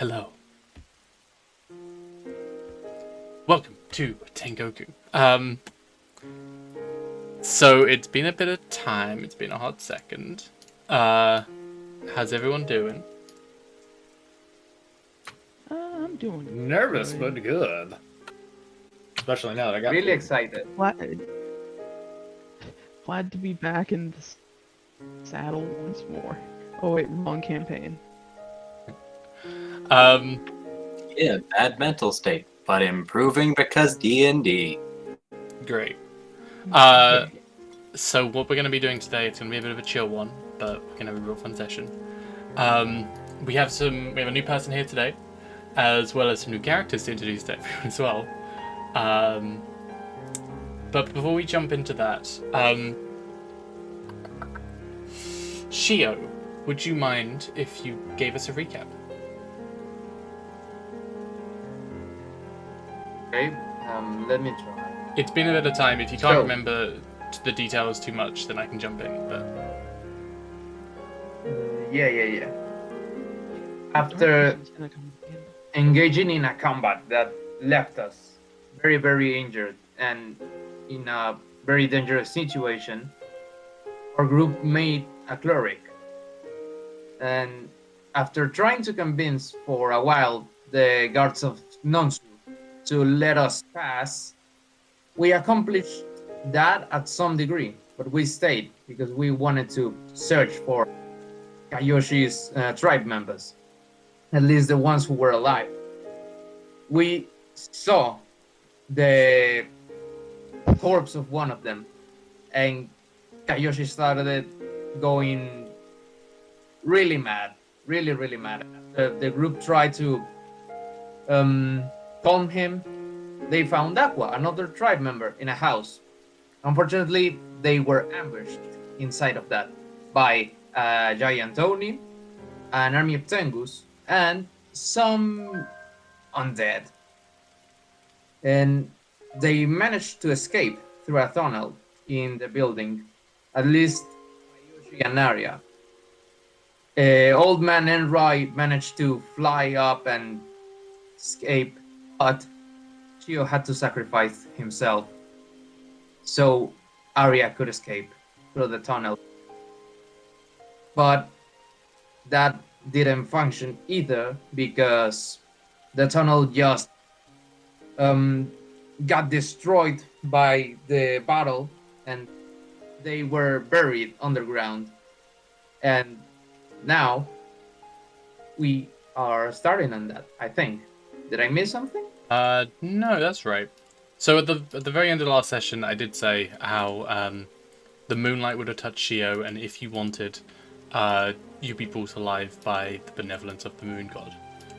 Hello. Welcome to Tengoku. So it's been a bit of time. It's been a hot second. How's everyone doing? I'm doing Nervous, good. but good. Especially now that I got Really food. excited. Glad to be back in the saddle once more. Oh wait, wrong campaign. Yeah, bad mental state, but improving because D&D. Great. So what we're going to be doing today, it's going to be a bit of a chill one, but we're going to have a real fun session. We have a new person here today, as well as some new characters to introduce to everyone as well. But before we jump into that, Shio, would you mind if you gave us a recap? Okay, let me try. It's been a bit of time. If you can't So- remember the details too much, then I can jump in. But Yeah. After engaging in a combat that left us very, very injured and in a very dangerous situation, our group made a cleric. And after trying to convince for a while the guards of Nonsu to let us pass, we accomplished that at some degree, but we stayed because we wanted to search for Kayoshi's tribe members, at least the ones who were alive. We saw the corpse of one of them, and Kayoshi started going really mad, really mad. The group tried to calm him. They found Aqua, another tribe member, in a house. Unfortunately, they were ambushed inside of that by a giant Oni, an army of Tengus, and some undead. And they managed to escape through a tunnel in the building, at least Ayushi and Arya. Old Man Enroy managed to fly up and escape, but Chio had to sacrifice himself so Arya could escape through the tunnel. But that didn't function either because the tunnel just got destroyed by the battle and they were buried underground. And now we are starting on that, I think. Did I miss something? no, that's right. So at the very end of the last session, I did say how the moonlight would have touched Shio, and if you wanted, you'd be brought alive by the benevolence of the moon god,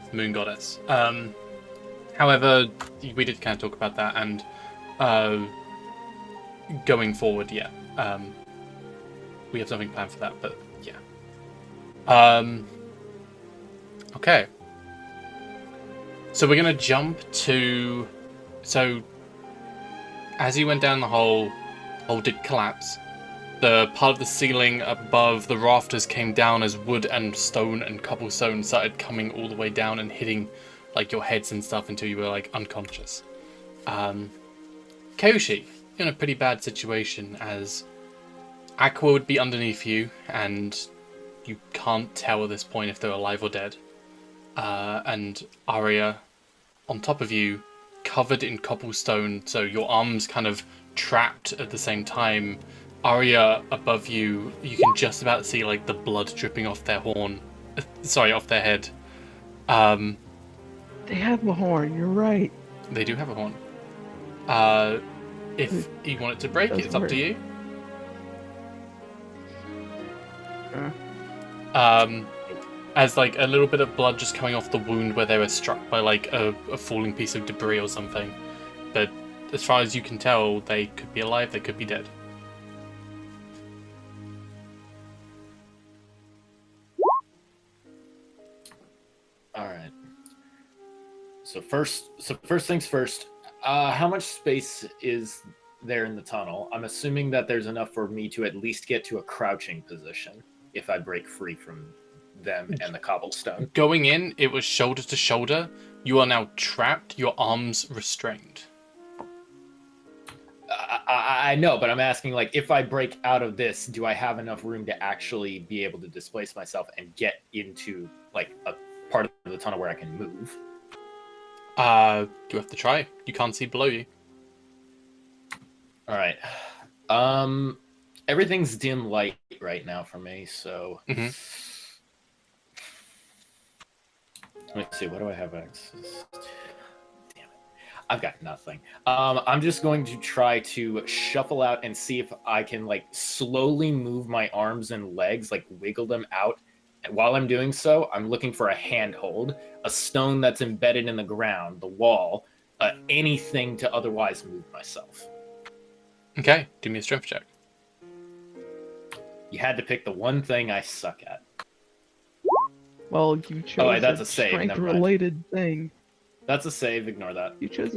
the moon goddess. However, we did kind of talk about that, and going forward, yeah, we have something planned for that, but yeah. Okay. So we're gonna jump to. So, as you went down the hole did collapse. The part of the ceiling above the rafters came down as wood and stone and cobblestone started coming all the way down and hitting like your heads and stuff until you were like unconscious. Kyoshi, you're in a pretty bad situation as Aqua would be underneath you and you can't tell at this point if they're alive or dead. And Arya on top of you, covered in cobblestone, so your arms kind of trapped at the same time. Arya above you, you can just about see like the blood dripping off their off their head. They have a horn. You're right. They do have a horn. If you want it to break, it's up to you. As like a little bit of blood just coming off the wound where they were struck by like a falling piece of debris or something. But as far as you can tell, they could be alive, they could be dead. All right. So first things first. How much space is there in the tunnel? I'm assuming that there's enough for me to at least get to a crouching position if I break free from them and the cobblestone. Going in, it was shoulder to shoulder. You are now trapped, your arms restrained. I know, but I'm asking, like, if I break out of this, do I have enough room to actually be able to displace myself and get into, like, a part of the tunnel where I can move? You have to try. You can't see below you. All right. Everything's dim light right now for me, so... Mhm. Let me see, what do I have access to? Damn it. I've got nothing. I'm just going to try to shuffle out and see if I can, like, slowly move my arms and legs, like, wiggle them out. And while I'm doing so, I'm looking for a handhold, a stone that's embedded in the ground, the wall, anything to otherwise move myself. Okay, do me a strength check. You had to pick the one thing I suck at. Well, you chose that's a a save, never mind. strength-related thing. That's a save, ignore that. You chose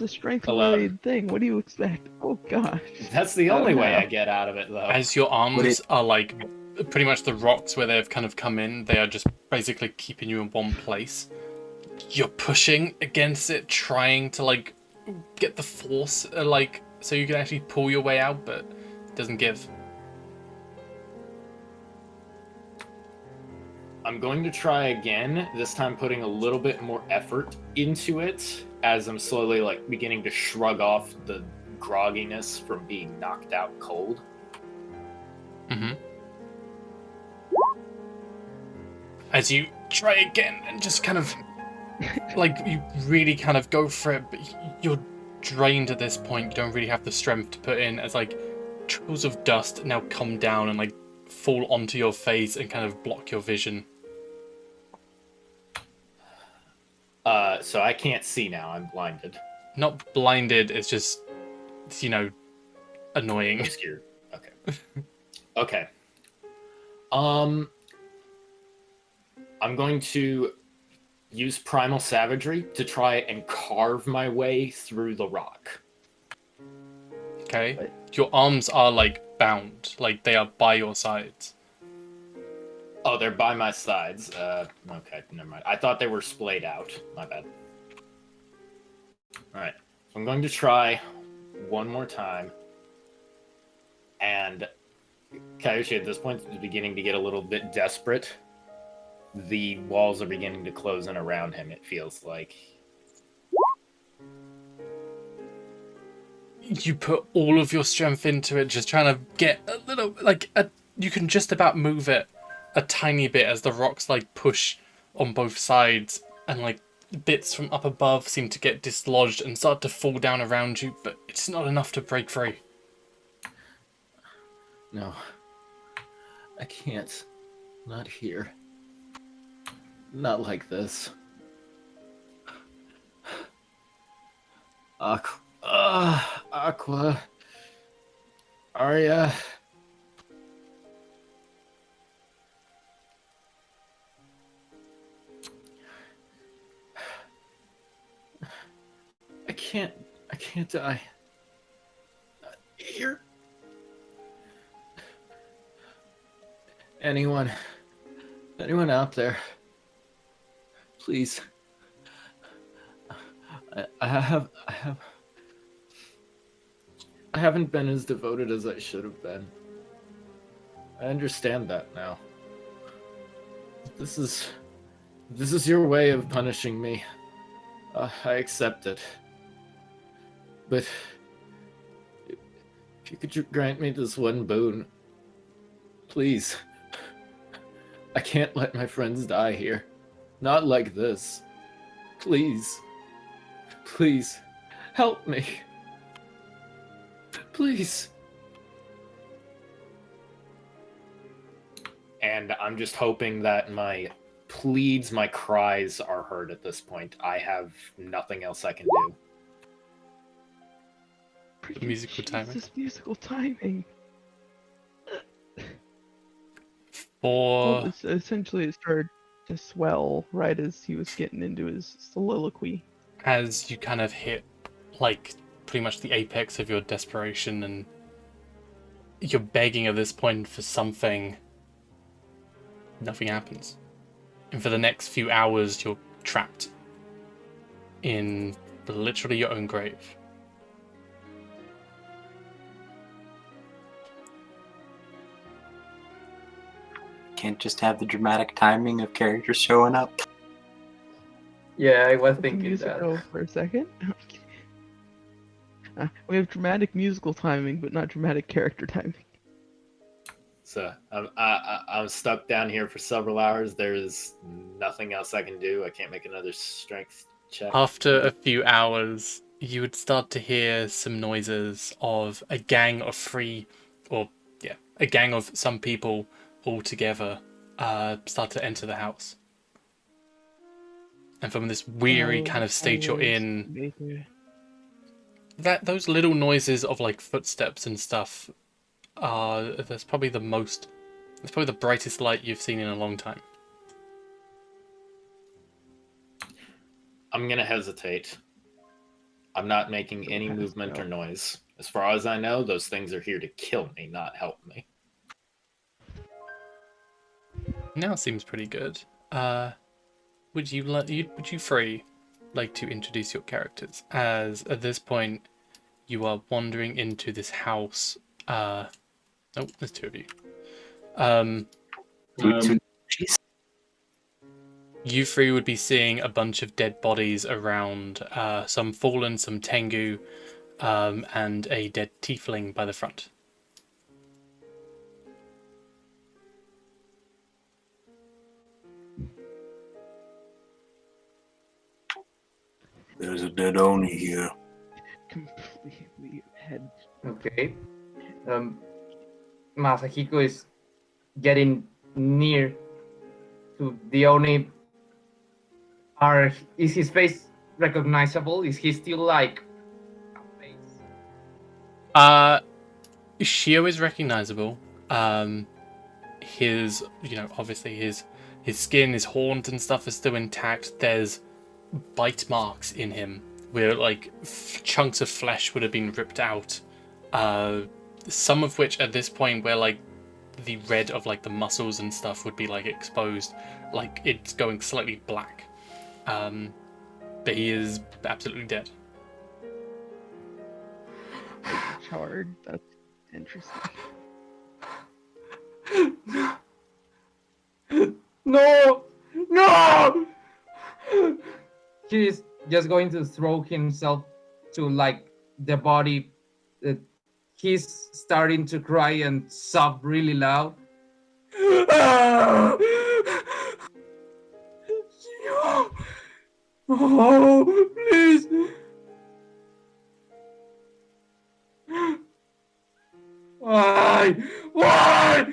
a strength-related thing. What do you expect? Oh gosh. That's the only way I get out of it, though. As your arms are like pretty much the rocks where they've kind of come in, they are just basically keeping you in one place. You're pushing against it, trying to like get the force like so you can actually pull your way out, but it doesn't give. I'm going to try again, this time putting a little bit more effort into it as I'm slowly like beginning to shrug off the grogginess from being knocked out cold. Mm-hmm. As you try again and just kind of like you really kind of go for it, but you're drained at this point. You don't really have the strength to put in as like trails of dust now come down and like fall onto your face and kind of block your vision. So I can't see now, I'm blinded. Not blinded, it's just, you know, annoying. Obscured. Okay. Okay. I'm going to use Primal Savagery to try and carve my way through the rock. Okay. Your arms are like bound, like they are by your sides. Oh, they're by my sides. Okay, never mind. I thought they were splayed out. My bad. Alright. So I'm going to try one more time. And Kaiyoshi at this point is beginning to get a little bit desperate. The walls are beginning to close in around him, it feels like. You put all of your strength into it, just trying to get a little, like, you can just about move it a tiny bit as the rocks, like, push on both sides, and, like, bits from up above seem to get dislodged and start to fall down around you, but it's not enough to break free. No. I can't. Not here. Not like this. Aqua. Arya. I can't die. Not here. Anyone out there? Please. I haven't been as devoted as I should have been. I understand that now. This is your way of punishing me. I accept it. But if you could grant me this one boon, please. I can't let my friends die here. Not like this. Please. Please. Help me. Please. And I'm just hoping that my pleads, my cries are heard at this point. I have nothing else I can do. Musical timing. Jesus, musical timing. For Well, essentially, it started to swell right as he was getting into his soliloquy. as you kind of hit, like, pretty much the apex of your desperation and you're begging at this point for something, nothing happens. And for the next few hours, you're trapped in literally your own grave. Can't just have the dramatic timing of characters showing up. Yeah, I was Let the thinking music that. go for a second. We have dramatic musical timing, but not dramatic character timing. So I'm stuck down here for several hours. There's nothing else I can do. I can't make another strength check. After a few hours, you would start to hear some noises of a gang of a gang of some people all together start to enter the house. And from this weary kind of state you're in, those little noises of like footsteps and stuff that's probably the brightest light you've seen in a long time. I'm gonna hesitate. I'm not making any movement or noise. As far as I know, those things are here to kill me, not help me. Now seems pretty good. Would you three like to introduce your characters? As at this point, you are wandering into this house. Oh, there's two of you. You three would be seeing a bunch of dead bodies around, some fallen, some Tengu, and a dead tiefling by the front. There's a dead Oni here. Completely head. Okay. Masahiko is getting near to the Oni. Is his face recognizable? Is he still like a face? Shio is recognizable. Obviously his skin, his horns and stuff is still intact. There's bite marks in him where like chunks of flesh would have been ripped out. Some of which at this point where like the red of like the muscles and stuff would be like exposed, like it's going slightly black. But he is absolutely dead. Charred. That's interesting. No! No! He's just going to throw himself to like the body. He's starting to cry and sob really loud. Oh, please. Why? Why?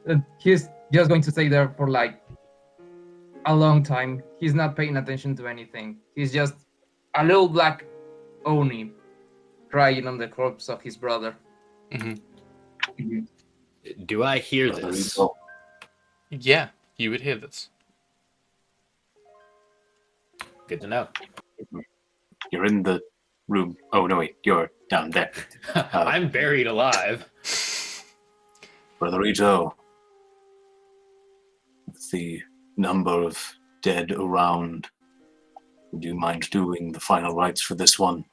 And he's just going to stay there for like a long time. He's not paying attention to anything. He's just a little black Oni crying on the corpse of his brother. Mm-hmm. Do I hear this? Yeah, you would hear this. Good to know. You're in the room. Oh, no, wait. You're down there. I'm buried alive. Brother Ito, with the number of dead around, would you mind doing the final rites for this one?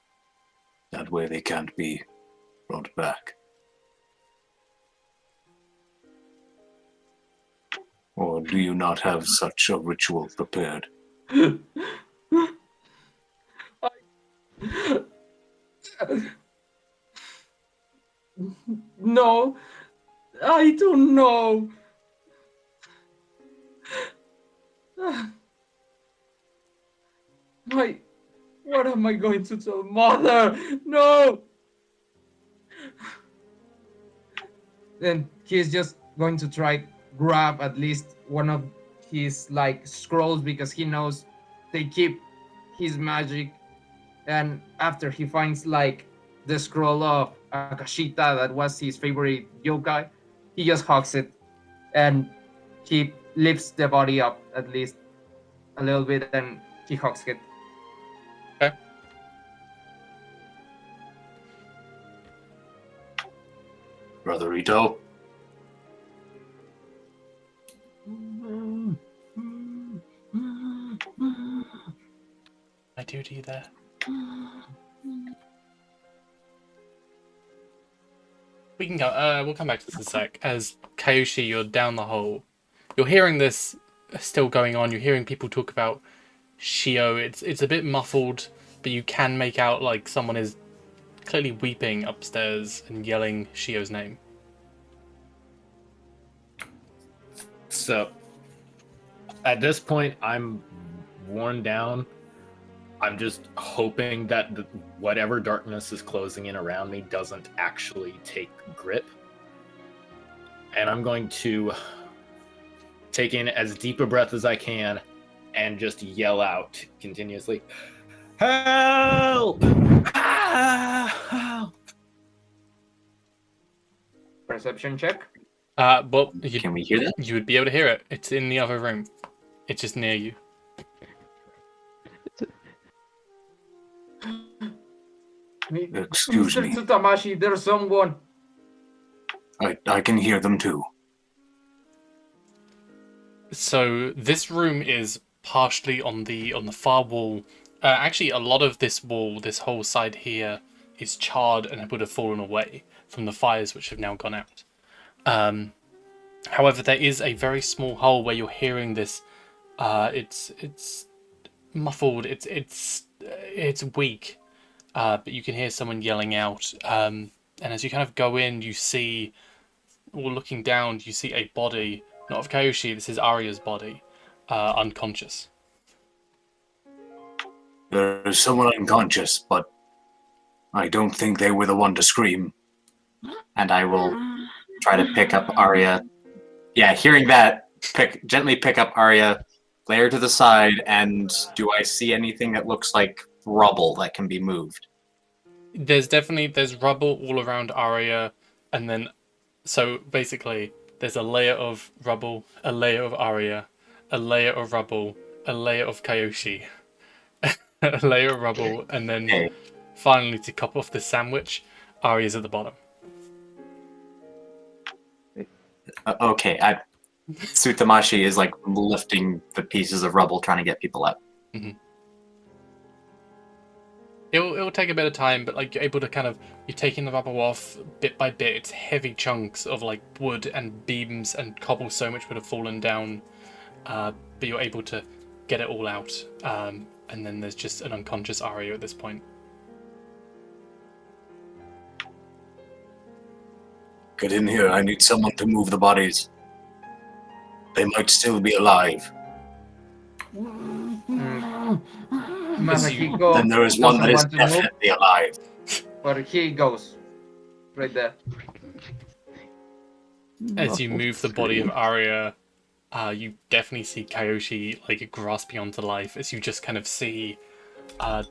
That way they can't be brought back. Or do you not have such a ritual prepared? No, I don't know. What am I going to tell Mother? No! Then he's just going to try grab at least one of his like scrolls because he knows they keep his magic. And after he finds like the scroll of Akashita that was his favorite yokai, he just hugs it and he lifts the body up at least. a little bit and he hugs it. Okay. Brother Ito. My duty there. We can go. We'll come back to this in a sec. As Kyoshi, you're down the hole. You're hearing this still going on. You're hearing people talk about Shio. It's a bit muffled, but you can make out like someone is clearly weeping upstairs and yelling Shio's name. So, at this point, I'm worn down. I'm just hoping that whatever darkness is closing in around me doesn't actually take grip. And I'm going to take in as deep a breath as I can and just yell out continuously, "Help! Help!" Perception check. Well, Can we hear that? you would be able to hear it. It's in the other room. It's just near you. Excuse Mr. me. Tsutamashi, there's someone. I can hear them too. So this room is partially on the far wall. Actually, a lot of this wall, this whole side here, is charred and would have fallen away from the fires which have now gone out. However, there is a very small hole where you're hearing this. It's muffled. It's weak, but you can hear someone yelling out. And as you kind of go in, you see, or looking down, you see a body. Not of Kyoshi. This is Arya's body, unconscious. There's someone unconscious, but I don't think they were the one to scream. And I will try to pick up Arya. Yeah, hearing that, gently pick up Arya, lay her to the side, and do I see anything that looks like rubble that can be moved? There's rubble all around Arya, and then so basically there's a layer of rubble, a layer of Arya, a layer of rubble, a layer of Kyoshi, a layer of rubble, and then Okay. finally to top off the sandwich, Arya's at the bottom. Okay, Tsutamashi is like lifting the pieces of rubble, trying to get people out. It'll take a bit of time, but like you're able to you're taking the rubble off bit by bit. It's heavy chunks of like wood and beams and cobble, so much would have fallen down, but you're able to get it all out. And then there's just an unconscious Arya at this point. Get in here, I need someone to move the bodies. They might still be alive. Masahiko Then there is one that is doesn't want to move, definitely alive. but he goes right there. As you Muffled move the body of scream. Arya, you definitely see Kyoshi like grasping onto life. As you just kind of see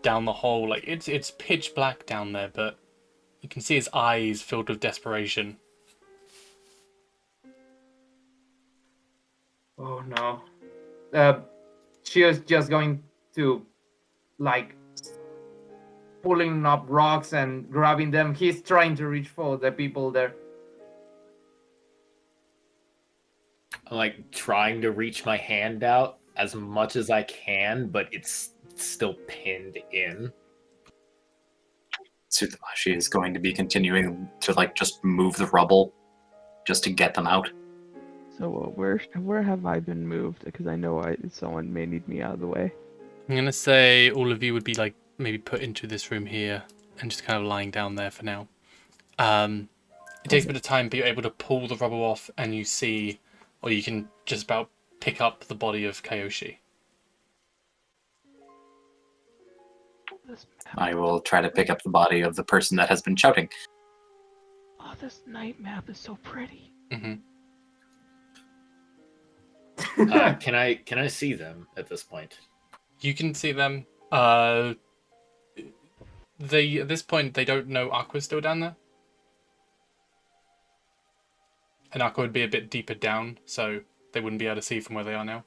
down the hole, like it's pitch black down there, but you can see his eyes filled with desperation. Oh no. She is just going to like pulling up rocks and grabbing them. He's trying to reach for the people there. I'm like trying to reach my hand out as much as I can, but it's still pinned in. Tsutamashi is going to be continuing to like just move the rubble just to get them out. So where have I been moved? Because I know someone may need me out of the way. I'm gonna say all of you would be like maybe put into this room here and just kind of lying down there for now. It takes a bit of time, but you're able to pull the rubble off, and you see, or you can just about pick up the body of Kyoshi. This map, I will try to pick up the body of the person that has been shouting. oh, this night map is so pretty. Mm-hmm. Can I see them at this point? You can see them. They at this point they don't know Aqua's still down there, and Aqua would be a bit deeper down, so they wouldn't be able to see from where they are now.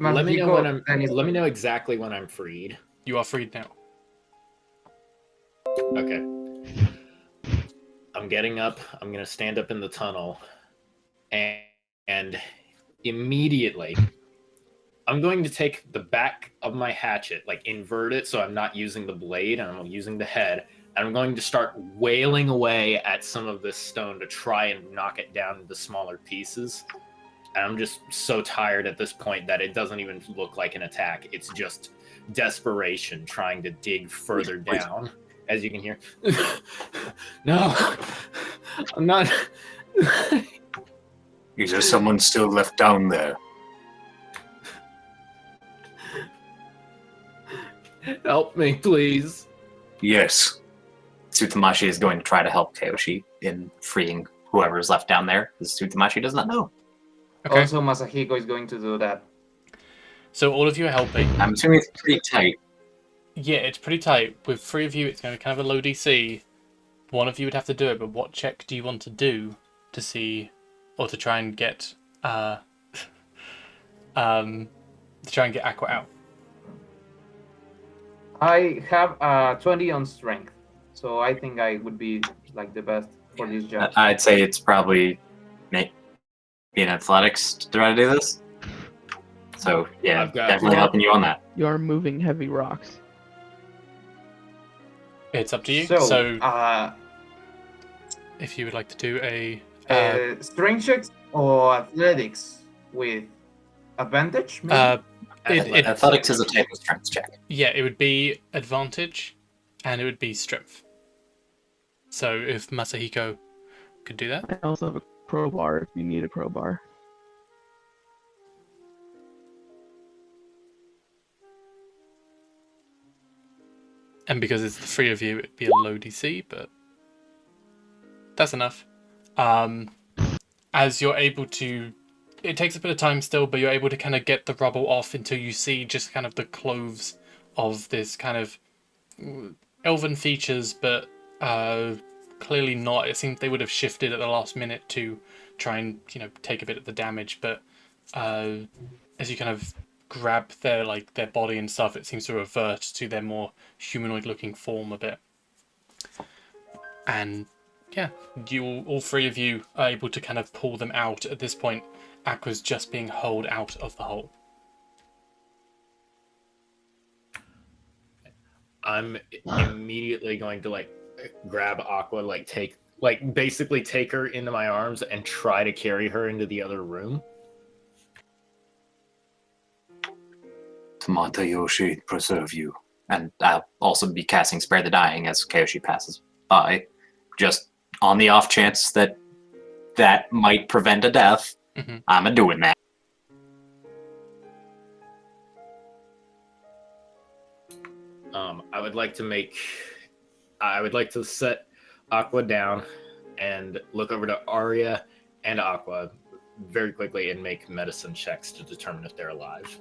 Let me know Masahiko, when I'm. then it's- Let me know exactly when I'm freed. You are freed now. Okay. I'm getting up. I'm gonna stand up in the tunnel, and immediately, I'm going to take the back of my hatchet, like invert it, so I'm not using the blade, and I'm using the head. And I'm going to start wailing away at some of this stone to try and knock it down into smaller pieces. And I'm just so tired at this point that it doesn't even look like an attack. It's just desperation trying to dig further down, as you can hear. No, I'm not. Is there someone still left down there? Help me, please. Yes. Tsutamashi is going to try to help Kayoshi in freeing whoever is left down there, because Tsutamashi does not know. Okay. Also, Masahiko is going to do that. So all of you are helping. I'm assuming it's pretty tight. Yeah, it's pretty tight. With 3 of you, it's going to be kind of a low DC. One of you would have to do it, but what check do you want to do to see, or to try and get, to try and get Aqua out? I have 20 on strength, so I think I would be like the best for this job. I'd say it's probably maybe in athletics to try to do this. So, yeah, I've got- definitely helping you on that. You are moving heavy rocks. It's up to you. So, So if you would like to do a, strength checks or athletics with advantage, maybe? Athletics is a type of strength check. yeah, it would be advantage, and it would be strength. So if Masahiko could do that. I also have a crowbar if you need a crowbar. And because it's the 3 of you, it'd be a low DC, but that's enough. As you're able to, it takes a bit of time still, but you're able to kind of get the rubble off until you see just kind of the clothes of this kind of elven features, but clearly not. It seems they would have shifted at the last minute to try and, take a bit of the damage, but as you kind of grab their body and stuff, it seems to revert to their more humanoid looking form a bit. And yeah, all 3 of you are able to kind of pull them out. At this point, Aqua's just being hauled out of the hole. I'm immediately going to grab Aqua, basically take her into my arms and try to carry her into the other room. Tamata Yoshi, preserve you. And I'll also be casting Spare the Dying as Kayoshi passes by, just on the off chance that that might prevent a death. Mm-hmm. I'm a doing that. I would like to set Aqua down and look over to Arya and Aqua very quickly and make medicine checks to determine if they're alive.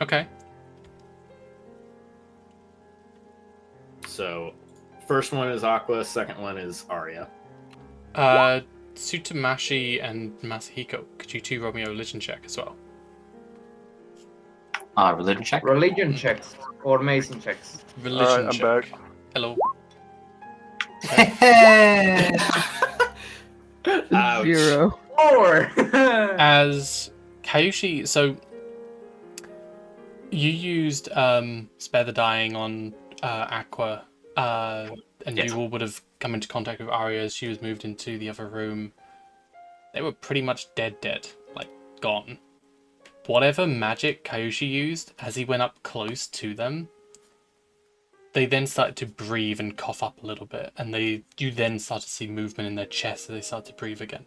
Okay. So, first one is Aqua, second one is Arya. Tsutamashi and Masahiko, could you 2 roll me a religion check as well? Religion check? Religion checks or Mason checks. Religion I'm check. back. Hello. Ouch. 0. Or As Kayoshi, so you used Spare the Dying on Aqua, and Yes. you all would have come into contact with Arya as she was moved into the other room. They were pretty much dead, gone. Whatever magic Kayoshi used, as he went up close to them, they then started to breathe and cough up a little bit, and you then start to see movement in their chest as they start to breathe again.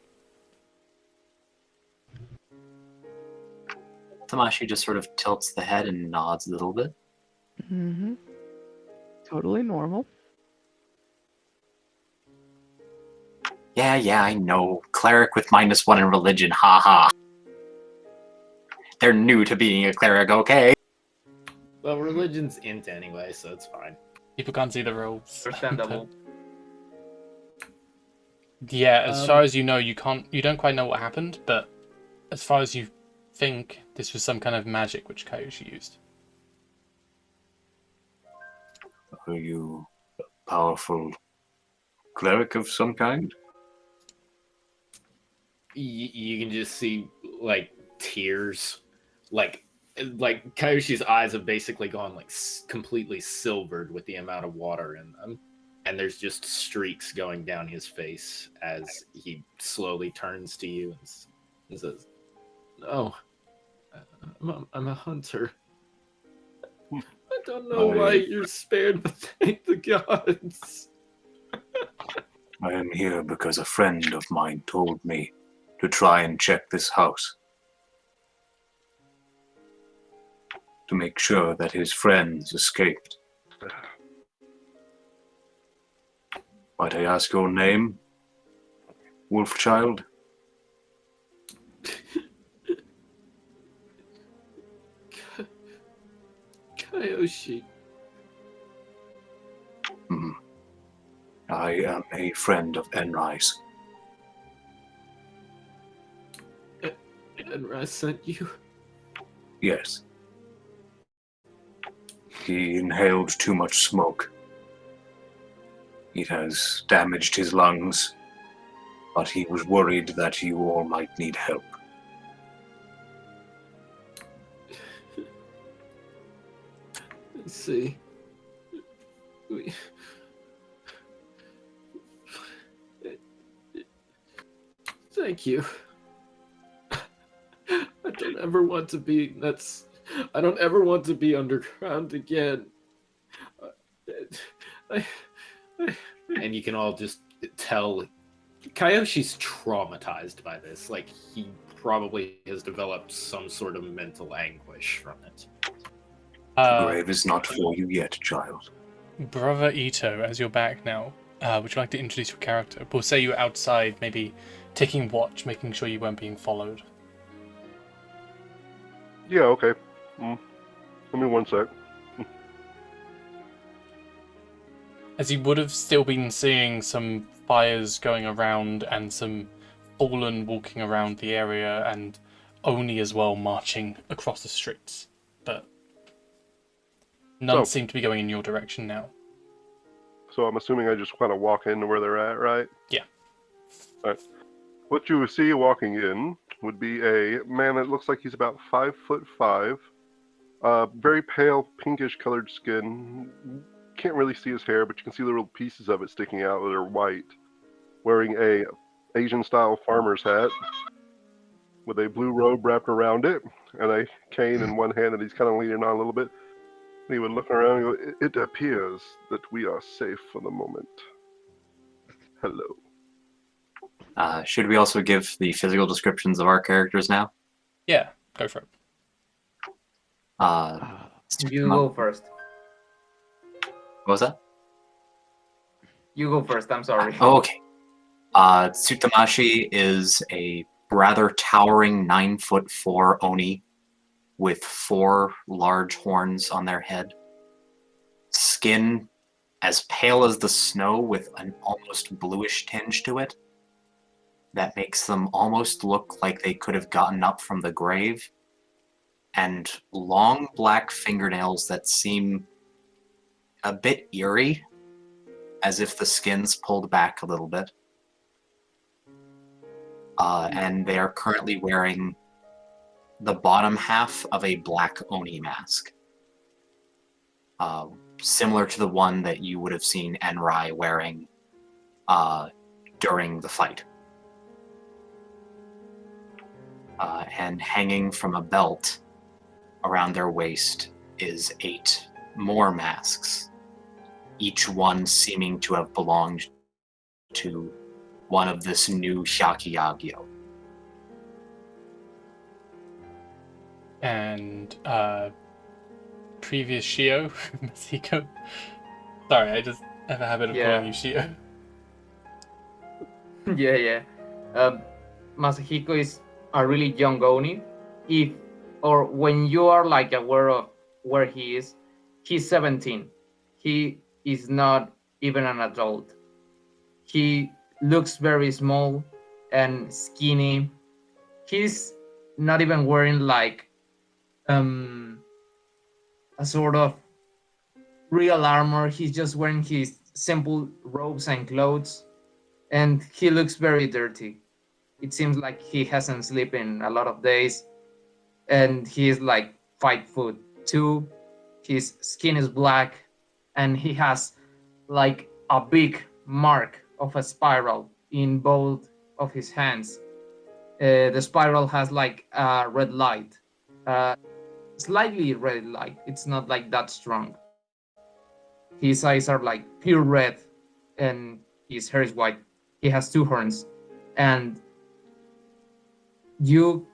Tamashi just sort of tilts the head and nods a little bit. Mm-hmm. Totally normal. Yeah, I know. Cleric with -1 in religion, haha. They're new to being a cleric, okay? Well, religion's int anyway, so it's fine. People can't see the rolls. understandable. Yeah, as far as you know, you don't quite know what happened, but as far as you think this was some kind of magic which Kaiyoshi used. Are you a powerful cleric of some kind? You can just see like tears, like Kaioshi's eyes have basically gone like completely silvered with the amount of water in them, and there's just streaks going down his face as he slowly turns to you and says, "No, I'm a hunter. I don't know why you're spared, but thank the gods." I am here because a friend of mine told me to try and check this house. To make sure that his friends escaped. Might I ask your name, Wolfchild? Kaiyoshi. I am a friend of Enri's. Enra sent you. Yes. He inhaled too much smoke. It has damaged his lungs, but he was worried that you all might need help. I see. Thank you. I don't ever want to be underground again. And you can all just tell Kaioshi's traumatized by this. Like, he probably has developed some sort of mental anguish from it. The grave is not for you yet, child. Brother Ito, as you're back now, would you like to introduce your character? We'll say you're outside, maybe taking watch, making sure you weren't being followed. Yeah, okay. Give me one sec. As you would have still been seeing some fires going around and some fallen walking around the area, and Oni as well marching across the streets. But none seem to be going in your direction now. So I'm assuming I just kind of walk into where they're at, right? Yeah. Alright. What you would see walking in would be a man that looks like he's about 5'5", very pale pinkish colored skin. Can't really see his hair, but you can see the little pieces of it sticking out that are white. Wearing a Asian style farmer's hat with a blue robe wrapped around it and a cane in one hand that he's kind of leaning on a little bit. And he would look around and go, "It appears that we are safe for the moment. Hello." Should we also give the physical descriptions of our characters now? Yeah, go for it. You go first. What was that? You go first. I'm sorry. Oh, okay. Tsutamashi is a rather towering 9'4" Oni with 4 large horns on their head. Skin as pale as the snow with an almost bluish tinge to it. That makes them almost look like they could have gotten up from the grave. And long black fingernails that seem a bit eerie, as if the skin's pulled back a little bit. And they are currently wearing the bottom half of a black Oni mask. Similar to the one that you would have seen Enrai wearing during the fight. And hanging from a belt around their waist is 8 more masks, each one seeming to have belonged to one of this new Hyakuhyagyo. And previous Shio, Masiko. Sorry, I just have a habit of calling you Shio. Yeah. Masahiko is a really young Oni. When you are like aware of where he is, he's 17. He is not even an adult. He looks very small and skinny. He's not even wearing like a sort of real armor. He's just wearing his simple robes and clothes, and he looks very dirty. It seems like he hasn't slept in a lot of days, and he's like 5'2". His skin is black, and he has like a big mark of a spiral in both of his hands. The spiral has like a red light, slightly red light. It's not like that strong. His eyes are like pure red, and his hair is white. He has two horns, and you,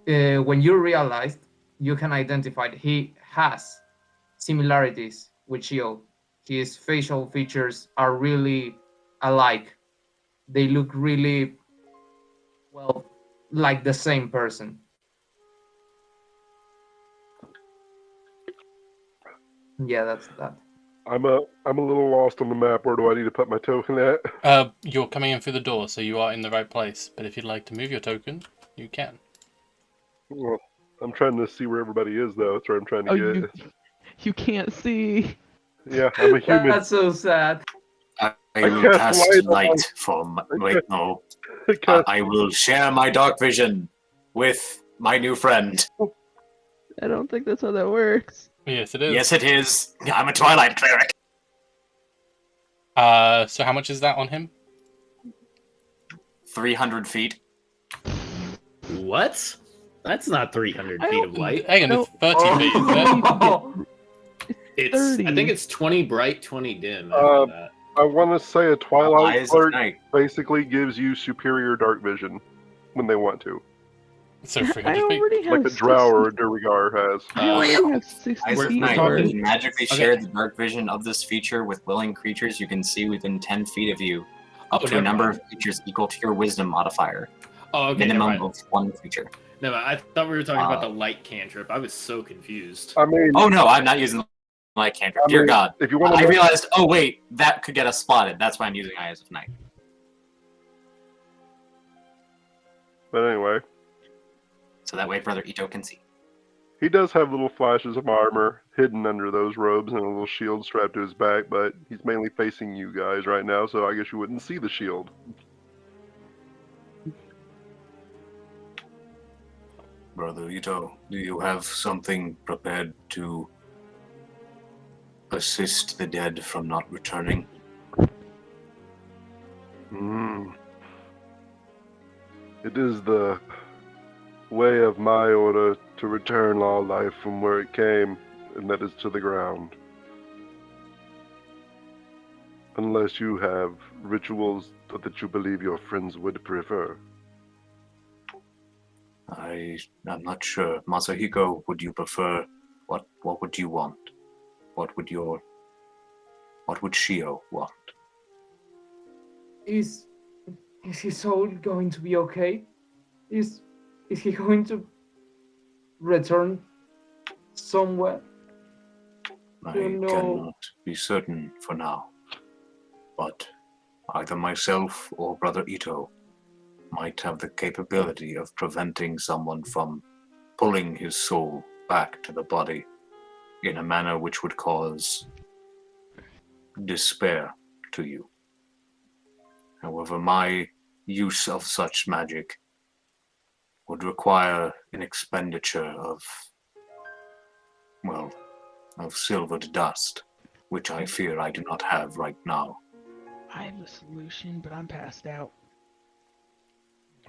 when you realize, you can identify he has similarities with Shio. His facial features are really alike. They look really well like the same person. Yeah, that's that. I'm a little lost on the map. Where do I need to put my token at? You're coming in through the door, so you are in the right place. But if you'd like to move your token, you can. Well, I'm trying to see where everybody is, though. That's where I'm trying to Oh, get. you can't see. Yeah, I'm a human. That's so sad. I I will cast cast light on- light from. Wait, no. I will share my dark vision with my new friend. I don't think that's how that works. Yes, it is. Yes, it is. I'm a Twilight cleric. So how much is that on him? 300 feet. What? That's not 300 I feet don't- of light. Hang on, it's 30 feet, isn't it? Oh, It's. I 30. think it's 20 bright, 20 dim. After that. I want to say a Twilight Eyes of clerk night. basically gives you superior dark vision when they want to, So I 300 feet. already have like a Drow or a Durgar has. I already have 60 Eyes of feet. night. talking- You can magically Okay. share the dark vision of this feature with willing creatures you can see within 10 feet of you, up Oh, to a never number mind. of creatures equal to your wisdom modifier. Oh, okay. Never Minimum mind. of one creature. No, I thought we were talking about Uh, the light cantrip. I was so confused. I mean, Oh no, I'm not using light cantrip. I Dear mean, God. if you want I to, realized, oh wait, that could get us spotted. That's why I'm using Eyes of Night. but anyway, So that way Brother Ito can see. he does have little flashes of armor hidden under those robes and a little shield strapped to his back. But he's mainly facing you guys right now, so I guess you wouldn't see the shield. Brother Ito, do you have something prepared to assist the dead from not returning? Hmm. It is the way of my order to return all life from where it came, and that is to the ground. Unless you have rituals that you believe your friends would prefer. I'm not sure. Masahiko, would you prefer? What would you want? What would Shio want? is his soul going to be okay? Is he going to return somewhere? I no. cannot be certain for now. But either myself or Brother Ito might have the capability of preventing someone from pulling his soul back to the body in a manner which would cause despair to you. However, my use of such magic would require an expenditure of silvered dust, which I fear I do not have right now. I have a solution, but I'm passed out.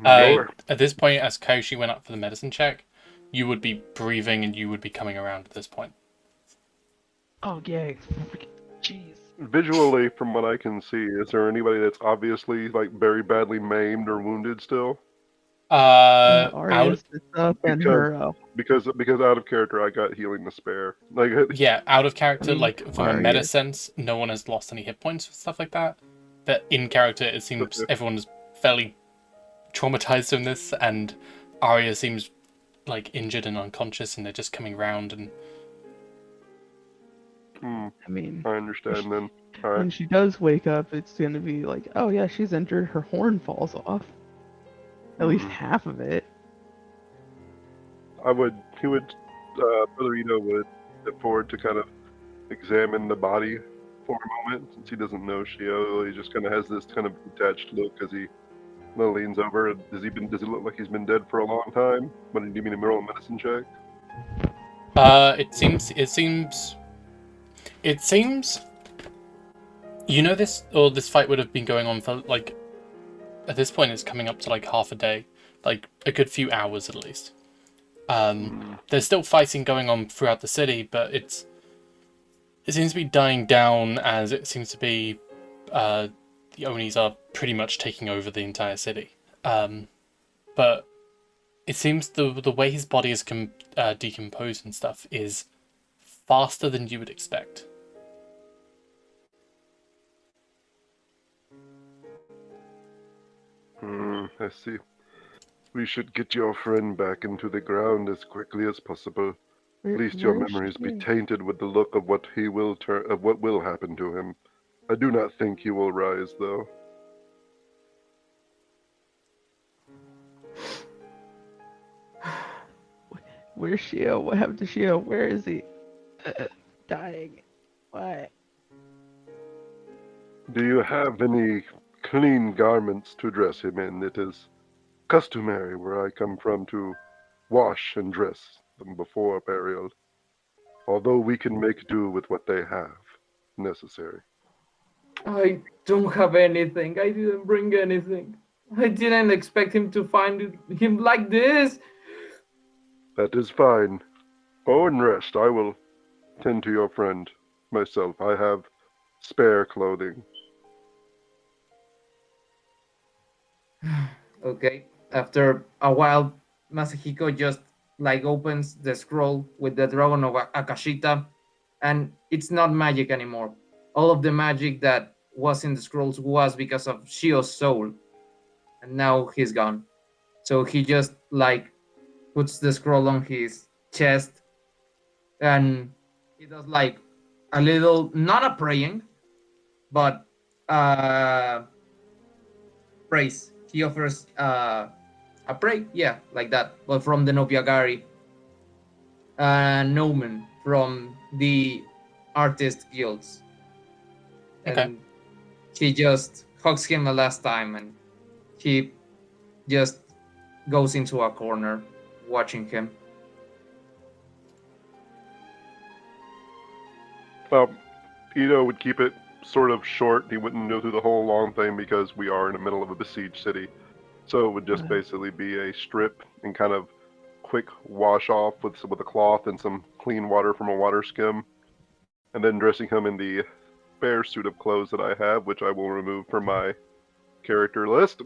Sure. At this point, as Koshi went up for the medicine check, you would be breathing and you would be coming around at this point. Oh, yay. Jeez. Visually, from what I can see, is there anybody that's obviously like very badly maimed or wounded still? Out, Arya sits up and because- her Because out of character, I got healing to spare. Like, yeah, out of character, I mean, like from a Arya- meta sense, no one has lost any hit points or stuff like that. But in character, it seems Okay. everyone's fairly traumatized in this, and Arya seems like injured and unconscious, and they're just coming round and I mean, I understand then. All when right. she does wake up, it's going to be like, oh yeah, she's injured. Her horn falls off. At least half of it. He would, Brother Ito would step forward to kind of examine the body for a moment, since he doesn't know Shio. He just kind of has this kind of detached look as he leans over. Does he look like he's been dead for a long time? What do you mean, a roll medicine check? It seems. You know this fight would have been going on for like. At this point, it's coming up to like half a day, like a good few hours at least. There's still fighting going on throughout the city, but it seems to be dying down as it seems to be the Onis are pretty much taking over the entire city. But it seems the way his body is decomposed and stuff is faster than you would expect. I see. We should get your friend back into the ground as quickly as possible. At least your memories be tainted with the look of what will happen to him. I do not think he will rise, though. Where's Shio? What happened to Shio? Where is he? Dying. Why? Do you have any clean garments to dress him in? It is customary where I come from to wash and dress them before burial, although we can make do with what they have necessary. I don't have anything. I didn't bring anything. I didn't expect him to find him like this. That is fine. Go and rest. I will tend to your friend myself. I have spare clothing. Okay. After a while, Masahiko just like opens the scroll with the dragon of Akashita, and it's not magic anymore. All of the magic that was in the scrolls was because of Shio's soul, and now he's gone. So he just like puts the scroll on his chest, and he does like a little, not a praying, but praise. He offers a pray, yeah, like that, but from the Nobiagari, Nomen from the artist guilds. Okay. And he just hugs him a last time, and he just goes into a corner watching him. Ito would keep it sort of short. He wouldn't go through the whole long thing because we are in the middle of a besieged city. So it would just basically be a strip and kind of quick wash off with a cloth and some clean water from a water skim, and then dressing him in the spare suit of clothes that I have, which I will remove from my character list.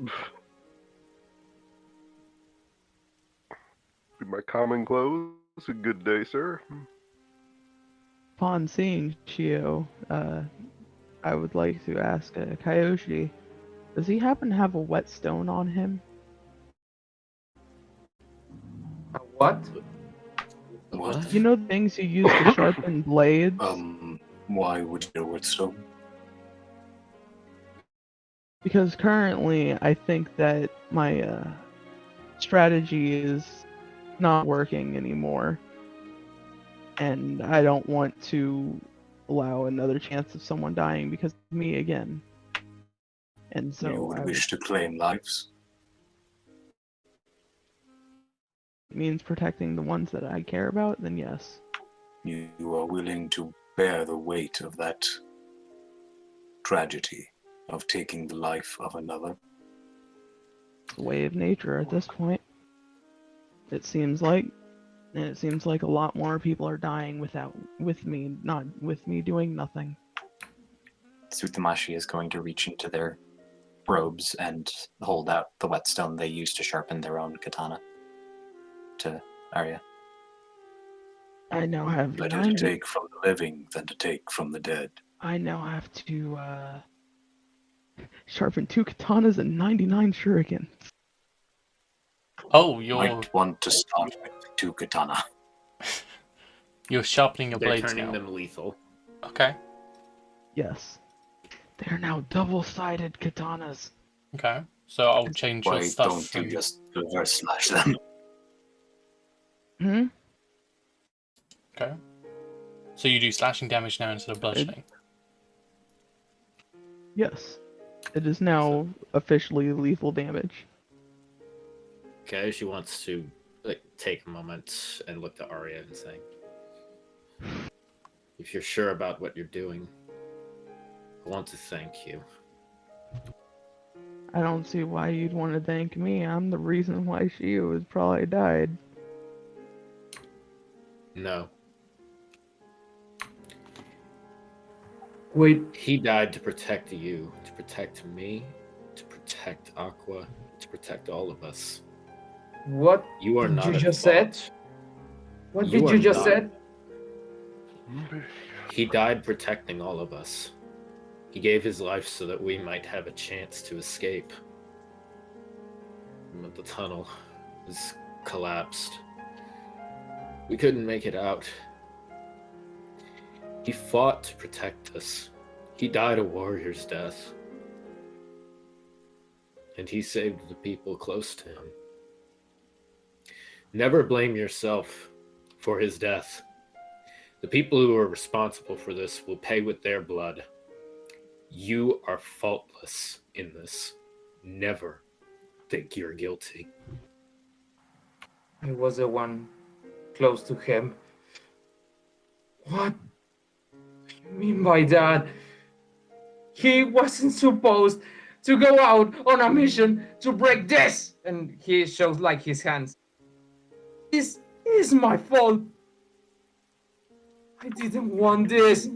My common clothes. A good day, sir. Upon seeing Shio, I would like to ask Kyoshi, does he happen to have a whetstone on him? What? What? You know things you use to sharpen blades? Why would you know whetstone? Because currently I think that my strategy is not working anymore. And I don't want to allow another chance of someone dying because of me again. And so You would wish to claim lives? it means protecting the ones that I care about, then yes. You are willing to bear the weight of that tragedy of taking the life of another? It's the way of nature at this point. It seems like. And it seems like a lot more people are dying with me doing nothing. Tsutamashi is going to reach into their robes and hold out the whetstone they use to sharpen their own katana to Arya. I now have Better to take from the living than to take from the dead. I now have to sharpen 2 katanas and 99 shurikens. Oh, you're Might want to start with 2 katana. you're sharpening your They're blades turning now. them lethal. Okay. Yes. They're now double-sided katanas. Okay. So I'll change your Why stuff. don't you just reverse slash them? Hmm? Okay. So you do slashing damage now instead of bludgeoning. Yes. It is now officially lethal damage. Okay, she wants to take a moment and look to Arya and say, "If you're sure about what you're doing, I want to thank you." I don't see why you'd want to thank me. I'm the reason why she was probably died. No, Wait, he died to protect you, to protect me, to protect Aqua, to protect all of us. what You are did not you at just fault. said? What You did are you just not. said? He died protecting all of us. He gave his life so that we might have a chance to escape. But the tunnel was collapsed. We couldn't make it out. He fought to protect us. He died a warrior's death. And he saved the people close to him. Never blame yourself for his death. The people who are responsible for this will pay with their blood. You are faultless in this. Never think you're guilty. I was the one close to him. What do you mean by that? He wasn't supposed to go out on a mission to break this! And he shows like his hands. This is my fault. I didn't want this.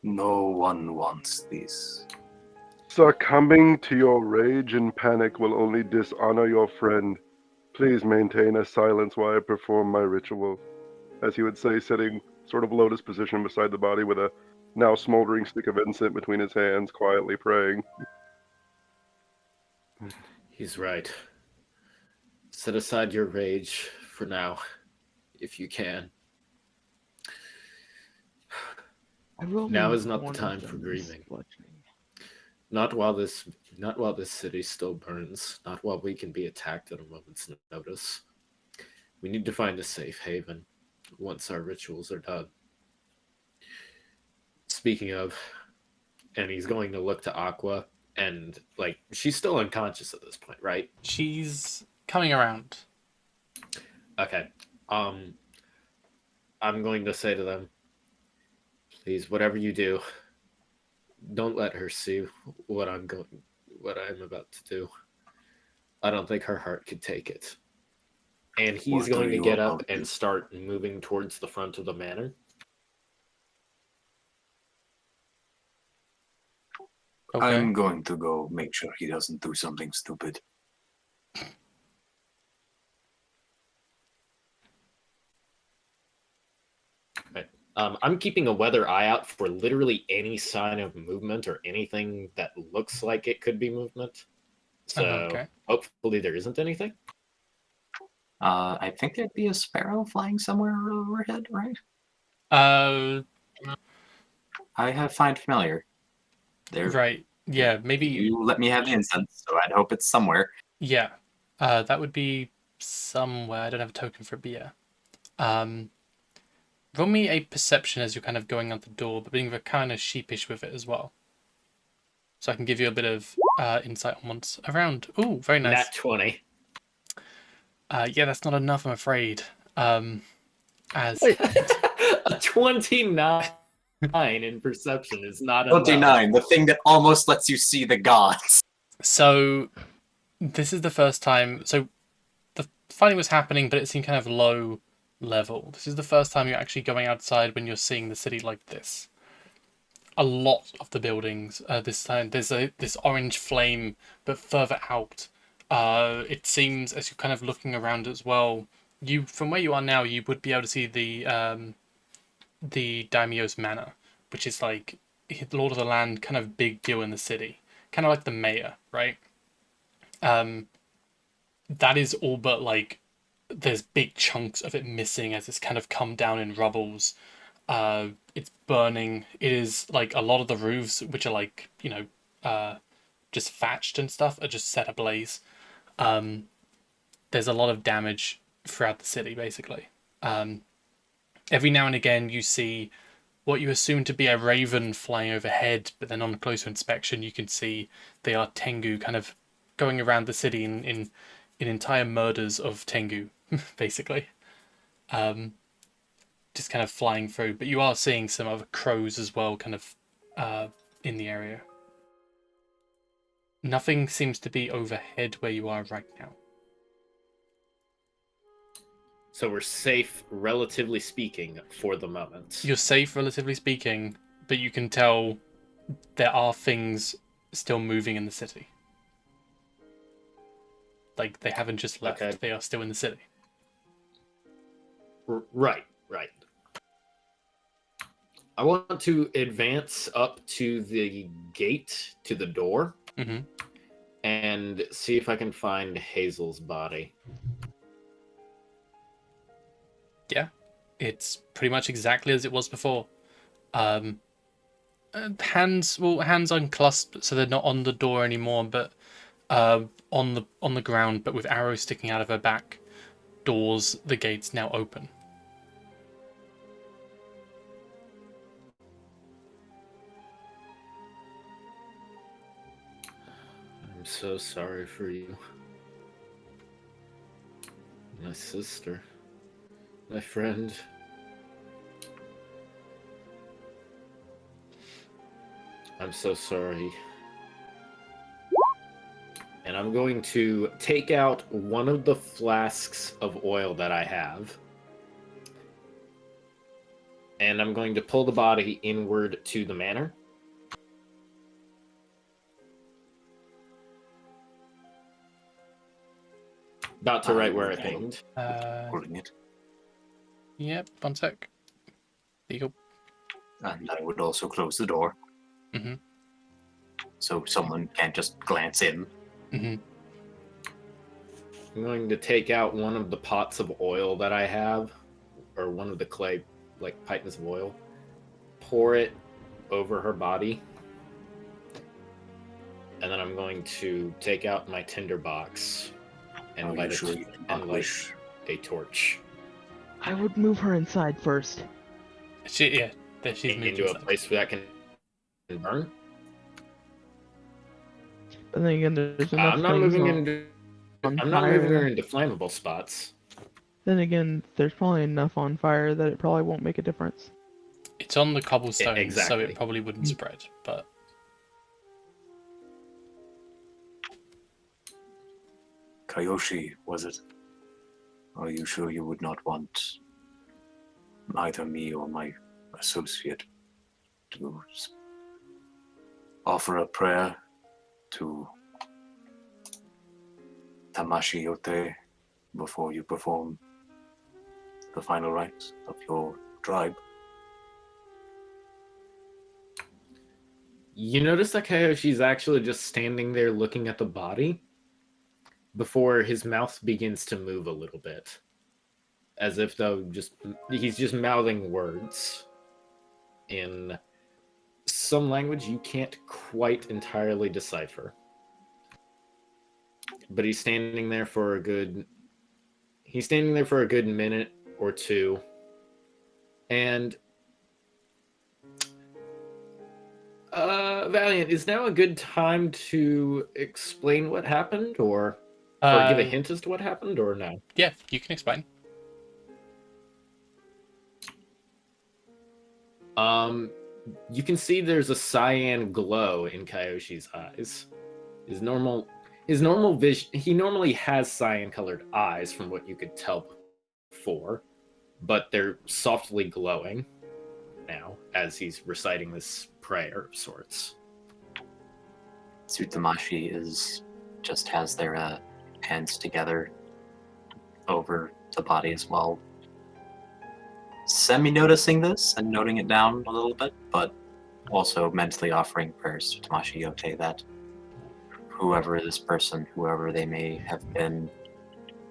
No one wants this. Succumbing to your rage and panic will only dishonor your friend. Please maintain a silence while I perform my ritual. As he would say, sitting sort of lotus position beside the body with a now smoldering stick of incense between his hands, quietly praying. He's right. Set aside your rage for now, if you can. Now is not the time for grieving. Not while this city still burns. Not while we can be attacked at a moment's notice. We need to find a safe haven once our rituals are done. Speaking of, and he's going to look to Aqua, and she's still unconscious at this point, right? She's coming around. Okay. I'm going to say to them, please, whatever you do, don't let her see what I'm about to do. I don't think her heart could take it. And he's going to get up and start moving towards the front of the manor. Okay. I'm going to go make sure he doesn't do something stupid. Okay. I'm keeping a weather eye out for literally any sign of movement or anything that looks like it could be movement. So hopefully there isn't anything. I think there'd be a sparrow flying somewhere overhead, right? I have find familiar. There. Right. Yeah, maybe. You let me have the incense, so I'd hope it's somewhere. Yeah. That would be somewhere. I don't have a token for it, but yeah. Roll me a perception as you're kind of going out the door, but being kind of sheepish with it as well. So I can give you a bit of insight on what's around. Ooh, very nice. Nat 20. Yeah, that's not enough, I'm afraid. As a 29 in perception is not enough. 29, the thing that almost lets you see the gods. So this is the first time. So the fighting was happening, but it seemed kind of low level. This is the first time you're actually going outside when you're seeing the city like this. A lot of the buildings this time, there's this orange flame, but further out. It seems as you're kind of looking around as well, you from where you are now, you would be able to see the daimyo's manor, which is like lord of the land, kind of big deal in the city, kind of like the mayor, right? That is all but like there's big chunks of it missing as it's kind of come down in rubbles. It's burning. It is like a lot of the roofs, which are like, just thatched and stuff, are just set ablaze. There's a lot of damage throughout the city, basically. Every now and again, you see what you assume to be a raven flying overhead, but then on closer inspection, you can see they are Tengu kind of going around the city in entire murders of Tengu, basically. Just kind of flying through. But you are seeing some other crows as well, kind of in the area. Nothing seems to be overhead where you are right now. So we're safe, relatively speaking, for the moment. You're safe, relatively speaking, but you can tell there are things still moving in the city. Like, they haven't just left, Okay. they are still in the city. Right. I want to advance up to the gate, to the door, Mm-hmm. and see if I can find Hazel's body. Yeah, it's pretty much exactly as it was before. Hands unclasped, so they're not on the door anymore, but on the ground, but with arrows sticking out of her back. Doors, the gates now open. I'm so sorry for you. My sister. My friend. I'm so sorry. And I'm going to take out one of the flasks of oil that I have. And I'm going to pull the body inward to the manor. About to right where I pinged. Holding it. Yep, one sec. There you go. And I would also close the door. Mm-hmm. So someone can't just glance in. Mm-hmm. I'm going to take out one of the pots of oil that I have, or one of the clay, like, pipings of oil, pour it over her body, and then I'm going to take out my tinder box and light a torch. I would move her inside first. She's moved Into a inside. place where that can burn. But then again, there's enough I'm not things moving on, into. on I'm fire. not moving her into flammable spots. Then again, there's probably enough on fire that it probably won't make a difference. It's on the cobblestones, so exactly. it probably wouldn't spread, but... Kayoshi, was it? Are you sure you would not want either me or my associate to offer a prayer to Tamashi Yote before you perform the final rites of your tribe? You notice that Kayoshi's actually just standing there looking at the body before his mouth begins to move a little bit. As if though he's just mouthing words in some language you can't quite entirely decipher. But he's standing there for a good minute or two. And Valiant, is now a good time to explain what happened, or give a hint as to what happened, or no? Yeah, you can explain. You can see there's a cyan glow in Kayoshi's eyes. His normal vision, he normally has cyan-colored eyes from what you could tell before, but they're softly glowing now as he's reciting this prayer of sorts. Tsutamashi just has their hands together over the body as well. Semi-noticing this and noting it down a little bit, but also mentally offering prayers to Tamashi Yote that whoever they may have been,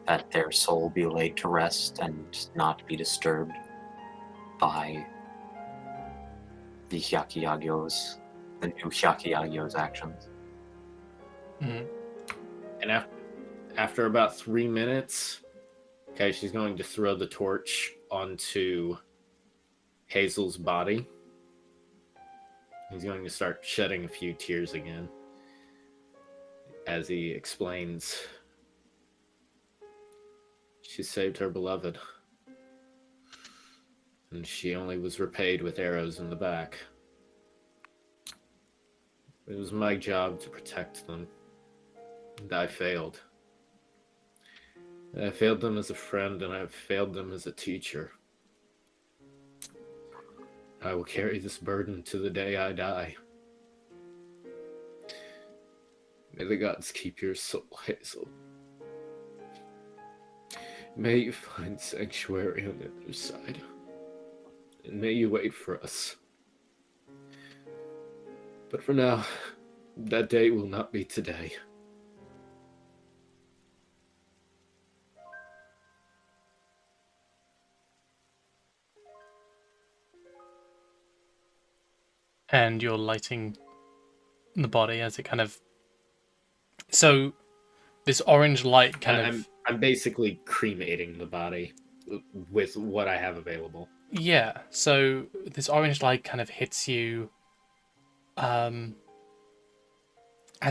that their soul be laid to rest and not be disturbed by the new Hyakuyagyos actions. Mm-hmm. And after about 3 minutes, Okay, she's going to throw the torch onto Hazel's body. He's going to start shedding a few tears again as he explains she saved her beloved, and she only was repaid with arrows in the back. It was my job to protect them, and I failed. I failed them as a friend, and I've failed them as a teacher. I will carry this burden to the day I die. May the gods keep your soul, Hazel. May you find sanctuary on the other side. And may you wait for us. But for now, that day will not be today. And you're lighting the body as it kind of... So, this orange light kind of... I'm basically cremating the body with what I have available. Yeah, so this orange light kind of hits you as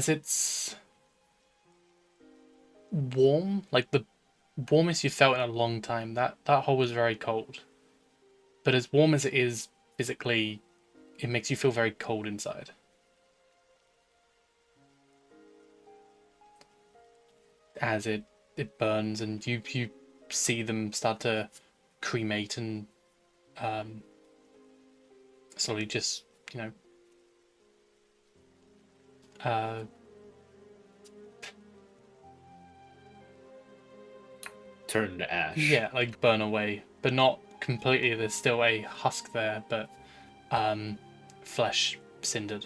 it's warm, like the warmest you felt in a long time. That hole was very cold. But as warm as it is physically, it makes you feel very cold inside. As it burns and you see them start to cremate and slowly just, Turn to ash. yeah, like burn away, but not completely. There's still a husk there, but flesh cindered.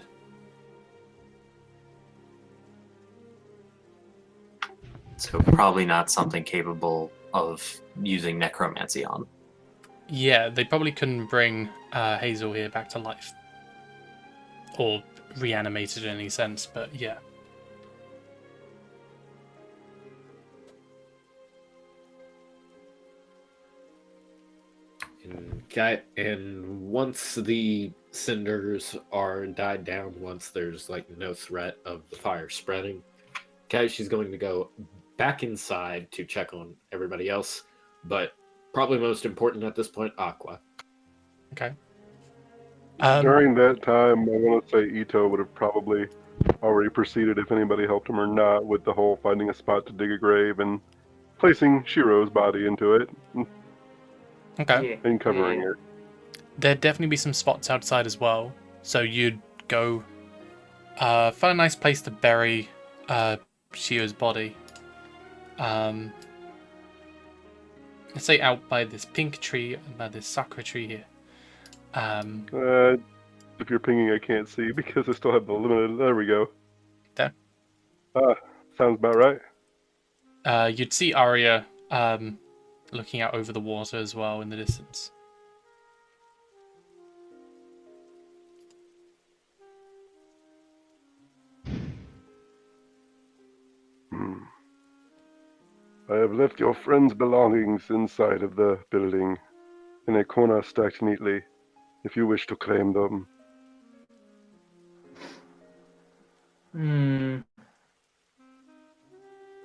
So probably not something capable of using necromancy on. Yeah, they probably couldn't bring Hazel here back to life. Or reanimated in any sense, but yeah. And once the cinders are died down, once there's no threat of the fire spreading, she's going to go back inside to check on everybody else, but probably most important at this point, Aqua. Okay. During that time, I want to say Ito would have probably already proceeded, if anybody helped him or not, with the whole finding a spot to dig a grave and placing Shiro's body into it Okay. and covering it. There'd definitely be some spots outside as well. So you'd go find a nice place to bury Shio's body. Let's say out by this pink tree, by this sakura tree here. If you're pinging, I can't see because I still have the limited. There we go. There. Sounds about right. You'd see Arya looking out over the water as well in the distance. I have left your friend's belongings inside of the building in a corner stacked neatly, if you wish to claim them.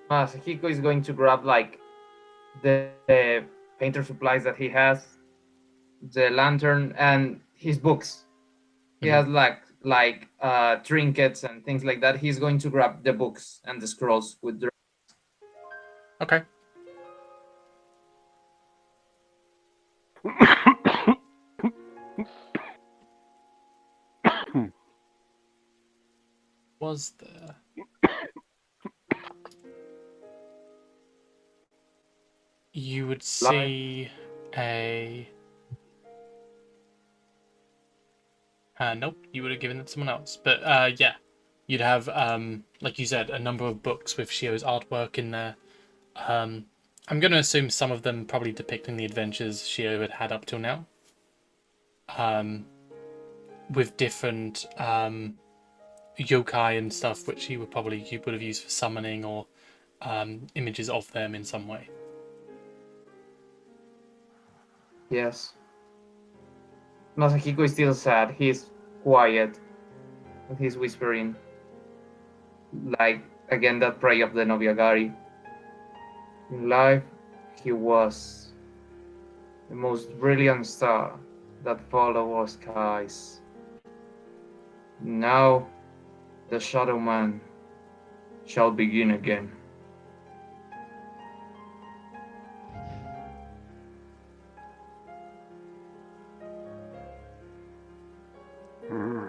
Sahiko is going to grab the painter supplies that he has, the lantern, and his books. He has trinkets and things like that. He's going to grab the books and the scrolls with the... Okay. Was there? You would see a... nope, you would have given it to someone else. But yeah, you'd have, like you said, a number of books with Shio's artwork in there. I'm going to assume some of them probably depicting the adventures Shio had had up till now. With different yokai and stuff, which he would have used for summoning or images of them in some way. Yes. Masahiko is still sad. He's quiet. And he's whispering. Like, again, that prey of the Nobiagari. In life, he was the most brilliant star that followed our skies. Now, the Shadow Man shall begin again. Hmm.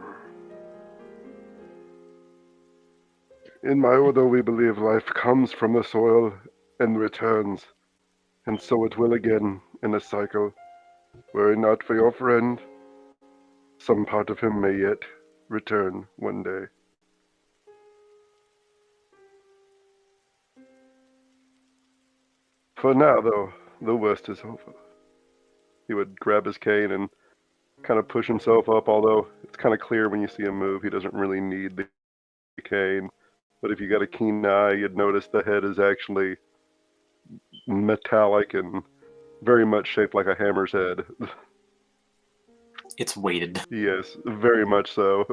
In my order, we believe life comes from the soil and returns, and so it will again in a cycle. Were it not for your friend, some part of him may yet return one day. For now, though, the worst is over. He would grab his cane and kind of push himself up, although it's kind of clear when you see him move, he doesn't really need the cane. But if you got a keen eye, you'd notice the head is actually metallic and very much shaped like a hammer's head. It's weighted. Yes, very much so.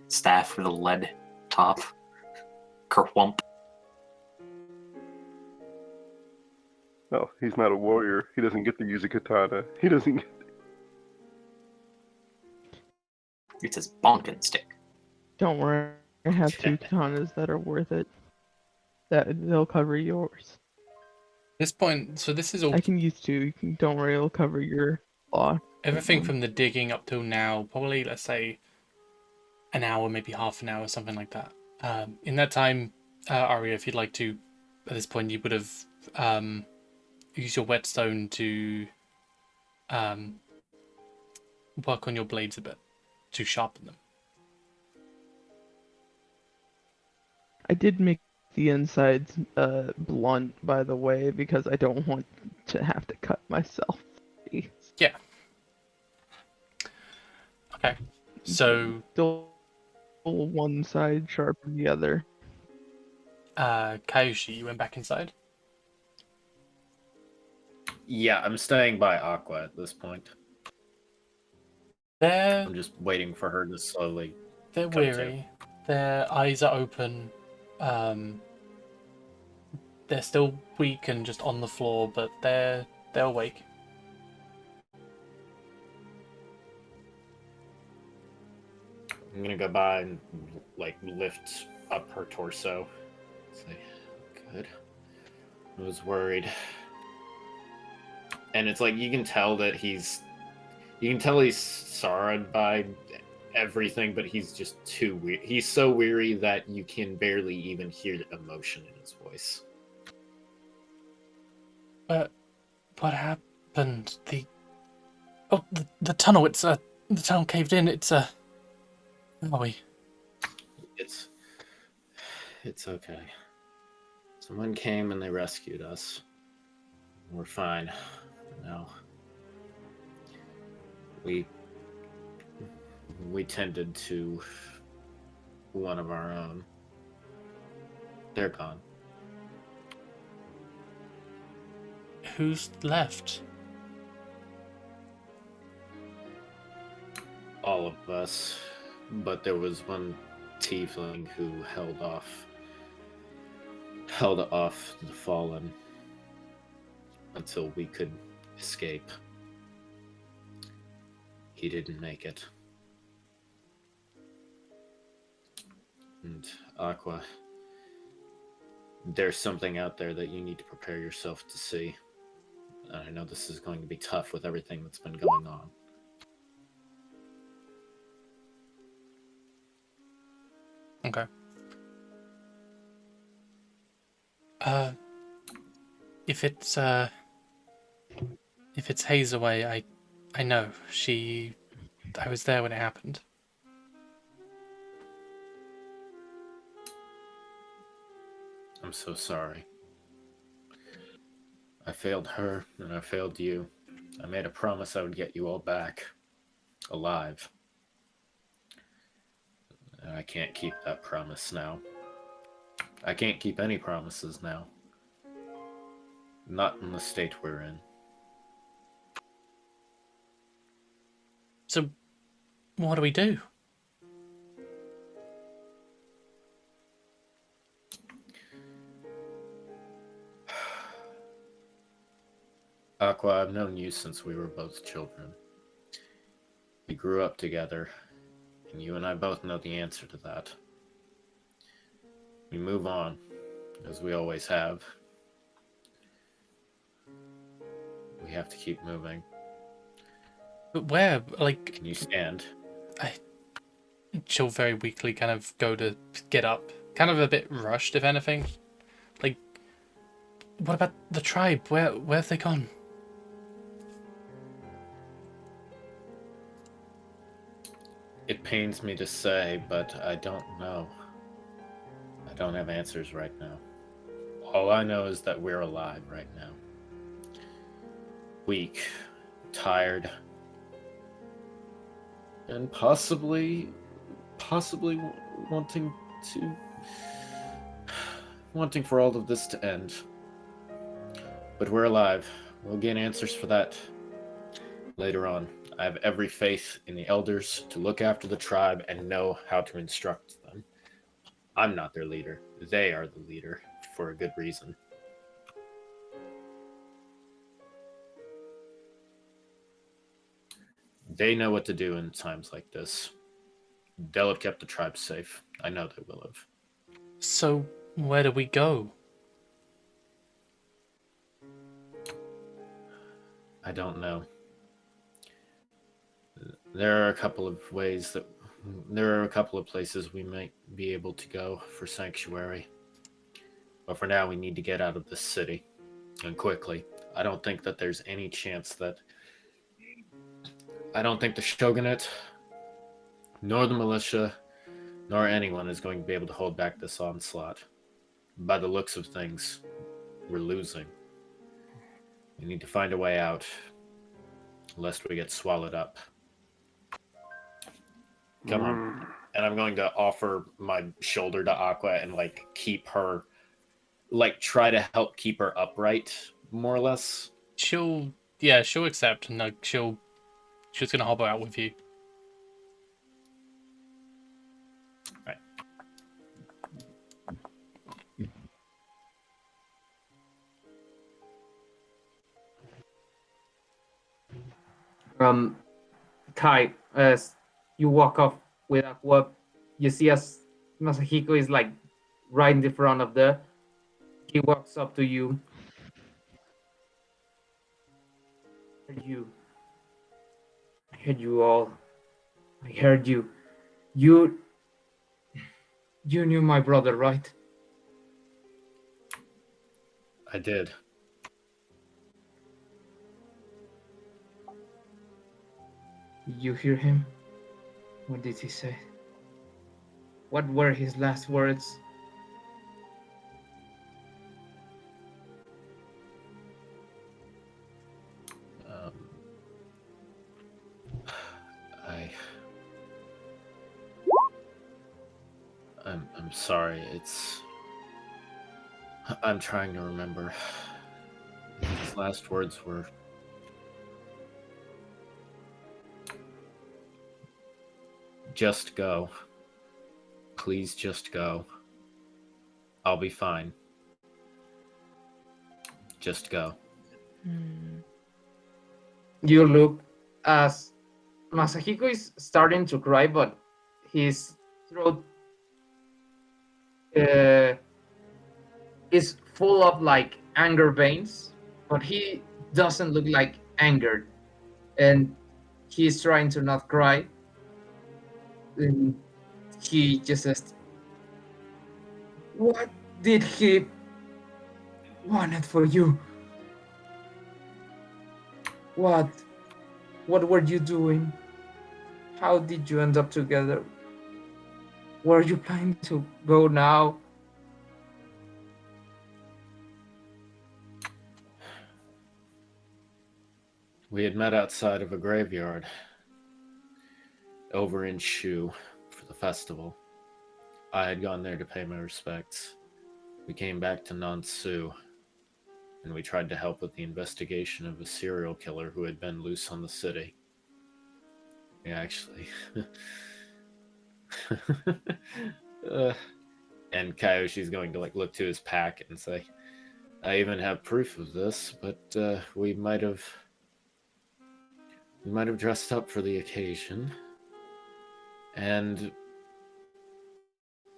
Staff with a lead top. Kerwhump. Well, he's not a warrior. He doesn't get to use a katana. He doesn't get... It's his bonking stick. Don't worry, I have 2 katanas that are worth it. That they'll cover yours. This point, so this is all I can use 2. Don't worry, it'll cover your law. everything from the digging up till now. Probably, let's say, an hour, maybe half an hour, something like that. In that time, Arya, if you'd like to, at this point, you would have used your whetstone to work on your blades a bit to sharpen them. I did make the insides blunt, by the way, because I don't want to have to cut myself. Yeah. Okay. So Still one side sharp than the other. Kaiushi, you went back inside? Yeah, I'm staying by Aqua at this point. They're I'm just waiting for her to slowly. they're come to. weary. Their eyes are open. They're still weak and just on the floor, but they're awake. I'm gonna go by and like lift up her torso. Say, good. I was worried. And it's like you can tell he's sorrowed by everything, but he's just too weird. He's so weary that you can barely even hear the emotion in his voice. What happened? The tunnel. The tunnel caved in. Where are we? It's okay. Someone came and they rescued us. We're fine now. We tended to one of our own. They're gone. Who's left? All of us. But there was one tiefling who held off the fallen until we could escape. He didn't make it. And Aqua, there's something out there that you need to prepare yourself to see. I know this is going to be tough with everything that's been going on. Okay. If it's Hazeway, I know. I was there when it happened. I'm so sorry. I failed her, and I failed you. I made a promise I would get you all back, alive. And I can't keep that promise now. I can't keep any promises now. Not in the state we're in. So, what do we do? Aqua, I've known you since we were both children. We grew up together, and you and I both know the answer to that. We move on, as we always have. We have to keep moving. But where? Like, Can you stand? she'll very weakly kind of go to get up. Kind of a bit rushed, if anything. Like, what about the tribe? Where have they gone? It pains me to say, but I don't know. I don't have answers right now. All I know is that we're alive right now. Weak, tired, and possibly wanting for all of this to end. But we're alive. We'll get answers for that later on. I have every faith in the elders to look after the tribe and know how to instruct them. I'm not their leader. They are the leader, for a good reason. They know what to do in times like this. They'll have kept the tribe safe. I know they will have. So, where do we go? I don't know. There are a couple of places we might be able to go for sanctuary. But for now, we need to get out of this city, and quickly. I don't think that there's any chance that... I don't think the shogunate, nor the militia, nor anyone is going to be able to hold back this onslaught. By the looks of things, we're losing. We need to find a way out, lest we get swallowed up. Come on. And I'm going to offer my shoulder to Aqua and, like, keep her... Like, try to help keep her upright, more or less. She'll accept, and like, she's gonna hobble out with you. Right. Kai, as you walk off with Aqua, you see as Masahiko is like right in the front of the... He walks up to you. I heard you all. I heard you. You knew my brother, right? I did. Did you hear him? What did he say? What were his last words? I'm sorry. I'm trying to remember. His last words were... Just go. Please just go. I'll be fine. Just go. You look as Masahiko is starting to cry, but his throat is full of like anger veins, but he doesn't look like angered, and he's trying to not cry. And he just says, "What did he wanted for you? What were you doing? How did you end up together? Where are you planning to go now?" We had met outside of a graveyard over in Shu for the festival. I had gone there to pay my respects. We came back to Nansu, and we tried to help with the investigation of a serial killer who had been loose on the city. Yeah, actually. And Kayoshi's going to like look to his pack and say, I even have proof of this, but we might have dressed up for the occasion. And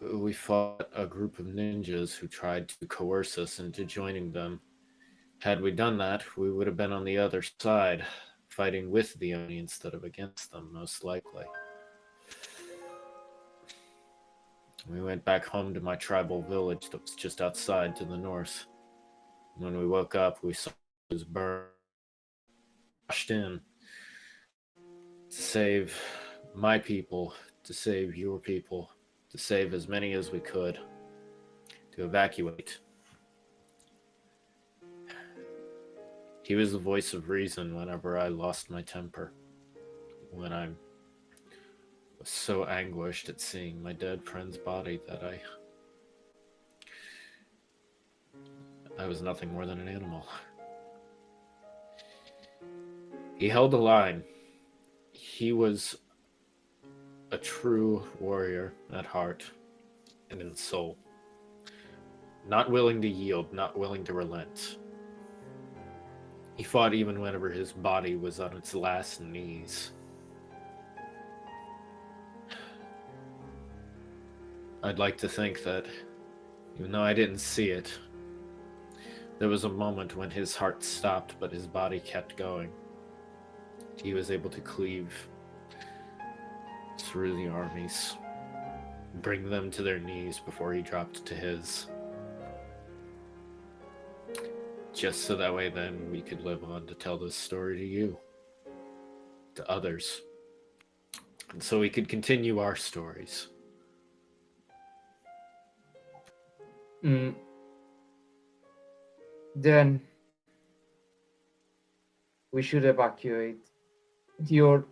we fought a group of ninjas who tried to coerce us into joining them. Had we done that, we would have been on the other side, fighting with the Oni instead of against them, most likely. We went back home to my tribal village that was just outside to the north. When we woke up, we saw it was burned, rushed in to save my people, to save your people, to save as many as we could, to evacuate. He was the voice of reason whenever I lost my temper, when I was so anguished at seeing my dead friend's body that I was nothing more than an animal. He held the line. He was a true warrior at heart and in soul. Not willing to yield, not willing to relent. He fought even whenever his body was on its last knees. I'd like to think that, even though I didn't see it, there was a moment when his heart stopped, but his body kept going. He was able to cleave through the armies, bring them to their knees before he dropped to his. Just so that way then we could live on to tell this story to you, to others. And so we could continue our stories. Then we should evacuate your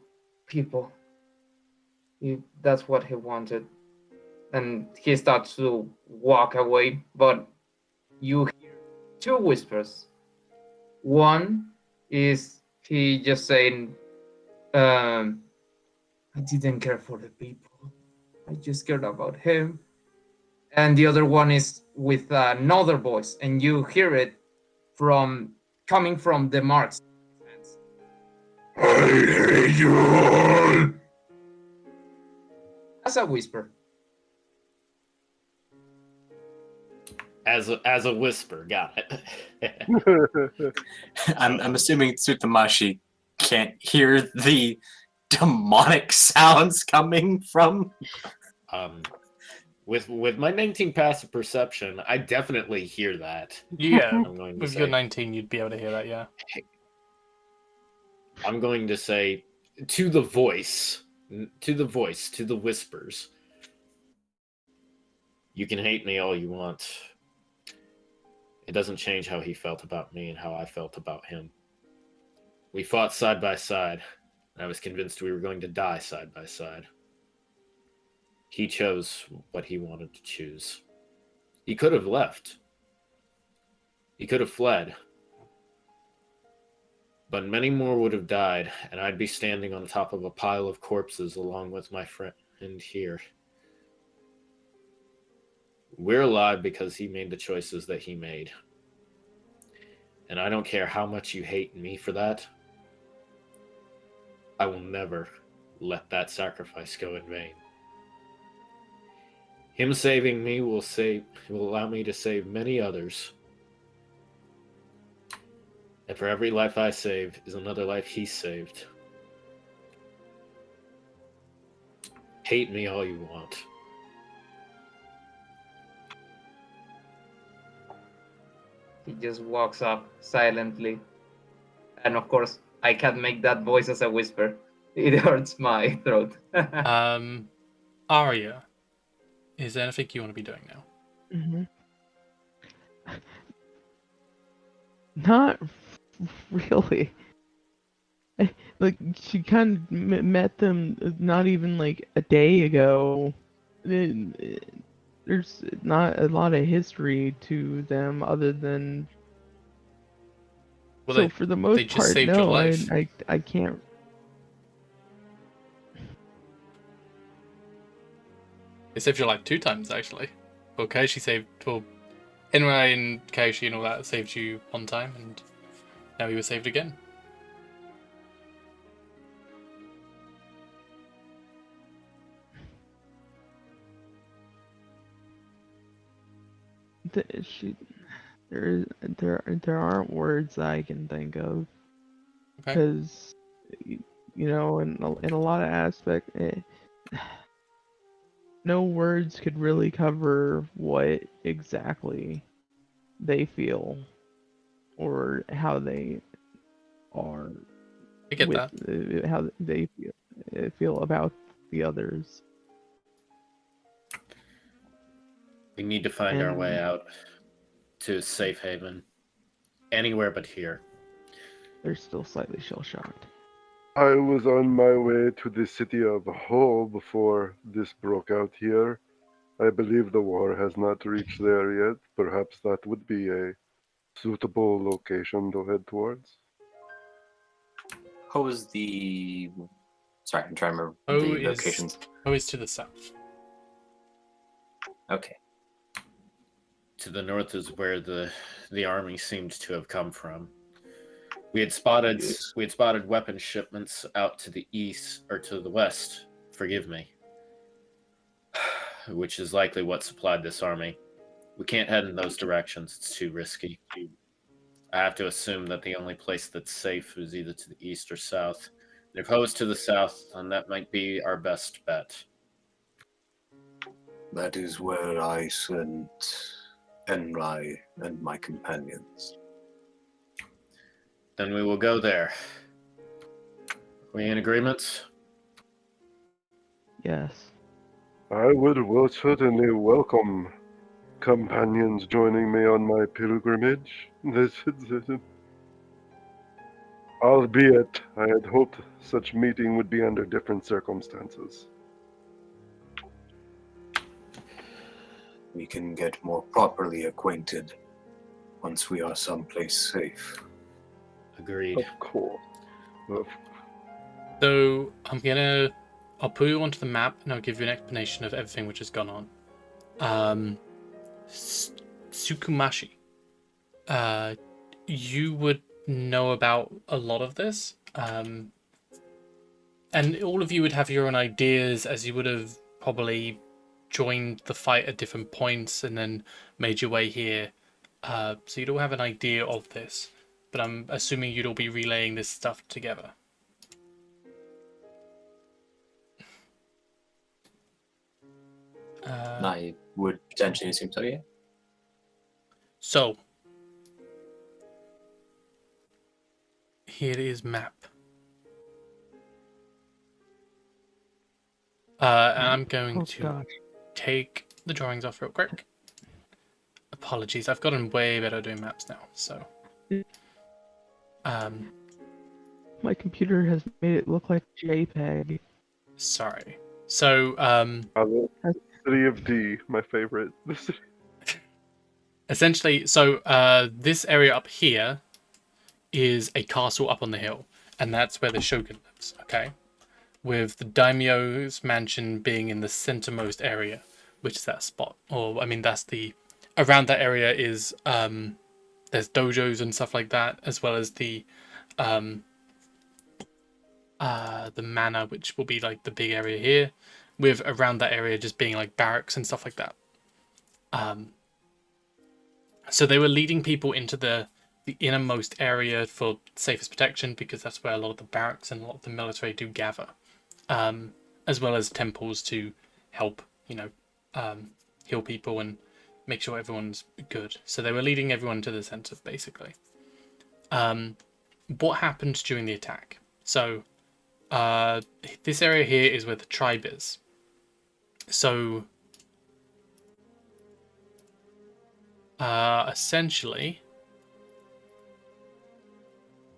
people, if that's what he wanted. And he starts to walk away, but you hear two whispers. One is he just saying, I didn't care for the people, I just cared about him. And the other one is with another voice, and you hear it coming from the marks. I hate you all. That's a whisper. As a whisper, got it. I'm assuming Tsutamashi can't hear the demonic sounds coming from. With my 19 passive perception, I definitely hear that. Yeah, I'm going to with say, your 19, you'd be able to hear that, yeah. I'm going to say to the voice, to the whispers. You can hate me all you want. It doesn't change how he felt about me and how I felt about him. We fought side by side. And I was convinced we were going to die side by side. He chose what he wanted to choose. He could have left. He could have fled. But many more would have died, and I'd be standing on top of a pile of corpses along with my friend here. We're alive because he made the choices that he made. And I don't care how much you hate me for that. I will never let that sacrifice go in vain. Him saving me will allow me to save many others. And for every life I save is another life he saved. Hate me all you want. He just walks up silently. And of course, I can't make that voice as a whisper. It hurts my throat. Arya, is there anything you want to be doing now? Mm-hmm. Not really. Like, she kind of met them not even like a day ago. There's not a lot of history to them other than. Well, So for the most they just part, saved your no, life. I can't. It saved your life 2 times, actually. Well, Keishi saved... Well, Inrai and Keishi and all that saved you 1 time, and now you were saved again. There aren't words I can think of, Okay. because in a lot of aspects, no words could really cover what exactly they feel or how they are I get with that. how they feel about the others. We need to find our way And out to a safe haven. Anywhere but here. they're still slightly shell-shocked. I was on my way to the city of Hull before this broke out here. I believe the war has not reached there yet. Perhaps that would be a suitable location to head towards. How is the... Sorry, I'm trying to remember O the locations. is to the south. Okay. To the north is where the army seemed to have come from. We had spotted weapon shipments out to the east, or to the west, forgive me, which is likely what supplied this army. We can't head in those directions, it's too risky. I have to assume that the only place that's safe is either to the east or south. And if Ho's to the south, then that might be our best bet. That is where I sent Enrai and my companions. Then we will go there. Are we in agreement? Yes. I would certainly welcome companions joining me on my pilgrimage. Albeit, I had hoped such meeting would be under different circumstances. We can get more properly acquainted once we are someplace safe. Agreed. Of course. So I'll put you onto the map and I'll give you an explanation of everything which has gone on. Tsukumashi. You would know about a lot of this. And all of you would have your own ideas, as you would have probably joined the fight at different points and then made your way here. So you'd all have an idea of this. But I'm assuming you'd all be relaying this stuff together. I would potentially assume so, yeah. So, here is map. And I'm going to take the drawings off real quick. Apologies, I've gotten way better at doing maps now, so. My computer has made it look like JPEG. Sorry. So, City of D, my favorite. essentially, so this area up here is a castle up on the hill, and that's where the Shogun lives, okay? With the daimyo's mansion being in the centermost area, which is that spot. Or, I mean, that's the... Around that area is, there's dojos and stuff like that, as well as the manor, which will be like the big area here, with around that area just being like barracks and stuff like that. So they were leading people into the innermost area for safest protection, because that's where a lot of the barracks and a lot of the military do gather, as well as temples to help, heal people and make sure everyone's good. So they were leading everyone to the center, basically. What happened during the attack? So this area here is where the tribe is. So essentially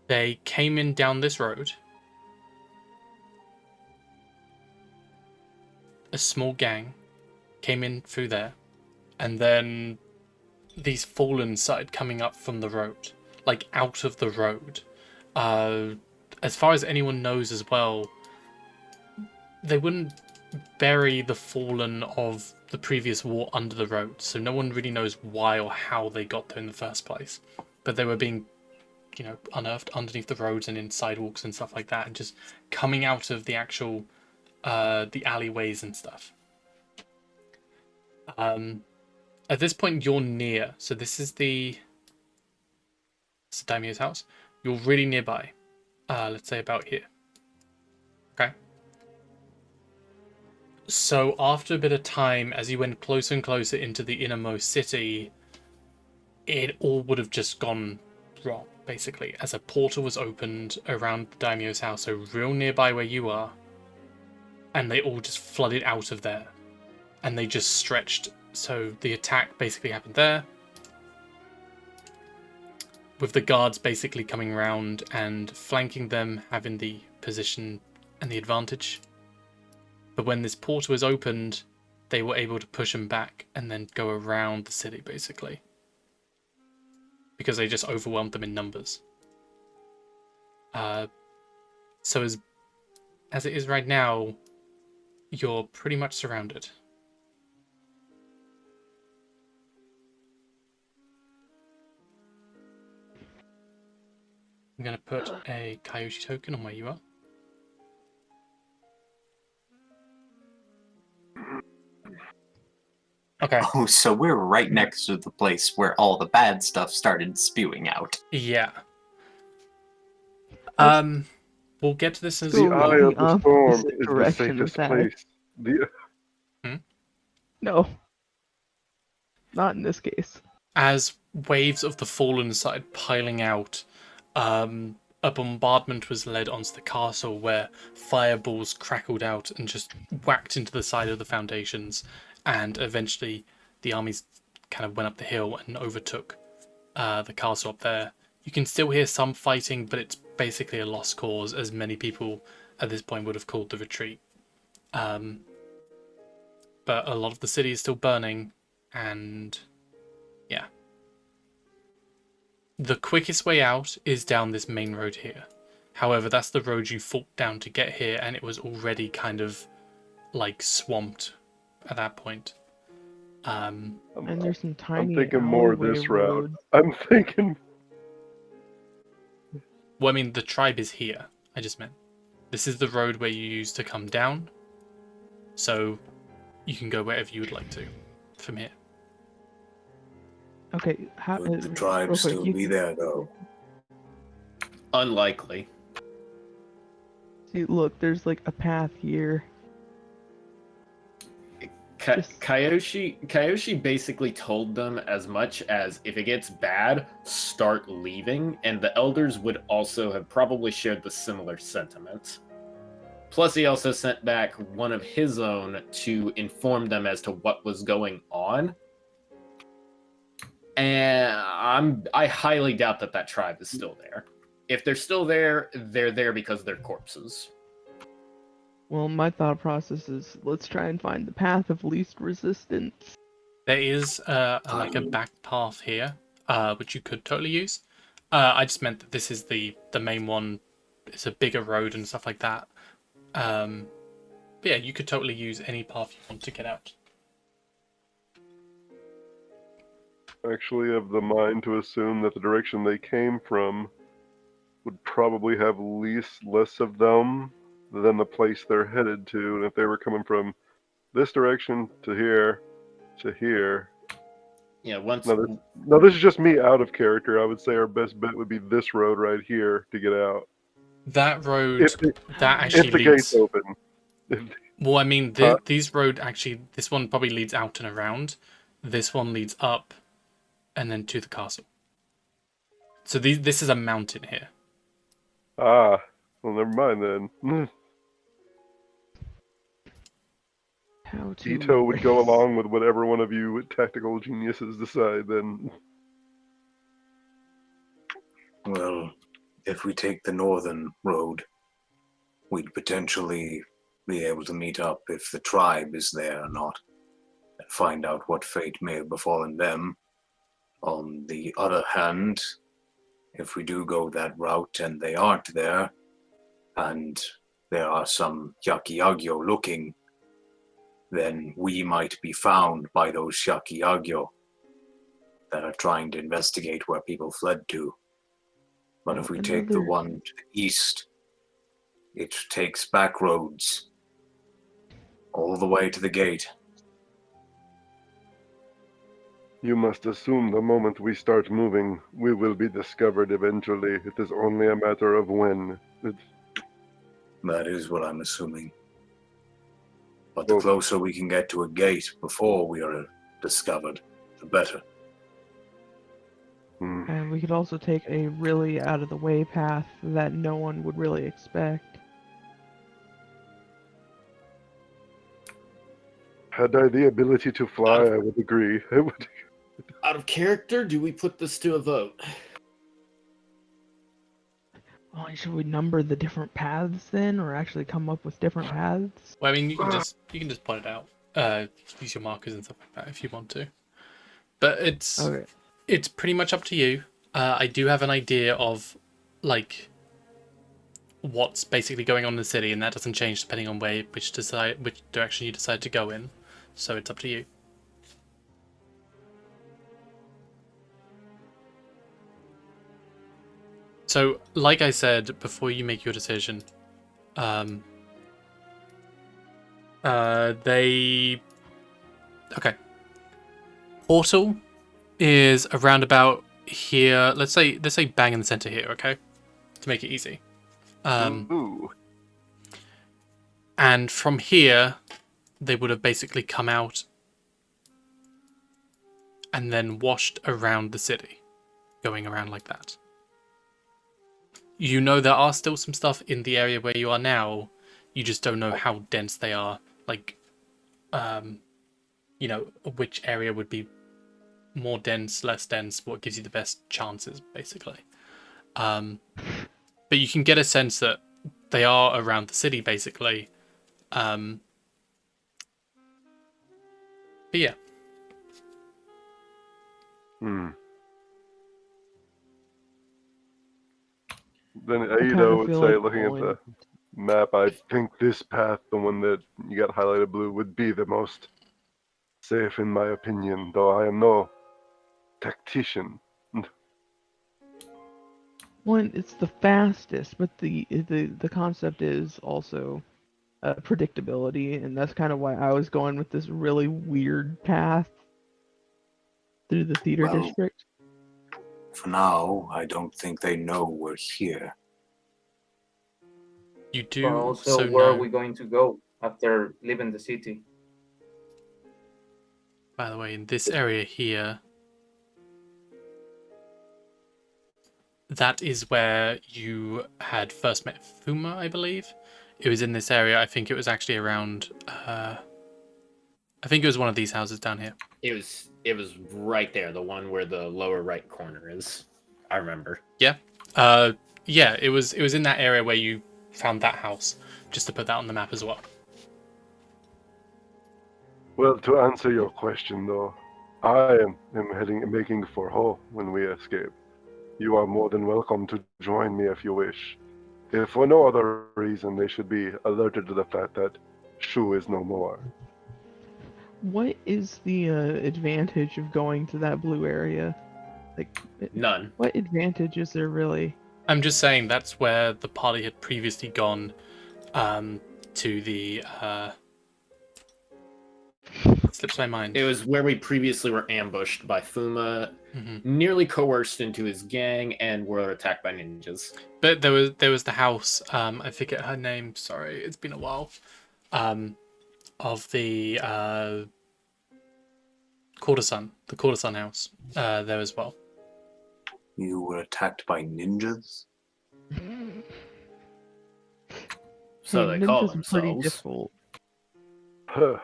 they came in down this road. A small gang came in through there, and then these fallen started coming up from the road, like out of the road. As far as anyone knows as well, they wouldn't bury the fallen of the previous war under the road, so no one really knows why or how they got there in the first place. But they were being, unearthed underneath the roads and in sidewalks and stuff like that, and just coming out of the actual the alleyways and stuff. At this point, you're near. So this is the daimyo's house. You're really nearby. Let's say about here. Okay. So after a bit of time, as you went closer and closer into the innermost city, it all would have just gone wrong, basically, as a portal was opened around the daimyo's house, so real nearby where you are, and they all just flooded out of there, and they just stretched. So the attack basically happened there, with the guards basically coming around and flanking them, having the position and the advantage. But when this portal was opened, they were able to push them back and then go around the city, basically. Because they just overwhelmed them in numbers. So as it is right now, you're pretty much surrounded. I'm going to put a Kyoshi token on where you are. Okay. Oh, so we're right next to the place where all the bad stuff started spewing out. Yeah. We'll get to this as The Go eye the of the storm opposite is the direction of safest that. place. No. Not in this case. as waves of the fallen started piling out, a bombardment was led onto the castle where fireballs crackled out and just whacked into the side of the foundations, and eventually the armies kind of went up the hill and overtook the castle up there. You can still hear some fighting, but it's basically a lost cause, as many people at this point would have called the retreat. But a lot of the city is still burning, and yeah. The quickest way out is down this main road here. However, that's the road you fought down to get here, and it was already kind of like swamped at that point. And there's some tiny I'm thinking more alleyway this route. roads. I'm thinking. Well, I mean, the tribe is here. I just meant this is the road where you use to come down. So you can go wherever you would like to from here. Okay, how, Would the real tribe quick, still you be can- there, though? Unlikely. See, look, there's like a path here. Just- Kyoshi basically told them as much as, if it gets bad, start leaving, and the elders would also have probably shared the similar sentiment. Plus, he also sent back one of his own to inform them as to what was going on. And I highly doubt that tribe is still there. If they're still there, they're there because they're corpses. Well, my thought process is let's try and find the path of least resistance. There is like a back path here, which you could totally use. I just meant that this is the main one. It's a bigger road and stuff like that. But yeah, you could totally use any path you want to get out. Actually of the mind to assume that the direction they came from would probably have less of them than the place they're headed to. And if they were coming from this direction to here, Yeah, once no, this is just me out of character. I would say our best bet would be this road right here to get out. That road, If the, that actually if the leads. gate's open. Well, I mean, Huh? these road actually, this one probably leads out and around. This one leads up, and then to the castle. So this is a mountain here. Ah, well, never mind then. How to Ito would go along with whatever one of you tactical geniuses decide then. Well, if we take the northern road, we'd potentially be able to meet up if the tribe is there or not, and find out what fate may have befallen them. On the other hand, if we do go that route and they aren't there, and there are some Yakiagyo looking then we might be found by those Shakyagyo that are trying to investigate where people fled to. But if we take the one to the east, it takes back roads all the way to the gate. You must assume the moment we start moving, we will be discovered eventually. It is only a matter of when. That is what I'm assuming. But the closer we can get to a gate before we are discovered, the better. And we could also take a really out-of-the-way path that no one would really expect. Had I the ability to fly, I would agree. I would. Out of character, do we put this to a vote? Oh, should we number the different paths then, or actually come up with different paths? Well, I mean, you can just point it out. Use your markers and stuff like that if you want to. But it's pretty much up to you. I do have an idea of like what's basically going on in the city, and that doesn't change depending on which direction you decide to go in. So it's up to you. So, like I said before you make your decision, Portal is around about here. Let's say bang in the center here, okay? To make it easy. And from here, they would have basically come out and then washed around the city, going around like that. You know there are still some stuff in the area where you are now. You just don't know how dense they are. Like, which area would be more dense, less dense, what gives you the best chances, basically. But you can get a sense that they are around the city, basically. But yeah. Then Ada would say, looking at the map, I think this path, the one that you got highlighted blue, would be the most safe in my opinion, though I am no tactician. One, it's the fastest, but the concept is also predictability, and that's kind of why I was going with this really weird path through the theater district. For now, I don't think they know we're here. You do. But also, where are we going to go after leaving the city? By the way, in this area here, that is where you had first met Fuma, I believe. It was in this area. I think it was actually around. I think it was one of these houses down here. It was right there, the one where the lower right corner is. I remember. Yeah. Yeah, it was in that area where you found that house, just to put that on the map as well. Well, to answer your question though, I am making for Ho when we escape. You are more than welcome to join me if you wish. If for no other reason, they should be alerted to the fact that Shu is no more. What is the advantage of going to that blue area? Like, none. What advantage is there really? I'm just saying that's where the party had previously gone to the... slips my mind. It was where we previously were ambushed by Fuma, nearly coerced into his gang, and were attacked by ninjas. But there was the house, I forget her name, sorry, it's been a while, of the Quartersun house there as well. You were attacked by ninjas? So they call ninjas themselves. Are pretty difficult. Huh.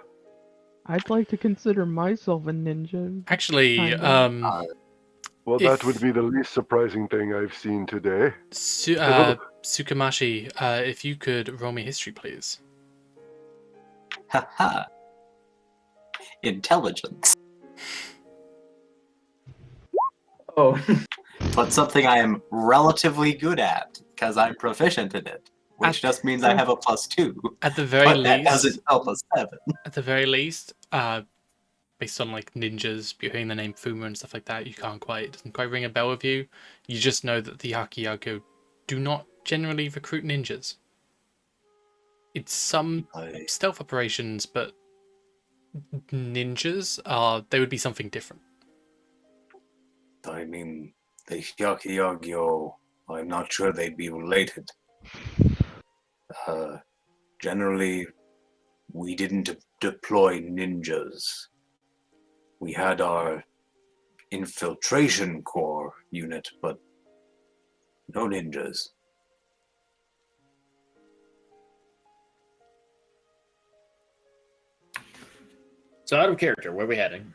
I'd like to consider myself a ninja. Actually, well, that would be the least surprising thing I've seen today. Tsukamashi, if you could roll me history, please. Haha. Intelligence. Oh. But something I am relatively good at, because I'm proficient in it. which just means I have a +2. At the very But that least, doesn't help us 7. at the very least, based on like ninjas, you're hearing the name Fuma and stuff like that, it doesn't quite ring a bell with you. You just know that the Æstriogoth do not generally recruit ninjas. It's some stealth operations, but ninjas they would be something different. I mean, the Æstriogoth, I'm not sure they'd be related. Generally, we didn't deploy ninjas. We had our infiltration corps unit, but no ninjas. So out of character, where are we heading?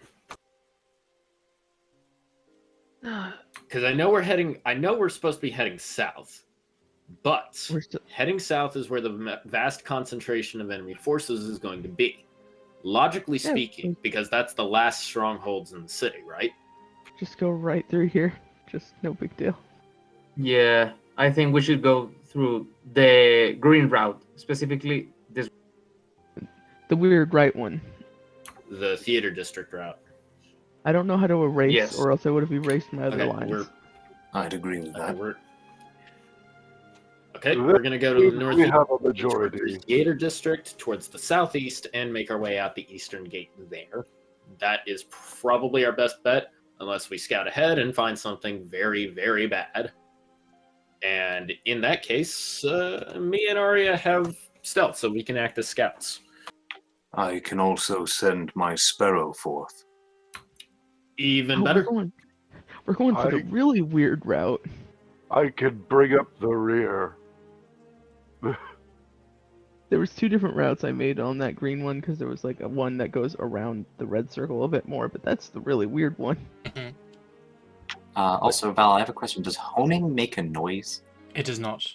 Because I know we're supposed to be heading south, but heading south is where the vast concentration of enemy forces is going to be. Logically speaking, because that's the last strongholds in the city, right? Just go right through here. Just no big deal. Yeah, I think we should go through the green route, specifically this. The weird right one. The theater district route. I don't know how to erase, Yes. or else I would have erased my other lines. I'd agree with that. We're going to go to the We have a northeast, majority. theater district, towards the southeast, and make our way out the eastern gate there. That is probably our best bet, unless we scout ahead and find something very, very bad. And in that case, me and Arya have stealth, so we can act as scouts. I can also send my sparrow forth. Even better. We're going for the really weird route. I can bring up the rear. There was 2 different routes I made on that green one, because there was like a one that goes around the red circle a bit more, but that's the really weird one. Also, Val, I have a question. Does honing make a noise? It does not.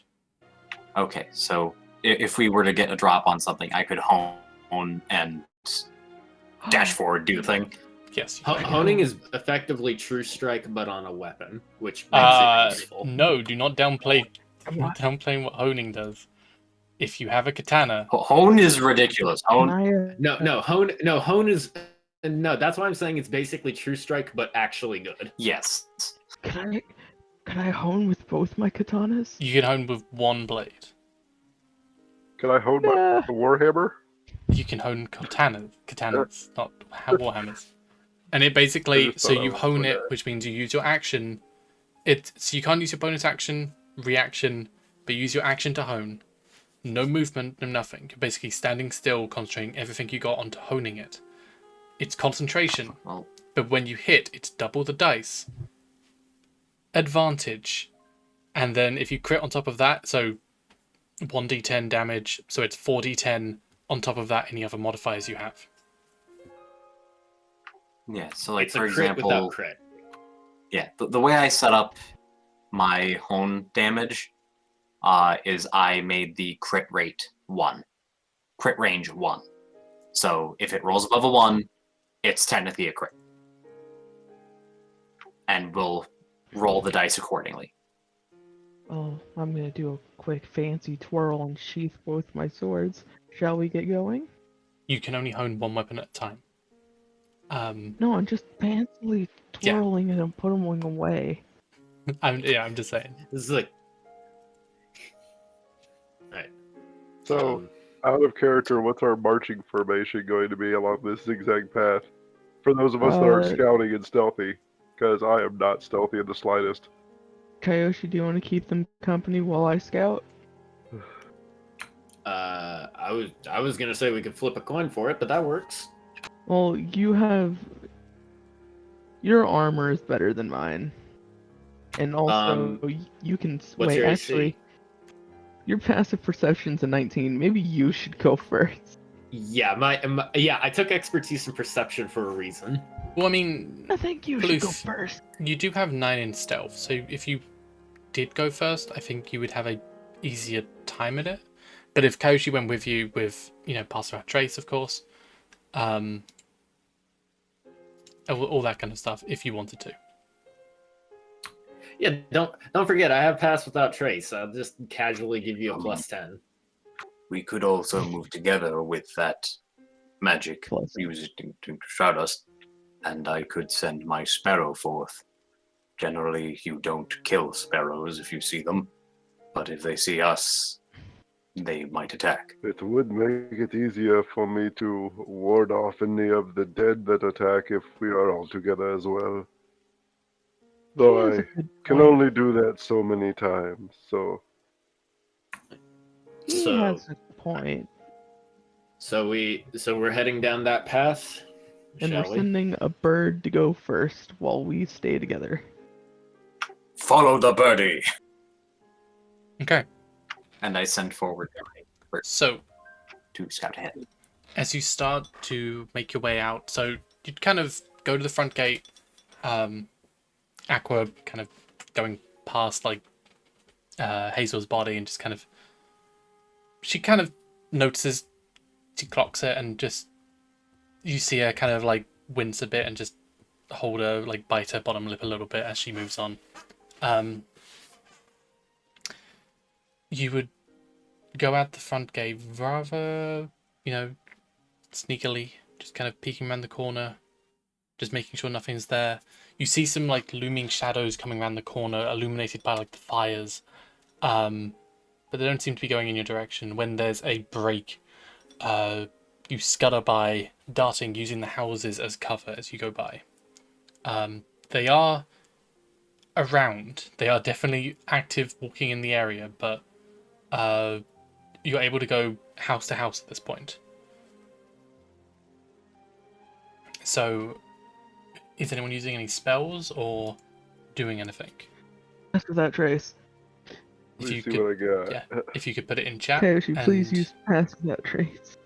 Okay, so if we were to get a drop on something, I could hone and dash forward, do the thing. Yes. Honing is effectively true strike, but on a weapon, which makes it useful. No, do not downplay what honing does. If you have a katana, Hone is ridiculous. Hone. Hone is no. That's why I'm saying it's basically true strike, but actually good. Yes. Can I hone with both my katanas? you can hone with one blade. Can I hold my warhammer? You can hone katanas, not warhammers. And it basically, so you hone it, which means you use your action. So you can't use your bonus action, reaction, but use your action to hone. No movement, no nothing. You're basically standing still, concentrating everything you got onto honing it. It's concentration, but when you hit, it's double the dice. Advantage. And then if you crit on top of that, so 1d10 damage, so it's 4d10 on top of that, any other modifiers you have. Yeah, so like It's for a crit example, without crit. yeah, the way I set up my hone damage is I made the crit rate 1, crit range 1. So if it rolls above a 1, it's technically a crit, and we'll roll the dice accordingly. Oh, I'm gonna do a quick fancy twirl and sheath both my swords. Shall we get going? You can only hone one weapon at a time. No, I'm just fancily twirling and I'm putting one away. I'm just saying. This is like, alright. So, out of character, what's our marching formation going to be along this zigzag path? For those of us that are scouting and stealthy, because I am not stealthy in the slightest. Kyoshi, do you want to keep them company while I scout? I was gonna say we could flip a coin for it, but that works. Well, your armor is better than mine, and also you can what's wait. your Actually, AC? your passive perception's a 19. Maybe you should go first. Yeah, I took expertise in perception for a reason. Well, I mean, I think you should go first. You do have 9 in stealth, so if you did go first, I think you would have a easier time at it. But if Kyoshi went with you with, pass without trace, of course, all that kind of stuff, if you wanted to. Yeah, don't forget, I have Pass Without Trace. I'll just casually give you a +10. We could also move together with that magic Plus. used to shroud us, and I could send my sparrow forth. Generally, you don't kill sparrows if you see them, but if they see us, they might attack. It would make it easier for me to ward off any of the dead that attack if we are all together as well. Though He has I a good can point. only do that so many times, so He So- has a point. So we're heading down that path, And shall we're we? sending a bird to go first while we stay together. Follow the birdie! Okay. And I send forward So to scout ahead. as you start to make your way out, so you'd kind of go to the front gate, Aqua kind of going past like Hazel's body and just kind of, she kind of notices, she clocks it, and just you see her kind of like wince a bit and just hold her, like bite her bottom lip a little bit as she moves on. You would go out the front gate rather, sneakily, just kind of peeking around the corner, just making sure nothing's there. You see some like looming shadows coming around the corner, illuminated by like the fires, but they don't seem to be going in your direction. When there's a break, you scutter by, darting, using the houses as cover as you go by. They are around. They are definitely active, walking in the area, but you're able to go house to house at this point. So, is anyone using any spells or doing anything? Pass Without Trace. If let me you see could, what I got. yeah, if you could put it in chat. Kayoshi, please and- use Pass Without Trace.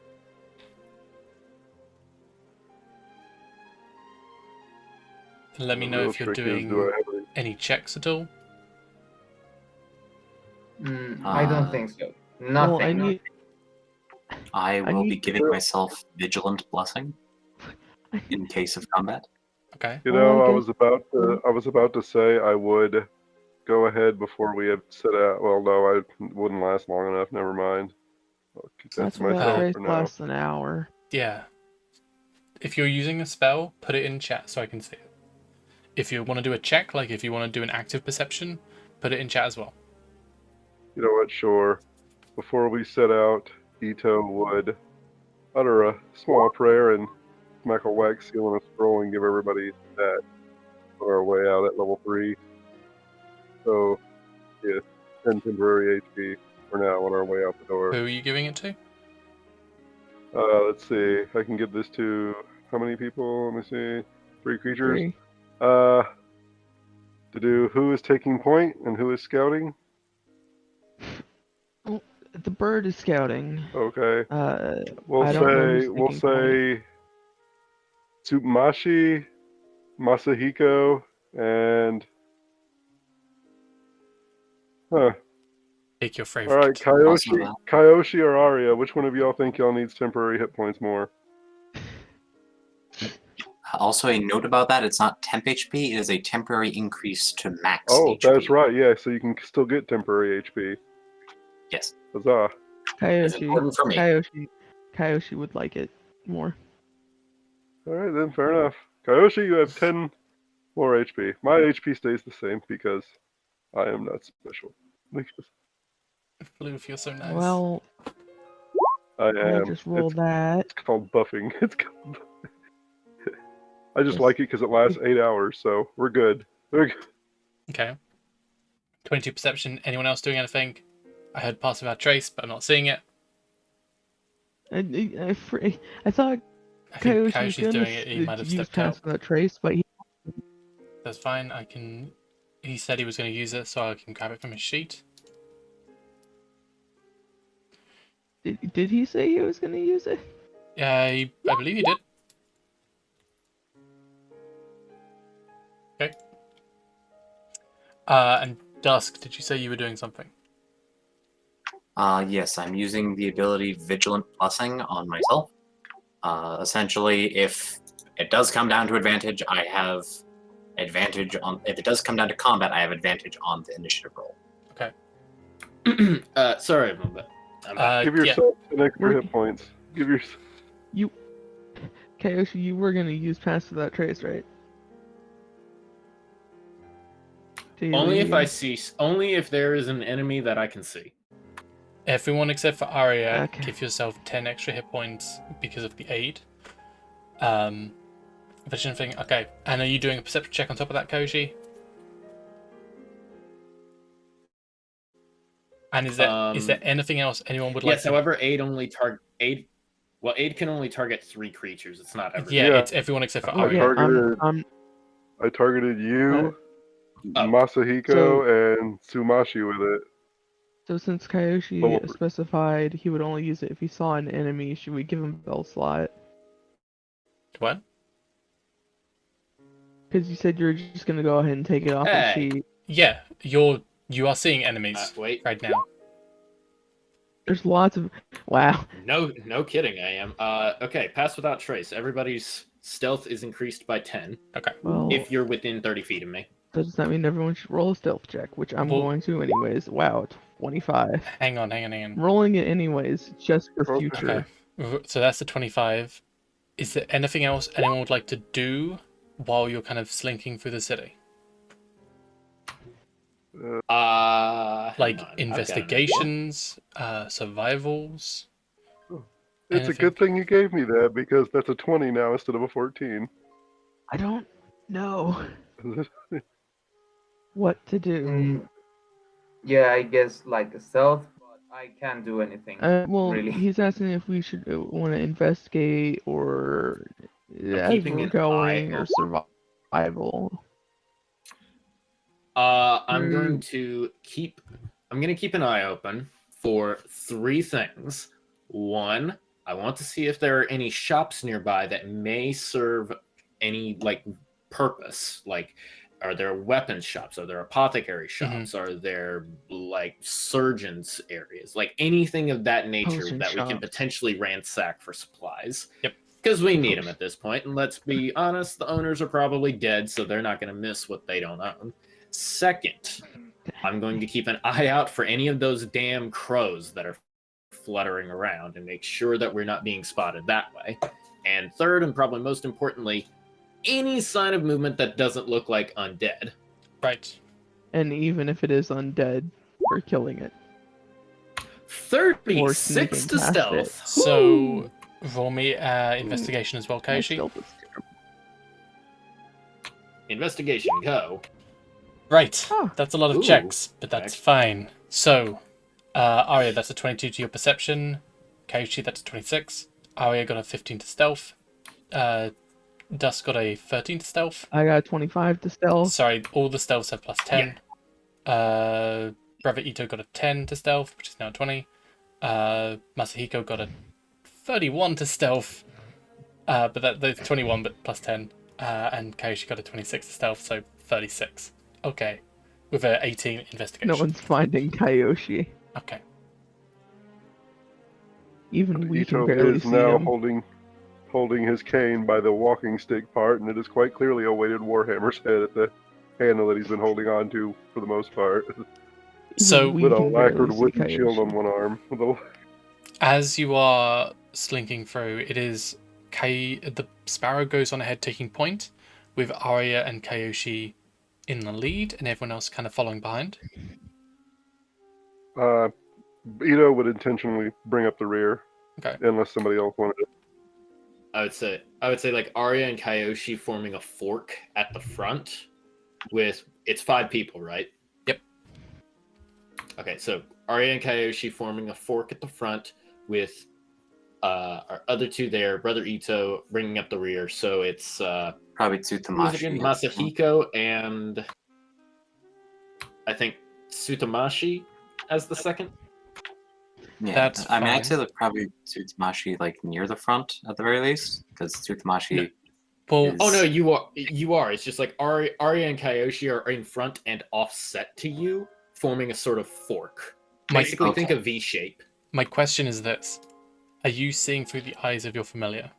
Let me The know real if you're trick is, doing do I have any checks at all. I don't think so. Nothing. Well, I need. I will be need- giving myself Vigilant Blessing in case of combat. Okay. You Well, know, I I guess- was about to say I would go ahead before we had set out. Well, no, I wouldn't last long enough. Never mind. I'll keep that Pass to Without myself Trace for now. lasts an hour. Yeah. If you're using a spell, put it in chat so I can see it. If you want to do a check, like if you want to do an active perception, put it in chat as well. You know what? Sure. Before we set out, Ito would utter a small prayer and smack a wax seal on a scroll and give everybody that on our way out at level 3. So, yeah, 10 temporary HP for now on our way out the door. Who are you giving it to? Let's see. I can give this to how many people? Let me see. 3 creatures. 3. To do who is taking point and who is scouting. The bird is scouting. Okay. I don't know who's We'll taking say Tsumashi, Masahiko, and Pick your favorite. all right, Kyoshi or Arya. Which one of y'all think y'all needs temporary hit points more? Also, a note about that, it's not temp HP, it is a temporary increase to max Oh, HP. that's right. Yeah, so you can still get temporary HP. Yes. Huzzah! It's Kayoshi. important for me. Kayoshi would like it more. All right, then, fair enough. Kyoshi, you have 10 more HP. My HP stays the same because I am not special. Blue feels so nice. Well, I I am. just rolled that. It's called buffing. It's called. I just Yes. like it because it lasts 8 hours, so we're good. We're good. Okay. 22 perception. Anyone else doing anything? I heard Pass Without Trace, but I'm not seeing it. I thought I think Kayoshi's Kayoshi's gonna doing it. He might have use stepped out. Pass Without Trace, but That's fine. I can. He said he was going to use it, so I can grab it from his sheet. did he say he was gonna use it? Yeah, I believe he did. Okay. And Dusk, did you say you were doing something? Yes, I'm using the ability Vigilant Blessing on myself. Essentially, if it does come down to advantage, I have advantage on. If it does come down to combat, I have advantage on the initiative roll. Sorry, I'm back. Give Yeah. yourself an extra We're- hit points. Give your. Kayoshi, you were gonna use Pass Without Trace, right? Only if there is an enemy that I can see. Everyone except for Arya, Okay. give yourself 10 extra hit points because of the aid. Vision thing. Okay. And are you doing a perception check on top of that, Koji? And is there anything else anyone would like? Yes. However, aid can only target 3 creatures. It's not everyone. Yeah, Yeah. it's everyone except for Oh, Arya. yeah, I targeted you, Oh. Masahiko, and Tsumashi with it. So since Kayoshi Well, specified he would only use it if he saw an enemy, should we give him Bell Slot? What? Because you said you were just gonna go ahead and take it off the Hey. sheet. Yeah, you are seeing enemies Wait. right now. There's lots of. Wow. No kidding. I am. Okay. Pass without trace. Everybody's stealth is increased by 10 Well, if you're within 30 feet of me. does that mean everyone should roll a stealth check, which I'm Well- going to anyways? Wow, 25. Hang on. Rolling it anyways, just for Okay. future. So that's the 25. Is there anything else anyone would like to do while you're kind of slinking through the city? Like hang on, I've got an idea. investigations, survivals. It's a good thing you gave me that because that's a 20 now instead of a 14. I don't know what to do. Yeah, I guess like a stealth, but I can't do anything. Well, really. he's asking if we should want to investigate or as keeping we're an going eye or survival. I'm going to keep an eye open for 3 things. 1, I want to see if there are any shops nearby that may serve any like purpose. Like, are there weapons shops? Are there apothecary shops? Are there like surgeons areas? Like anything of that nature Potion that we can shops. potentially ransack for supplies. Yep. Because we need them at this point, and let's be honest, the owners are probably dead, so they're not going to miss what they don't own. Second, I'm going to keep an eye out for any of those damn crows that are fluttering around and make sure that we're not being spotted that way. And third, and probably most importantly, any sign of movement that doesn't look like undead. Right. And even if it is undead, we're killing it. 36 sneaking to past stealth. it. So roll me investigation as well, My Koshi. stealth is terrible. Investigation, go. Right. Oh. That's a lot of Ooh, checks, but that's okay. fine. So, Arya, that's a 22 to your perception. Koshi, that's a 26. Arya got a 15 to stealth. Dusk got a 13 to stealth. I got 25 to stealth. Sorry, all the stealths have plus 10. Brother Ito got a 10 to stealth, which is now 20. Masahiko got a 31 to stealth, but that's 21 but plus 10. And Koshi got a 26 to stealth, so 36. Okay, with a 18 investigation. No one's finding Kayoshi. Okay. Even we can Ito barely is see now him. holding his cane by the walking stick part, and it is quite clearly a weighted warhammer's head at the handle that he's been holding on to for the most part. So We With a can barely lacquered see wooden shield on Kayoshi. one arm. With a... as you are slinking through, it is the Sparrow goes on ahead taking point, with Arya and Kayoshi in the lead, and everyone else kind of following behind. Ito would intentionally bring up the rear, Okay. unless somebody else wanted it. I would say like Arya and Kyoshi forming a fork at the front with it's 5 people, right? Yep. Okay, so Arya and Kyoshi forming a fork at the front with our other 2 there, Brother Ito bringing up the rear. So it's Probably who's it Tsutamashi. again? Masahiko and I think Tsutamashi as the second. Yeah, That's I mean, fine. I'd say that probably Tsutamashi like near the front at the very least, because Tsutamashi. Well, is- Oh no, you are. It's just like Arya and Kyoshi are in front and offset to you, forming a sort of fork. Basically, Okay. think a V shape. my question is this: are you seeing through the eyes of your familiar?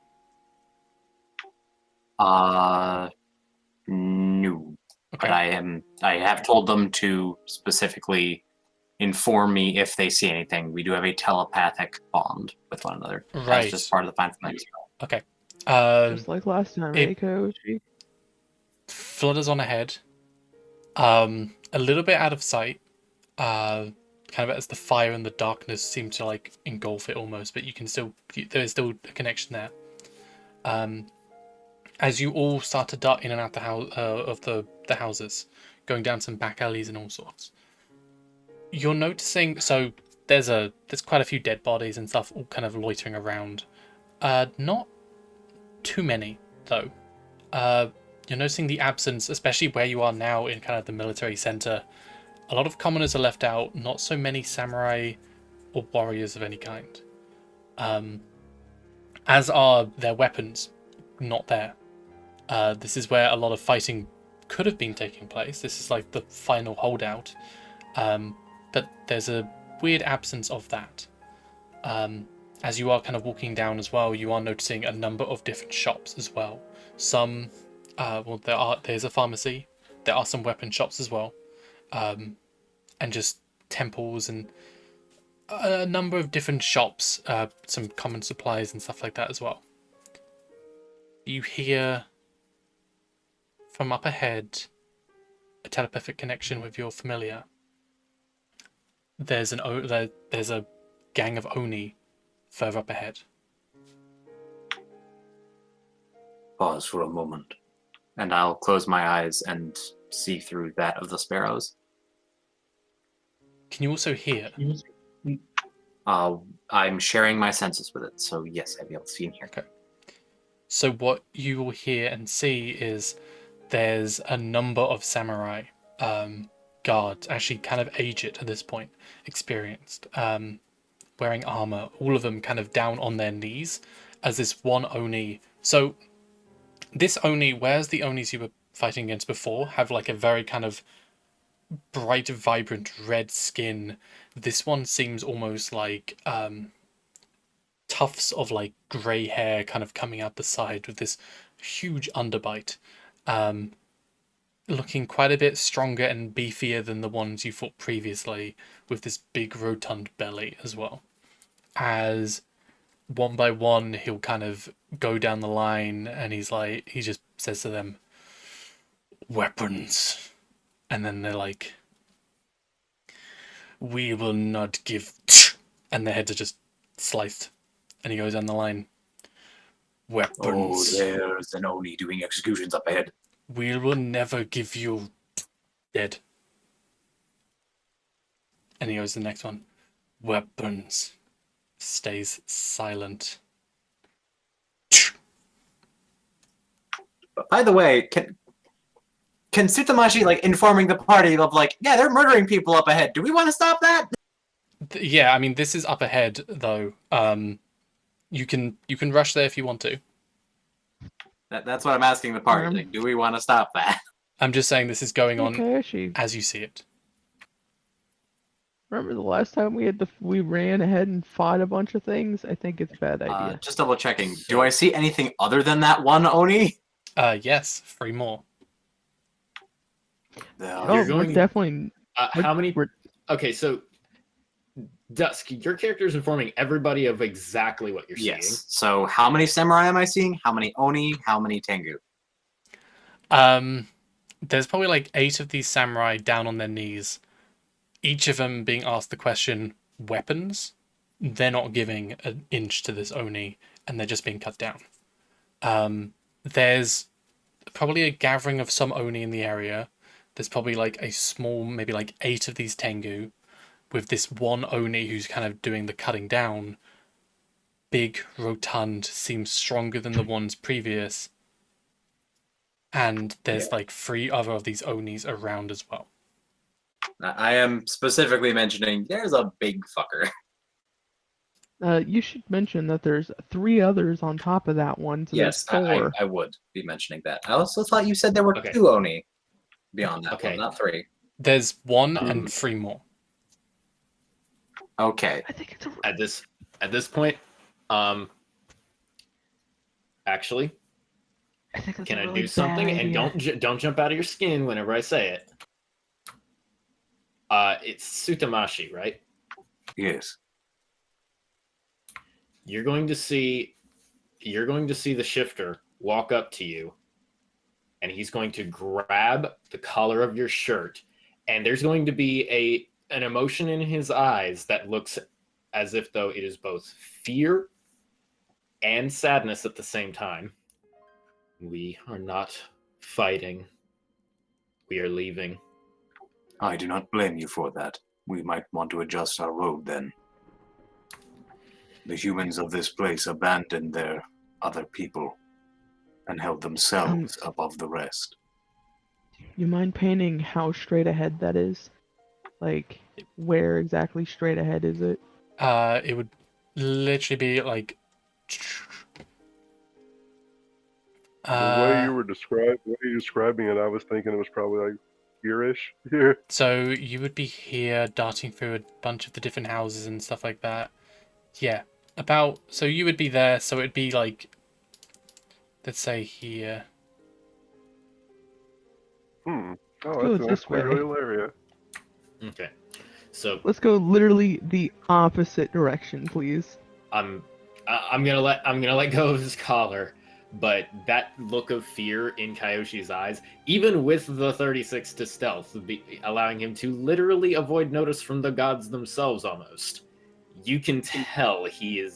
No. Okay. But I have told them to specifically inform me if they see anything. We do have a telepathic bond with one another. Right. That's just part of the fine flames. Okay. Just like last time, it- eh, Coach? Flutters on ahead. A little bit out of sight. Kind of as the fire and the darkness seem to like engulf it almost, but you can still there is still a connection there. As you all start to dart in and out the house of the houses, going down some back alleys and all sorts, you're noticing. So there's quite a few dead bodies and stuff all kind of loitering around. Not too many though. You're noticing the absence, especially where you are now in kind of the military center. A lot of commoners are left out. Not so many samurai or warriors of any kind. As are their weapons not there. This is where a lot of fighting could have been taking place. This is like the final holdout. But there's a weird absence of that. As you are kind of walking down as well, you are noticing a number of different shops as well. Some, there's a pharmacy. There are some weapon shops as well. And just temples and a number of different shops, some common supplies and stuff like that as well. You hear from up ahead a telepathic connection with your familiar. There's a gang of Oni further up ahead. Pause for a moment, and I'll close my eyes and see through that of the sparrows. Can you also hear? I'm sharing my senses with it, so yes, I'll be able to see and hear. Okay. So what you will hear and see is there's a number of samurai guards, actually kind of aged at this point, experienced, wearing armor, all of them kind of down on their knees as this one Oni. So this Oni, whereas the Onis you were fighting against before have like a very kind of bright, vibrant red skin, this one seems almost like tufts of like grey hair kind of coming out the side with this huge underbite, looking quite a bit stronger and beefier than the ones you fought previously, with this big rotund belly as well. As one by one he'll kind of go down the line and he just says to them, "Weapons." And then they're like, "We will not give," and their heads are just sliced. And he goes down the line. "Weapons. Oh, there's an Oni doing executions up ahead. We will never give you," dead. And he goes to the next one. "Weapons." Stays silent. But by the way, can Tsutamashi like informing the party of like, yeah, they're murdering people up ahead. Do we want to stop that? Yeah, I mean, this is up ahead though. You can rush there if you want to. That's what I'm asking the party. Like, do we want to stop that? I'm just saying this is going on Okay, as you see it. remember the last time we ran ahead and fought a bunch of things? I think it's a bad idea. Just double checking. Do I see anything other than that one Oni? Yes, 3 more. Oh, You're going- we're definitely. How many? we're- Okay, so Dusk, your character is informing everybody of exactly what you're seeing. Yes. So how many samurai am I seeing? How many Oni? How many Tengu? There's probably like 8 of these samurai down on their knees, each of them being asked the question, "Weapons?" They're not giving an inch to this Oni, and they're just being cut down. There's probably a gathering of some Oni in the area. There's probably like a small, maybe like 8 of these Tengu, with this one Oni who's kind of doing the cutting down. Big, rotund, seems stronger than the ones previous. And there's like 3 other of these Onis around as well. I am specifically mentioning there's a big fucker. You should mention that there's 3 others on top of that one. So Yes, there's 4. I would be mentioning that. I also thought you said there were Okay. 2 Oni beyond that Okay. one, not 3. There's 1 and 3 more. Okay. I think it's a. At this point, actually, I think that's Can a I really do something? bad And idea. don't jump out of your skin whenever I say it. It's Sutamashi, right? Yes. You're going to see the shifter walk up to you, and he's going to grab the collar of your shirt, and there's going to be an emotion in his eyes that looks as if though it is both fear and sadness at the same time. We are not fighting. We are leaving. I do not blame you for that. We might want to adjust our road then. The humans of this place abandoned their other people and held themselves above the rest. You mind painting how straight ahead that is? Like, where exactly straight ahead is it? It would literally be like. The way you were describing it, I was thinking it was probably like here-ish. Here. So you would be here, darting through a bunch of the different houses and stuff like that. Yeah, so you would be there. So it'd be like, let's say here. Oh, Go that's a nice this clear way. little area. Okay. So Let's go literally the opposite direction, please. I'm gonna let go of his collar, but that look of fear in Kayoshi's eyes, even with the 36 to stealth, allowing him to literally avoid notice from the gods themselves almost, you can tell he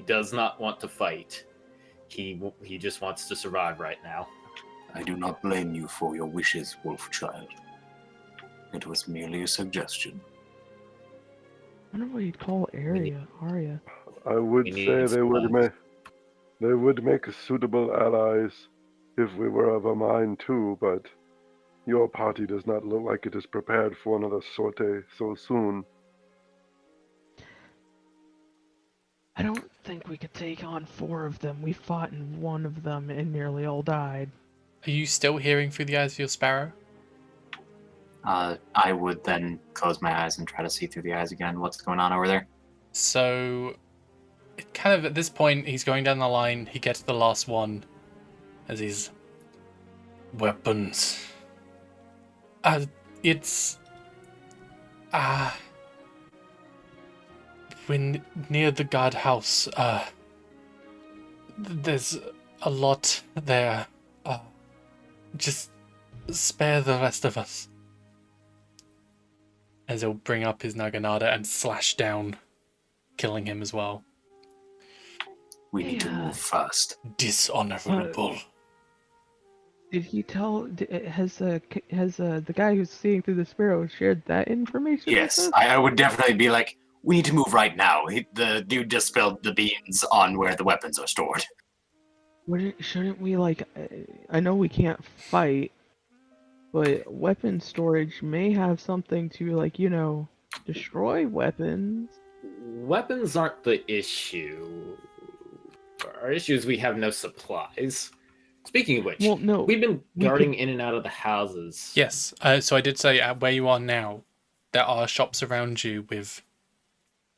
does not want to fight. He just wants to survive right now. I do not blame you for your wishes, Wolfchild. It was merely a suggestion. I wonder what you'd call Arya. I would We say need they would supplies. make suitable allies if we were of a mind too, but your party does not look like it is prepared for another sortie so soon. I don't think we could take on 4 of them. We fought in 1 of them and nearly all died. Are you still hearing through the eyes of your sparrow? I would then close my eyes and try to see through the eyes again. What's going on over there? So, it kind of at this point, he's going down the line. He gets to the last one as he's weapons. It's when near the guardhouse. There's a lot there. Just spare the rest of us. As he'll bring up his Naginata and slash down, killing him as well. We need to move fast. Dishonorable. Did he tell? Has the guy who's seeing through the sparrow shared that information? Yes, with us? I would definitely be like, we need to move right now. The dude just spilled the beans on where the weapons are stored. Shouldn't we I know we can't fight, but weapon storage may have something to destroy weapons. Weapons aren't the issue. Our issue is we have no supplies. Speaking of which, Well, no, we've been we darting could- in and out of the houses. Yes, so I did say at where you are now, there are shops around you with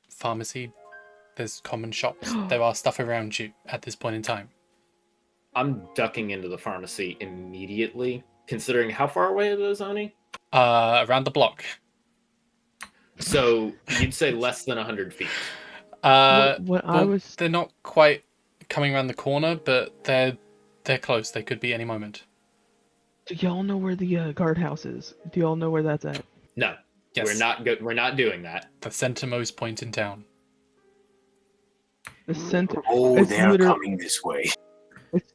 pharmacy. There's common shops. There are stuff around you at this point in time. I'm ducking into the pharmacy immediately, considering how far away it is, Oni. Around the block. So you'd say less than 100 feet. What I was They're not quite coming around the corner, but they're close. They could be any moment. Do y'all know where the guardhouse is? Do y'all know where that's at? No, Yes. we're not doing that. The centermost point in town. The center. Oh, It's they're literally- coming this way.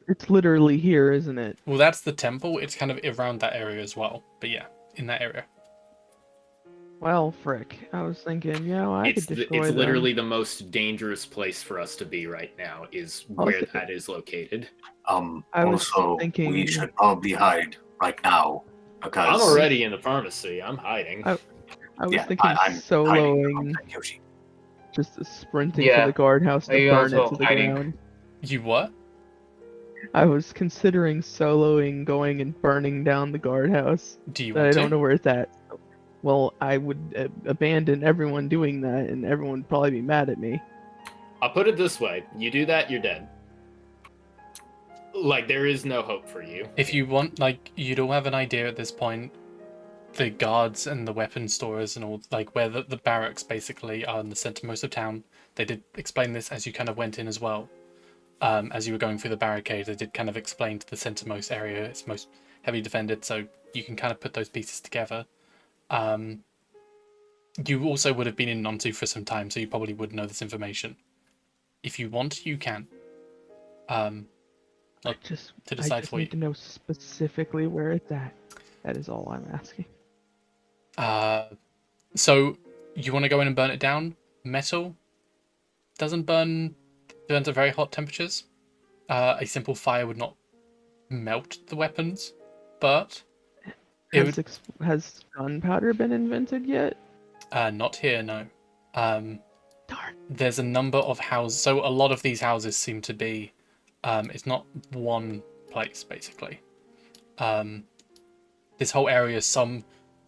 It's literally here, isn't it? Well, that's the temple. It's kind of around that area as well. But yeah, in that area. Well, frick. I was thinking, I could destroy It's them. literally the most dangerous place for us to be right now is where Okay. that is located. I was Also, thinking- we should probably hide right now because I'm already in the pharmacy. I'm hiding. I was yeah, thinking I'm hiding soloing, from Yoshi. just sprinting Yeah, to the guardhouse to I burn it also to the hiding. ground. You what? I was considering soloing, going and burning down the guardhouse, Do you but I want don't to? know where it's at. Well, I would abandon everyone doing that, and everyone would probably be mad at me. I'll put it this way: you do that, you're dead. Like, there is no hope for you. If you want, like, you'd all have an idea at this point. The guards and the weapon stores and all, like, where the barracks basically are in the centermost of town. They did explain this as you kind of went in as well. As you were going through the barricade, they did kind of explain to the centermost area. It's most heavily defended, so you can kind of put those pieces together. You also would have been in Nontu for some time, so you probably would know this information. If you want, you can. Like, to decide I just for need you. to know specifically where it's at. That is all I'm asking. So you want to go in and burn it down? Metal doesn't burns at very hot temperatures. A simple fire would not melt the weapons, but it would, Has gunpowder been invented yet? not here, no. Darn. There's a number of houses. So a lot of these houses seem to be, it's not one place basically. This whole area, some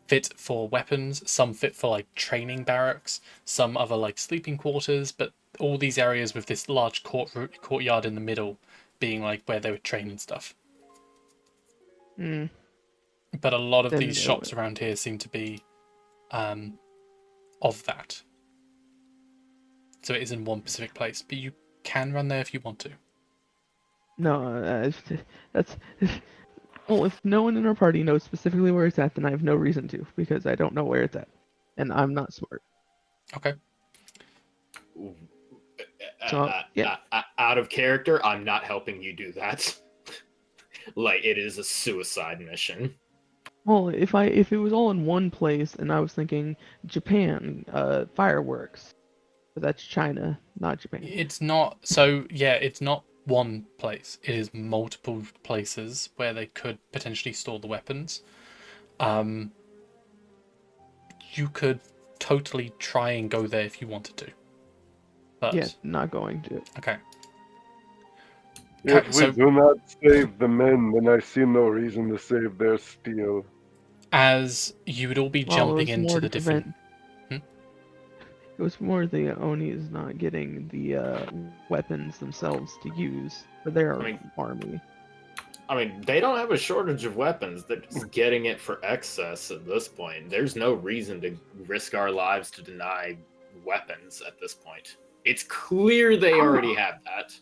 fit for weapons, some fit for like training barracks, some other like sleeping quarters, but all these areas with this large courtyard in the middle being like where they would train and stuff. Mm. But a lot of Then these shops around here seem to be of that. So it is in one specific place, but you can run there if you want to. No, that's well. If no one in our party knows specifically where it's at, then I have no reason to, because I don't know where it's at, and I'm not smart. Okay. So, yeah. Out of character, I'm not helping you do that. Like, it is a suicide mission. Well, if it was all in one place, and I was thinking Japan, fireworks, but that's China, not Japan. It's not. So yeah, it's not one place. It is multiple places where they could potentially store the weapons. You could totally try and go there if you wanted to. But Yeah, not going to. okay. If we So- do not save the men, then I see no reason to save their steel. As you would all be Well, jumping it was more into the to different. prevent- It was more the Onis not getting the weapons themselves to use for their army. I mean, they don't have a shortage of weapons. They're just getting it for excess at this point. There's no reason to risk our lives to deny weapons at this point. It's clear they already have that.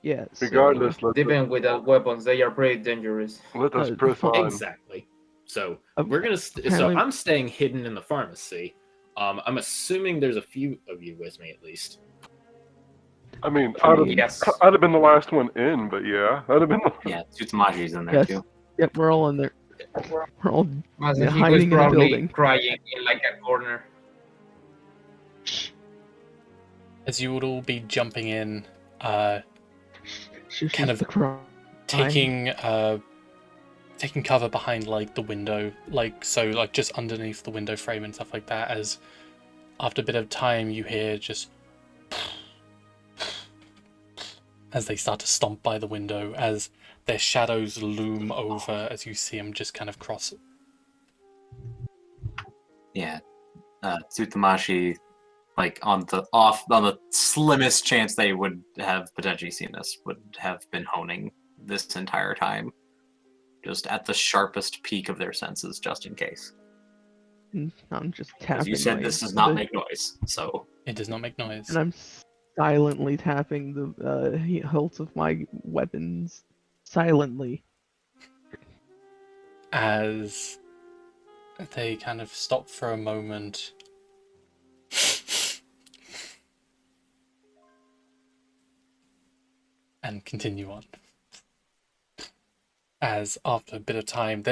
Yeah. so- Regardless, let Even without weapons, they are pretty dangerous. us Uh, press on. Exactly. So Uh, we're gonna. So apparently- I'm staying hidden in the pharmacy. I'm assuming there's a few of you with me at least. I mean, Yes. I'd have been the last one in, but yeah, I'd have been. Yeah, Tsutsumasi's in there Yes. too. Yep, we're all in there. We're all Masahiko is hiding in the probably building. crying in like a corner. As you would all be jumping in, She's kind of the cry. taking cover behind like the window, like so, like just underneath the window frame and stuff like that. As after a bit of time, you hear just as they start to stomp by the window, as their shadows loom over, as you see them just kind of cross. Yeah, Tsutomashi, like on the slimmest chance they would have potentially seen this, would have been honing this entire time, just at the sharpest peak of their senses, just in case. I'm just As tapping. you said, my- this does not the- make noise, so It does not make noise. And I'm silently tapping the hilts of my weapons silently. As they kind of stop for a moment. And continue on. As after a bit of time,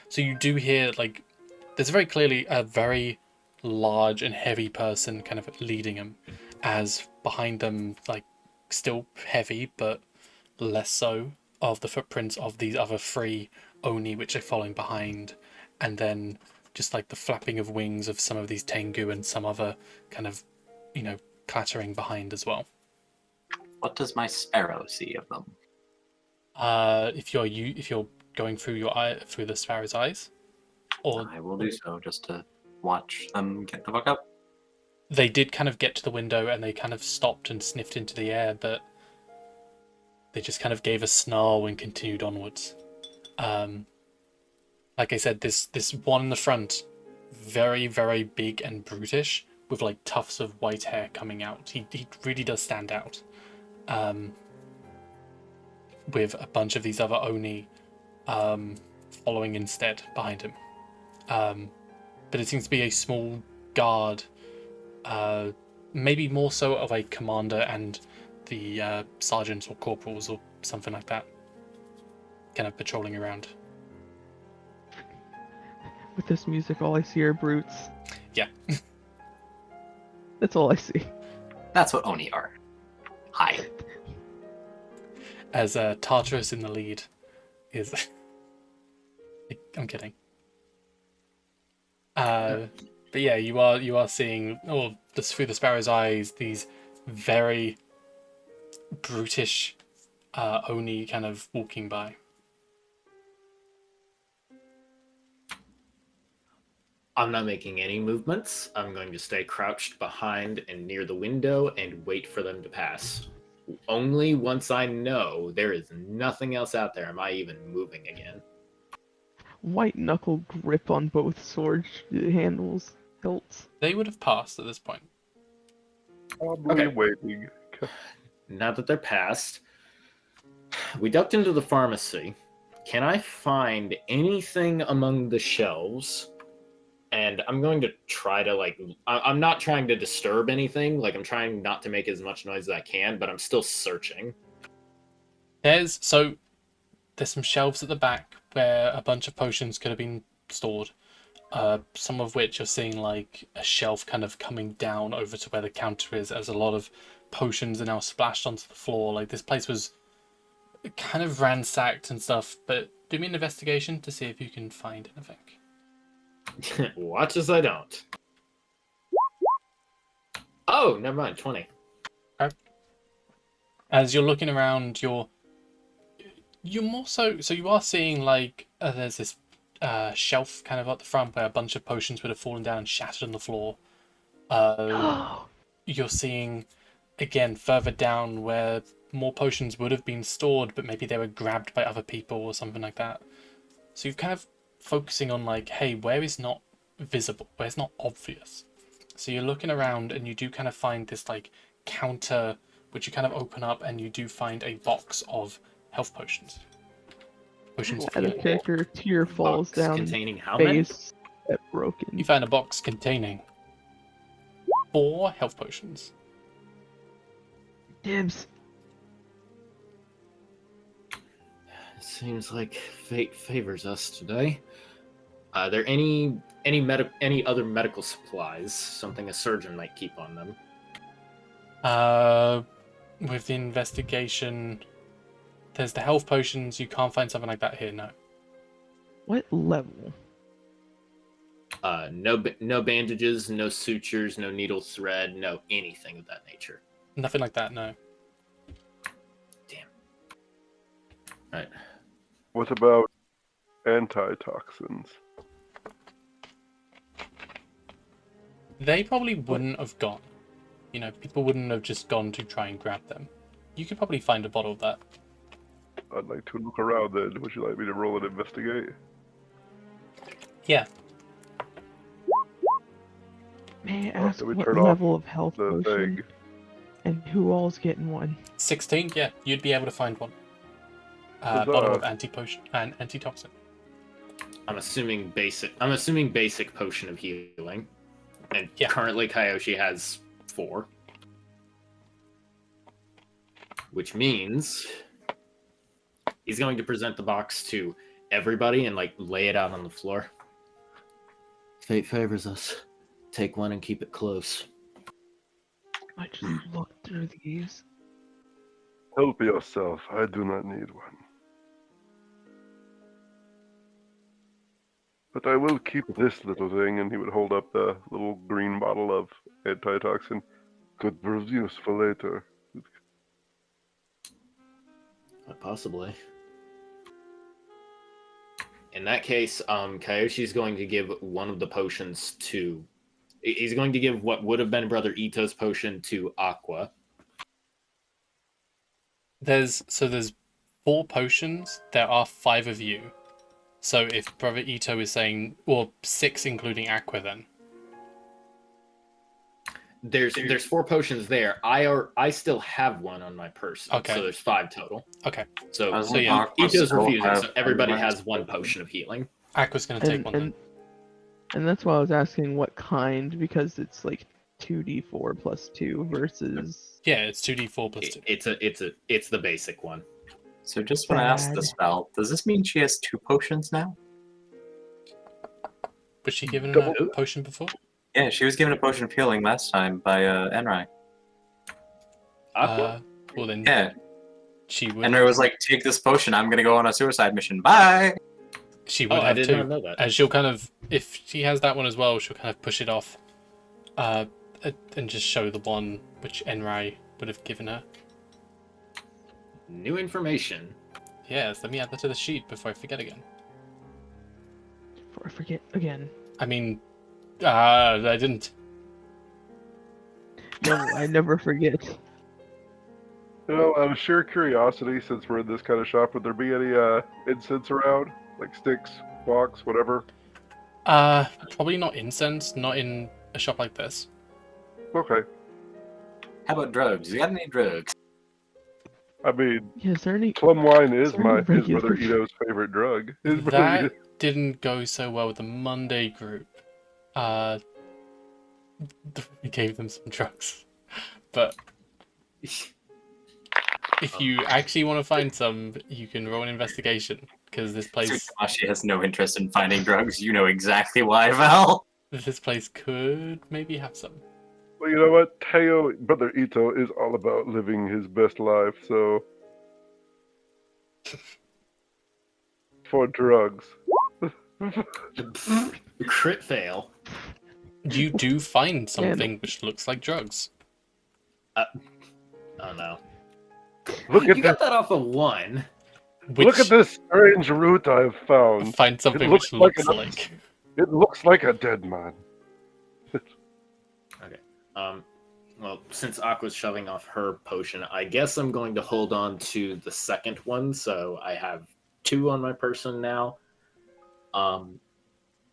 so you do hear like there's very clearly a very large and heavy person kind of leading them, as behind them, like still heavy but less so, of the footprints of these other three Oni which are following behind, and then just like the flapping of wings of some of these Tengu and some other kind of, clattering behind as well. what does my sparrow see of them? If you're going through through the sparrow's eyes, or I will do so just to watch them get the fuck up. they did kind of get to the window and they kind of stopped and sniffed into the air, but they just kind of gave a snarl and continued onwards. Like I said, this one in the front, very, very big and brutish, with like tufts of white hair coming out. He really does stand out. With a bunch of these other Oni following instead behind him. But it seems to be a small guard, maybe more so of a commander and the sergeants or corporals or something like that, kind of patrolling around. With this music, all I see are brutes. Yeah. That's all I see. That's what Oni are. Hi. As Tartarus in the lead is... I'm kidding. But yeah, you are seeing, just through the sparrow's eyes, these very brutish Oni kind of walking by. I'm not making any movements. I'm going to stay crouched behind and near the window and wait for them to pass. Only once I know there is nothing else out there am I even moving again. White knuckle grip on both sword handles, hilts. They would have passed at this point. Probably Okay. waiting. Now that they're past, we ducked into the pharmacy. Can I find anything among the shelves? And I'm going to try to, I'm not trying to disturb anything. I'm trying not to make as much noise as I can, but I'm still searching. There's some shelves at the back where a bunch of potions could have been stored. Some of which you're seeing like a shelf kind of coming down over to where the counter is, as a lot of potions are now splashed onto the floor. Like, this place was kind of ransacked and stuff, but do me an investigation to see if you can find anything. Watch as I don't. Oh, never mind. 20. Okay. As you're looking around, you're more so you are seeing like there's this shelf kind of at the front where a bunch of potions would have fallen down and shattered on the floor. You're seeing again further down where more potions would have been stored, but maybe they were grabbed by other people or something like that. So you're kind of focusing on like, hey, where is not visible, where's not obvious. So you're looking around and you do kind of find this like counter, which you kind of open up, and you do find a box of health potions. Potions for At a healing. kicker, tear falls Box down containing how many? face at broken. You find a box containing 4 health potions. Dibs. Seems like fate favors us today. Are there any other medical supplies? Something a surgeon might keep on them. With the investigation, there's the health potions. You can't find something like that here, no. What level? No bandages, no sutures, no needle thread, no anything of that nature. Nothing like that, no. Damn. All right. What about antitoxins? They probably wouldn't have gone. You know, people wouldn't have just gone to try and grab them. You could probably find a bottle of that. I'd like to look around then. Would you like me to roll and investigate? Yeah. May I Oh, ask did we what turn off level of health The potion thing. and who all's getting one? 16, yeah, you'd be able to find one. Huzzah. Bottle of anti-potion and antitoxin. I'm assuming basic potion of healing. And Yeah. currently Kyoshi has 4. Which means he's going to present the box to everybody and lay it out on the floor. Fate favors us. Take one and keep it close. I just looked through these. Help yourself. I do not need one. But I will keep this little thing, and he would hold up the little green bottle of antitoxin. Could prove useful later. Possibly. In that case, Kyoshi's going to give one of the potions to He's going to give what would have been Brother Ito's potion to Aqua. There's 4 potions. There are 5 of you. So if Brother Ito is saying, or 6 including Aqua, then there's 4 potions there. I still have one on my person. Okay. So there's 5 total. Okay. So yeah, Aqua Ito's still refusing. have So everybody one. has 1 potion of healing. Aqua's gonna take one. Then. And that's why I was asking what kind, because it's like 2d4 plus 2 versus. Yeah, it's 2d4 plus 2. It's the basic one. So just want to ask the spell, does this mean she has 2 potions now? Was she given a Double- potion before? Yeah, she was given a potion of healing last time by Enrai. Aqua? Well then, Yeah, she would. Enrai was like, take this potion, I'm gonna go on a suicide mission, bye! She would I have did too. not know that. And she'll kind of, if she has that one as well, she'll kind of push it off, and just show the one which Enrai would have given her. New information. Yes, let me add that to the sheet before I forget again. Before I forget again. I mean, I didn't. No, I never forget. You know, out of sheer curiosity, since we're in this kind of shop, would there be any incense around? Like sticks, box, whatever? Probably not incense, not in a shop like this. Okay. How about drugs? You got any drugs? I mean, Yeah, is there any? plum wine is Sorry, my regular. Brother Ito's favorite drug. His Brother That Ito- didn't go so well with the Monday group. We gave them some drugs. But if you actually want to find some, you can roll an investigation. Because this place Tamashi has no interest in finding drugs. You know exactly why, Val. could maybe have some. Well, you know what? Teo, Brother Ito, is all about living his best life, so... For drugs. Crit fail. You do find something which looks like drugs. Oh no. Look at You this! got that off of 1. Which Look at this strange root I've found. find something It which looks looks like like. It looks like a dead man. Well, since Aqua's shoving off her potion, I guess I'm going to hold on to the second one, so I have 2 on my person now. On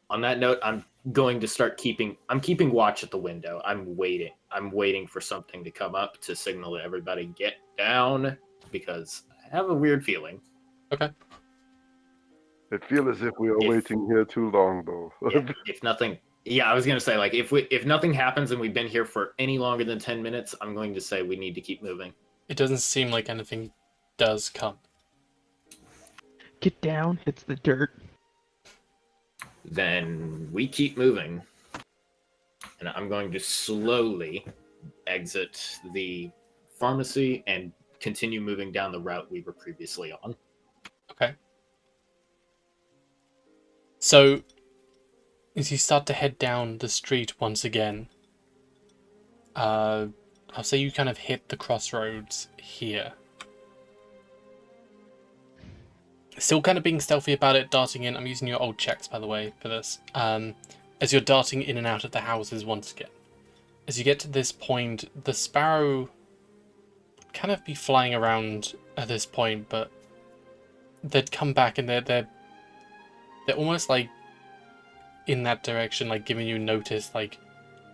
that note, I'm going to start keeping watch at the window. I'm waiting for something to come up to signal to everybody get down, because I have a weird feeling. Okay. I feel as if we are waiting here too long, though. If nothing, I was gonna say, like, if nothing happens and we've been here for any longer than 10 minutes, I'm going to say we need to keep moving. It doesn't seem like anything does come. Get down, it's the dirt. Then we keep moving. And I'm going to slowly exit the pharmacy and continue moving down the route we were previously on. Okay. So, as you start to head down the street once again, I'll say you kind of hit the crossroads here. Still kind of being stealthy about it, darting in. I'm using your old checks, by the way, for this. As you're darting in and out of the houses once again. As you get to this point, the sparrow kind of be flying around at this point, but they'd come back and they're almost like in that direction, like giving you notice, like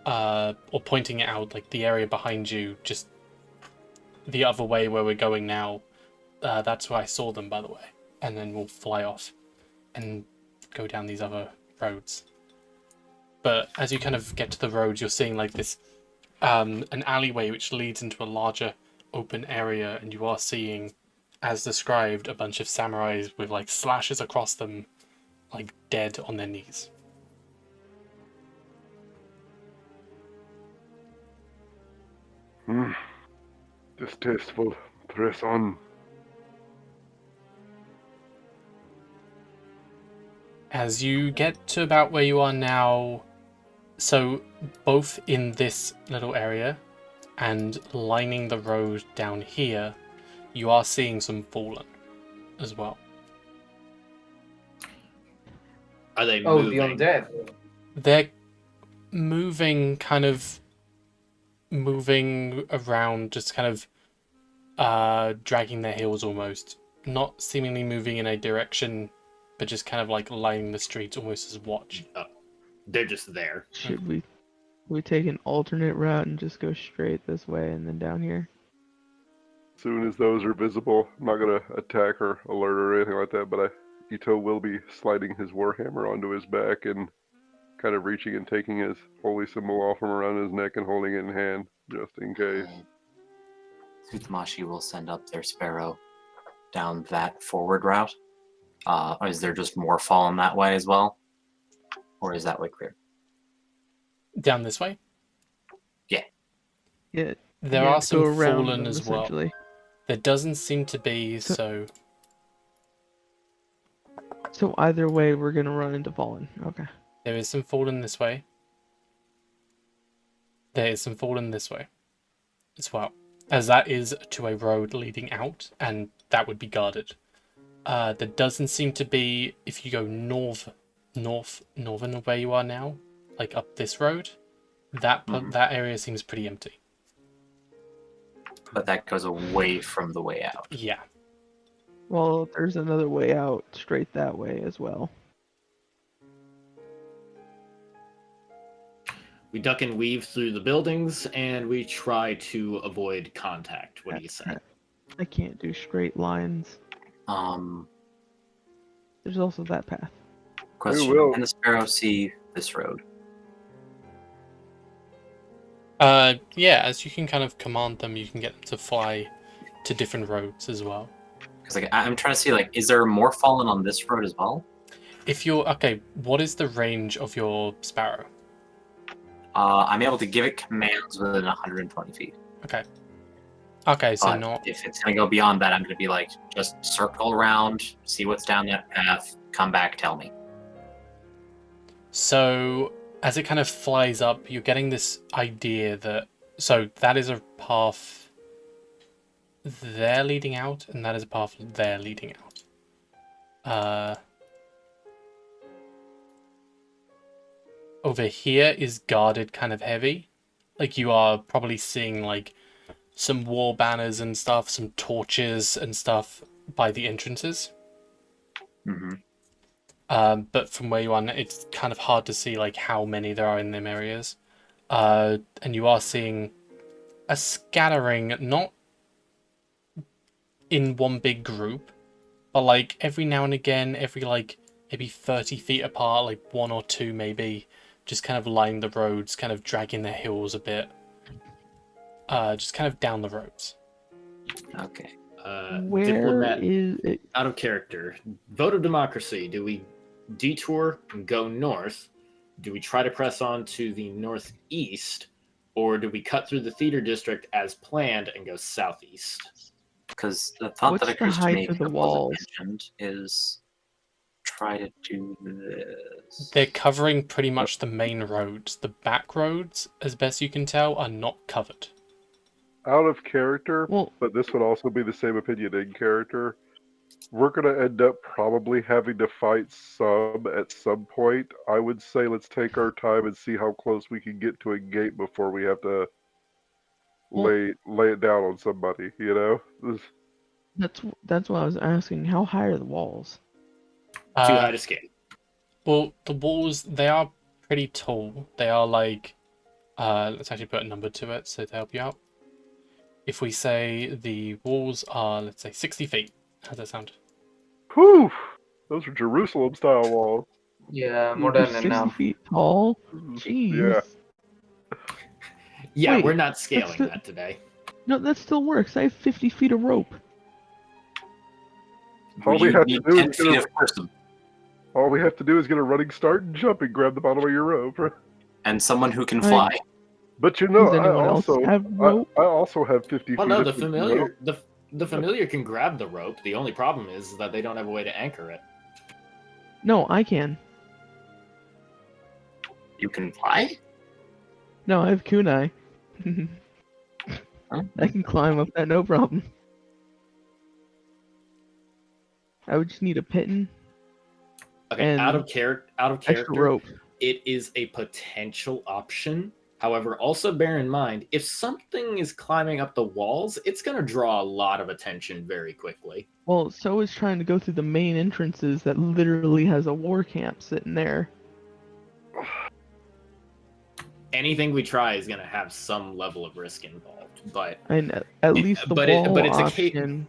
or pointing it out, like the area behind you, just the other way where we're going now. That's where I saw them, by the way. And then we'll fly off and go down these other roads. But as you kind of get to the roads, you're seeing like this an alleyway which leads into a larger open area, and you are seeing, as described, a bunch of samurais with like slashes across them, like dead on their knees. Distasteful. Press on. As you get to about where you are now, so both in this little area and lining the road down here, you are seeing some fallen as well. Are they Oh, moving? the undead. moving around, just kind of dragging their heels almost, not seemingly moving in a direction, but just kind of like lining the streets almost as watch. They're just there. Should we take an alternate route and just go straight this way and then down here? As soon as those are visible, I'm not gonna attack or alert or anything like that, but Ito will be sliding his warhammer onto his back and kind of reaching and taking his holy symbol off from around his neck and holding it in hand, just in case. Sutamashi will send up their sparrow down that forward route. Is there just more fallen that way as well? Or is that way clear? Down this way? Yeah. There Yeah, are go some around fallen them, as well. essentially. There doesn't seem to be, so... So either way, we're gonna run into fallen. Okay. There is some fallen this way. There is some fallen this way as well, as that is to a road leading out, and that would be guarded. There doesn't seem to be, if you go northern where you are now, like up this road, that area seems pretty empty. But that goes away from the way out. Yeah. Well, there's another way out straight that way as well. We duck and weave through the buildings, and we try to avoid contact. What do you say? I can't do straight lines. There's also that path. Question: will. Can the sparrow see this road? Yeah, as you can kind of command them, you can get them to fly to different roads as well. Because like, I'm trying to see, like, is there more fallen on this road as well? If you're okay, what is the range of your sparrow? I'm able to give it commands within 120 feet. Okay, so But not... if it's going to go beyond that, I'm going to be like, just circle around, see what's down that path, come back, tell me. So, as it kind of flies up, you're getting this idea that... So, that is a path there leading out, and that is a path there leading out. Over here is guarded kind of heavy. Like, you are probably seeing, like, some war banners and stuff, some torches and stuff by the entrances. Mm-hmm. But from where you are, it's kind of hard to see like how many there are in them areas. And you are seeing a scattering, not in one big group, but like every now and again, every like maybe 30 feet apart, like one or two maybe, just kind of lining the roads, kind of dragging their heels a bit. Just kind of down the roads. Okay. Where Diplomat, is it? out of character. Vote of democracy. Do we detour and go north? Do we try to press on to the northeast? Or do we cut through the theater district as planned and go southeast? Because the thought What's that the occurs to height me of the that wasn't walls? mentioned is try to do this. They're covering pretty much the main roads. The back roads, as best you can tell, are not covered. Out of character, Well, but this would also be the same opinion in character. We're going to end up probably having to fight some at some point. I would say let's take our time and see how close we can get to a gate before we have to lay it down on somebody, you know? that's why I was asking. How high are the walls? Too high to scale. Well, the walls, they are pretty tall. They are like, let's actually put a number to it so to help you out. If we say the walls are, let's say, 60 feet. How's that sound? Whew! Those are Jerusalem-style walls. Yeah, more They're than 60 enough. feet tall. Jeez. Yeah. Yeah, Wait, we're not scaling the- that today. No, that still works. I have 50 feet of rope. All we You have to need do 10 is feet of person All we have to do is get a running start and jump and grab the bottom of your rope. and someone who can Right. fly. But you know, Does anyone else have rope? I also have 50 Well, feet no, of the rope. familiar, the familiar can grab the rope. The only problem is that they don't have a way to anchor it. No, I can. You can fly? No, I have kunai. Huh? I can climb up that, no problem. I would just need a pitten Okay, And out of extra character. rope. it is a potential option. However, also bear in mind, if something is climbing up the walls, it's going to draw a lot of attention very quickly. Well, so is trying to go through the main entrances that literally has a war camp sitting there. Anything we try is going to have some level of risk involved, but And at least the but wall it's a case, option,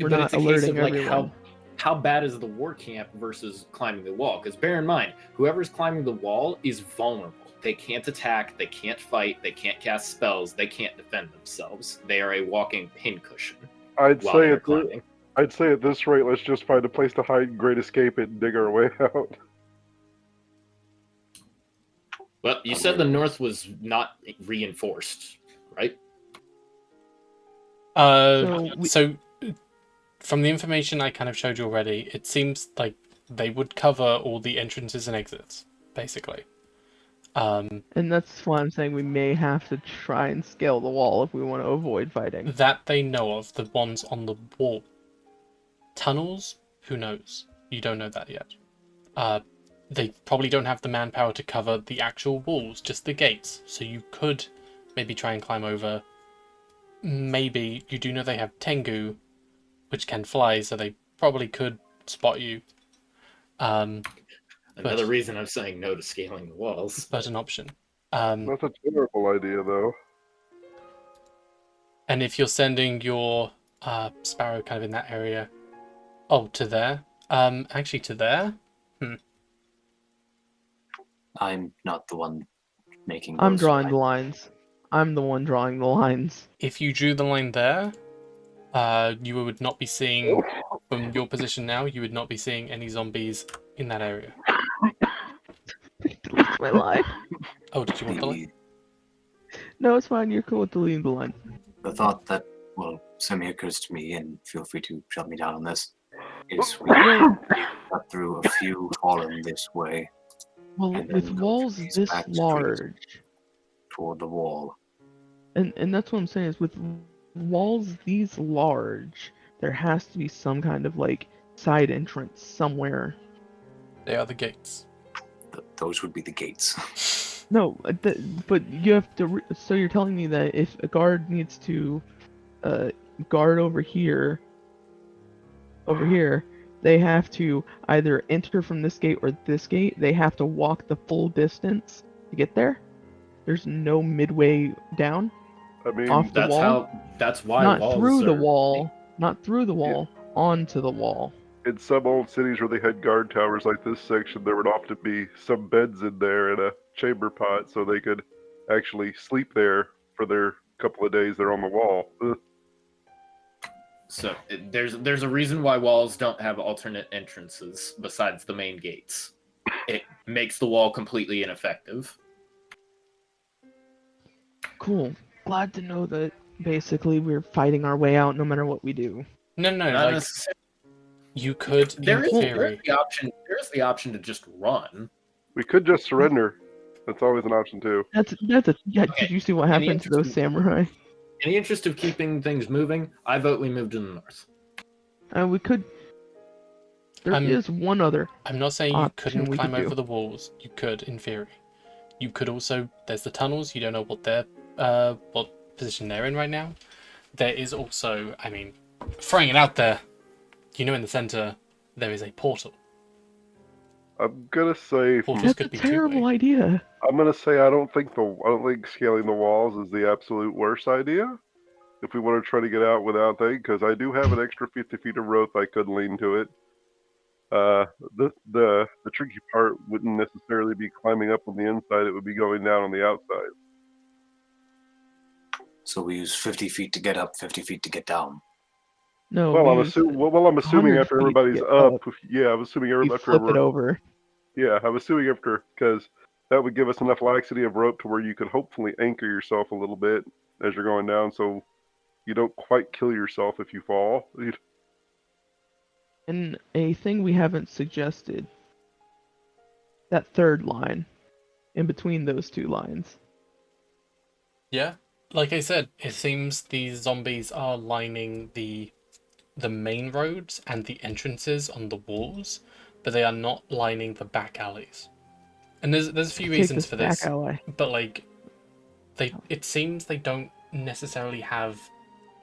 we're but not it's a case alerting of like everyone. how bad is the war camp versus climbing the wall? Because bear in mind, whoever's climbing the wall is vulnerable. They can't attack, they can't fight, they can't cast spells, they can't defend themselves. They are a walking pincushion. I'd while say they're at climbing. I'd say at this rate, let's just find a place to hide, great escape it, and dig our way out. Well, you said the north was not reinforced, right? So from the information I kind of showed you already, it seems like they would cover all the entrances and exits, basically. And that's why I'm saying we may have to try and scale the wall if we want to avoid fighting. That they know of, the ones on the wall. Tunnels, who knows? You don't know that yet. They probably don't have the manpower to cover the actual walls, just the gates. So you could maybe try and climb over. Maybe you do know they have Tengu, which can fly, so they probably could spot you. Another reason I'm saying no to scaling the walls. But an option. That's a terrible idea, though. And if you're sending your sparrow kind of in that area, to there. Actually, to there. I'm not the one making. I'm those drawing the lines. lines. I'm the one drawing the lines. If you drew the line there, you would not be seeing, from your position now, you would not be seeing any zombies in that area. Delete my line. Oh, did you want the line? The, No, it's fine. You're cool with deleting the line. the thought that will semi occurs to me, and feel free to shut me down on this, is we cut through a few fallen this way Well, and then with go through walls these this back streets. large, toward the wall. and that's what I'm saying is with walls these large, there has to be some kind of like side entrance somewhere. They are the gates. Those would be the gates. No, but you have to. So you're telling me that if a guard needs to guard over here, they have to either enter from this gate or this gate. They have to walk the full distance to get there. There's no midway down. I mean, Off the wall? That's why Not walls through the are- wall. Not through the wall. Onto the wall. in some old cities where they had guard towers like this section, there would often be some beds in there and a chamber pot so they could actually sleep there for their couple of days they're on the wall. Ugh. So there's a reason why walls don't have alternate entrances besides the main gates. It makes the wall completely ineffective. Cool. Glad to know that basically we're fighting our way out no matter what we do. No, Not like necessarily. you could, There in is theory. the option. There is the option to just run. We could just surrender. That's always an option too. That's yeah. Okay, Did you see what in the happened to those interest samurai? In the interest of keeping things moving, I vote we move to the north. We could. There is one other. I'm not saying you option couldn't we climb could do. over the walls. You could, in theory. You could also. There's the tunnels. You don't know what what position they're in right now. There is also, I mean, throwing it out there. You know, in the center there is a portal. I'm gonna say Portals That's a could be terrible two-way. idea. I'm gonna say I don't think scaling the walls is the absolute worst idea. If we want to try to get out without that, because I do have an extra 50 feet of rope, I could lean to it. The tricky part wouldn't necessarily be climbing up on the inside; it would be going down on the outside. So we use 50 feet to get up, 50 feet to get down. No. Well, we I'm use assuming. Well, I'm 100 assuming after feet to everybody's get up. up. Yeah, I'm assuming we after flip it over. Yeah, I'm assuming after, because that would give us enough laxity of rope to where you could hopefully anchor yourself a little bit as you're going down, so you don't quite kill yourself if you fall. And a thing we haven't suggested. That third line, in between those two lines. Yeah, like I said, it seems these zombies are lining the main roads and the entrances on the walls, but they are not lining the back alleys. And there's a few Take reasons this for back, this, ally. but like it seems they don't necessarily have,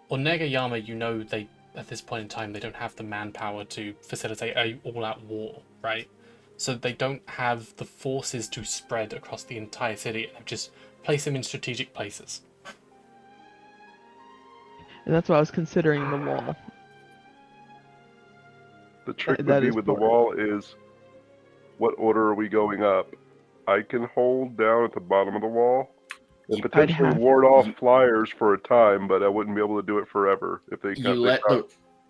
or Negayama, you know, they at this point in time they don't have the manpower to facilitate a all-out war, right? So they don't have the forces to spread across the entire city, and just place them in strategic places. And that's why I was considering the wall. The trick would That be is with the part- wall is, what order are we going up? I can hold down at the bottom of the wall and You- potentially have- ward off you- flyers for a time, but I wouldn't be able to do it forever if they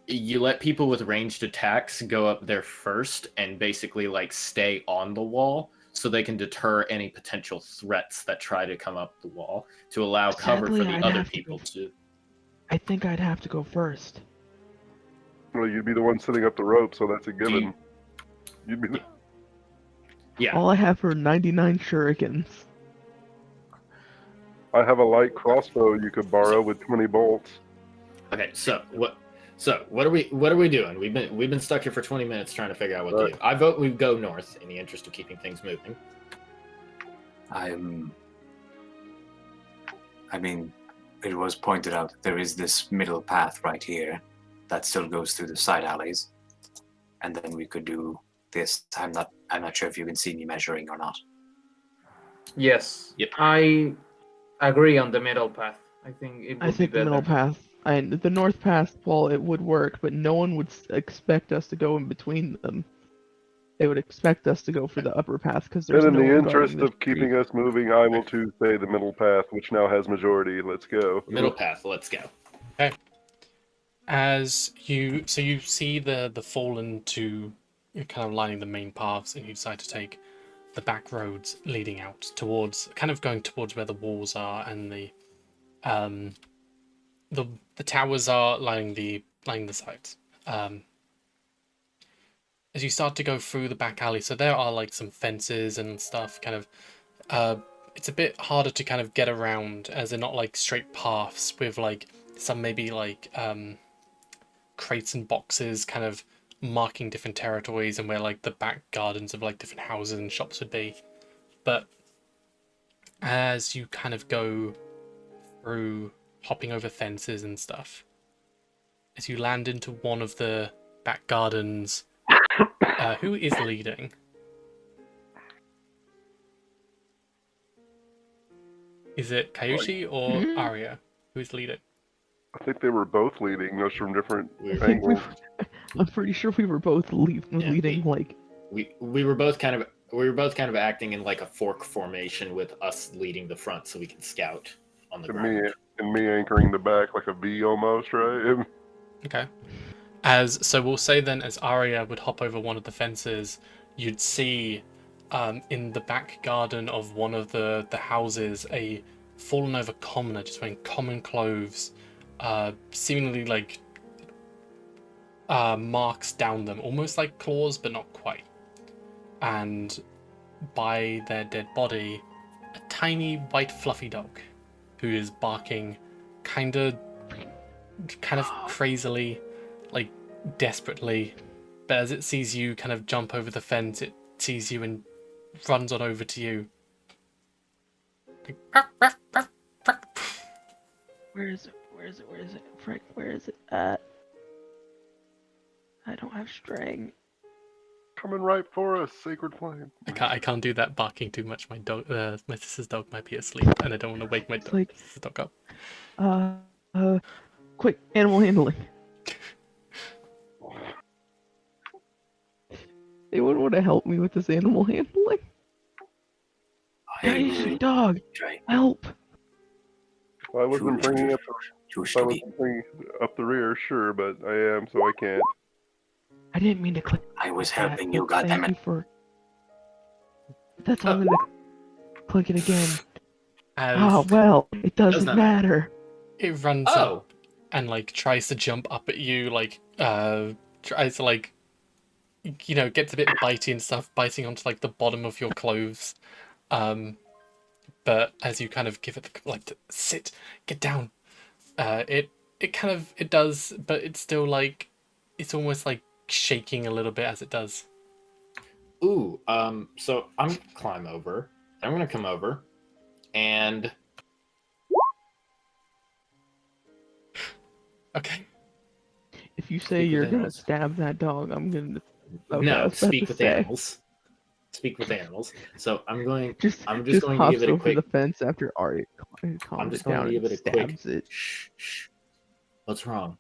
You let people with ranged attacks go up there first and basically like stay on the wall so they can deter any potential threats that try to come up the wall to allow cover Sadly, for the I'd other have to people go- to. I think I'd have to go first. Well, you'd be the one setting up the rope, so that's a you- given. You'd be. Yeah. All I have are 99 shurikens. I have a light crossbow you could borrow with 20 bolts. Okay. So what are we doing? We've been stuck here for 20 minutes trying to figure out what to do. I vote we go north in the interest of keeping things moving. I mean, it was pointed out that there is this middle path right here that still goes through the side alleys, and then we could do this. I'm not sure if you can see me measuring or not. Yes. Yep. I agree on the middle path. I think it would I think be the better. middle path, and the north path, well, it would work, but no one would expect us to go in between them. They would expect us to go for the upper path because there's And in no the one interest guarding the of keeping us moving, I will too say the middle path, which now has majority. Let's go. Middle path. Let's go. As you see the fallen to, you're kind of lining the main paths, and you decide to take the back roads leading out towards, kind of going towards where the walls are, and the towers are lining the sides. As you start to go through the back alley, so there are like some fences and stuff, kind of it's a bit harder to kind of get around, as they're not like straight paths with like some maybe like crates and boxes kind of marking different territories and where like the back gardens of like different houses and shops would be. But as you kind of go through, hopping over fences and stuff, as you land into one of the back gardens, who is leading? Is it Kayushi or Arya who's leading? I think they were both leading, just from different I think angles. I'm pretty sure we were both leading like. We were both kind of acting in like a fork formation with us leading the front so we can scout on the ground. Me anchoring the back like a V almost, right? Okay. So we'll say then, as Arya would hop over one of the fences, you'd see in the back garden of one of the houses a fallen over commoner just wearing common clothes, seemingly like marks down them, almost like claws, but not quite. And by their dead body, a tiny white fluffy dog who is barking kind of crazily, like desperately, but as it sees you kind of jump over the fence, it sees you and runs on over to you. Where is it? Frick, where is it? I don't have string. Coming right for us, Sacred Flame. I can't do that barking too much. My dog, my sister's dog might be asleep, and I don't want to wake my It's like- sister's dog up. Quick, animal handling. They wouldn't want to help me with this animal handling. Hey, dog, Try. help! Well, I wasn't bringing up Shush, if I Toby. wasn't bringing up the rear, sure, but I am, so I can't. I didn't mean to click. I was that, helping you, but thank goddammit. you for. That's all I'm gonna click it again. As Oh well, it Does doesn't not matter. it runs up and like tries to jump up at you, like tries to like, you know, gets a bit bitey and stuff, biting onto like the bottom of your clothes. But as you kind of give it the, like, to sit, get down, it does, but it's still like, it's almost like shaking a little bit as it does. Ooh, so I'm gonna climb over. I'm gonna come over, and Okay. If you say Speak with you're gonna animals. stab that dog, I'm gonna. Okay, I No, was about speak to with say. animals. Speak with animals. So I'm going. Just I'm just going to hops give it a over quick. the fence after Arya I'm calms just it going down to give and it a quick. stabs it. Shh, shh. What's wrong?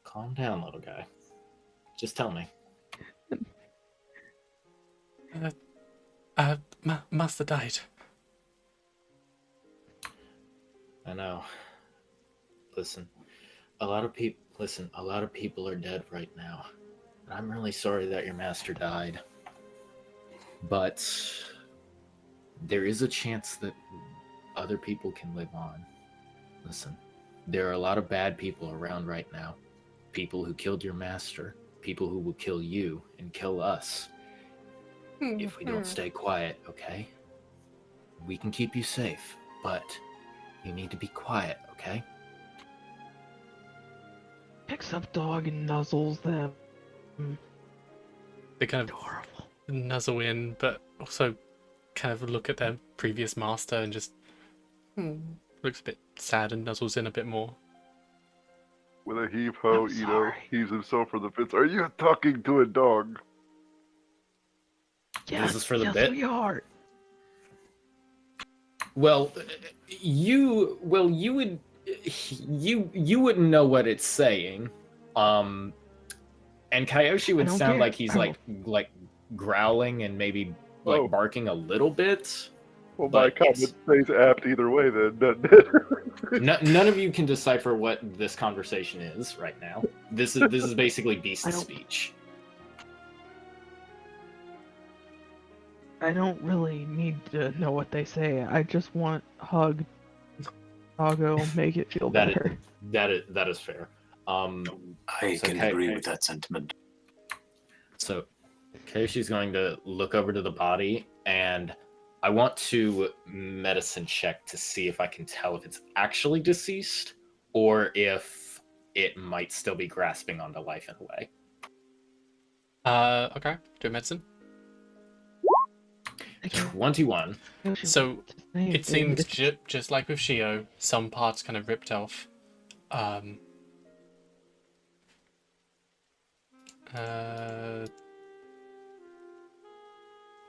Calm down, little guy. Just tell me. Master died. I know. Listen, a lot of people. Listen, a lot of people are dead right now. And I'm really sorry that your master died. But there is a chance that other people can live on. Listen, there are a lot of bad people around right now. People who killed your master, people who will kill you and kill us if we don't stay quiet, okay? We can keep you safe, but you need to be quiet, okay? Picks up dog and nuzzles them. They kind of Adorable. nuzzle in, but also kind of look at their previous master and just looks a bit sad and nuzzles in a bit more. With a heave ho, I'm Ito sorry. heaves himself from the fence. Are you talking to a dog? Yes, is for the yes, bit? we are. Well, you would you wouldn't know what it's saying. And Kyoshi would don't sound care. like he's like growling and maybe like Oh. barking a little bit. Well, my But comment it's- stays apt either way then, doesn't it? None of you can decipher what this conversation is right now. This is basically beast I don't- speech. I don't really need to know what they say. I just want hug. Doggo, make it feel That is, better. that is fair. I So can agree with that sentiment. So Kayoshi's going to look over to the body, and I want to medicine check to see if I can tell if it's actually deceased or if it might still be grasping onto life in a way. Okay, do a medicine. 21. So it seems just like with Shio, some parts kind of ripped off.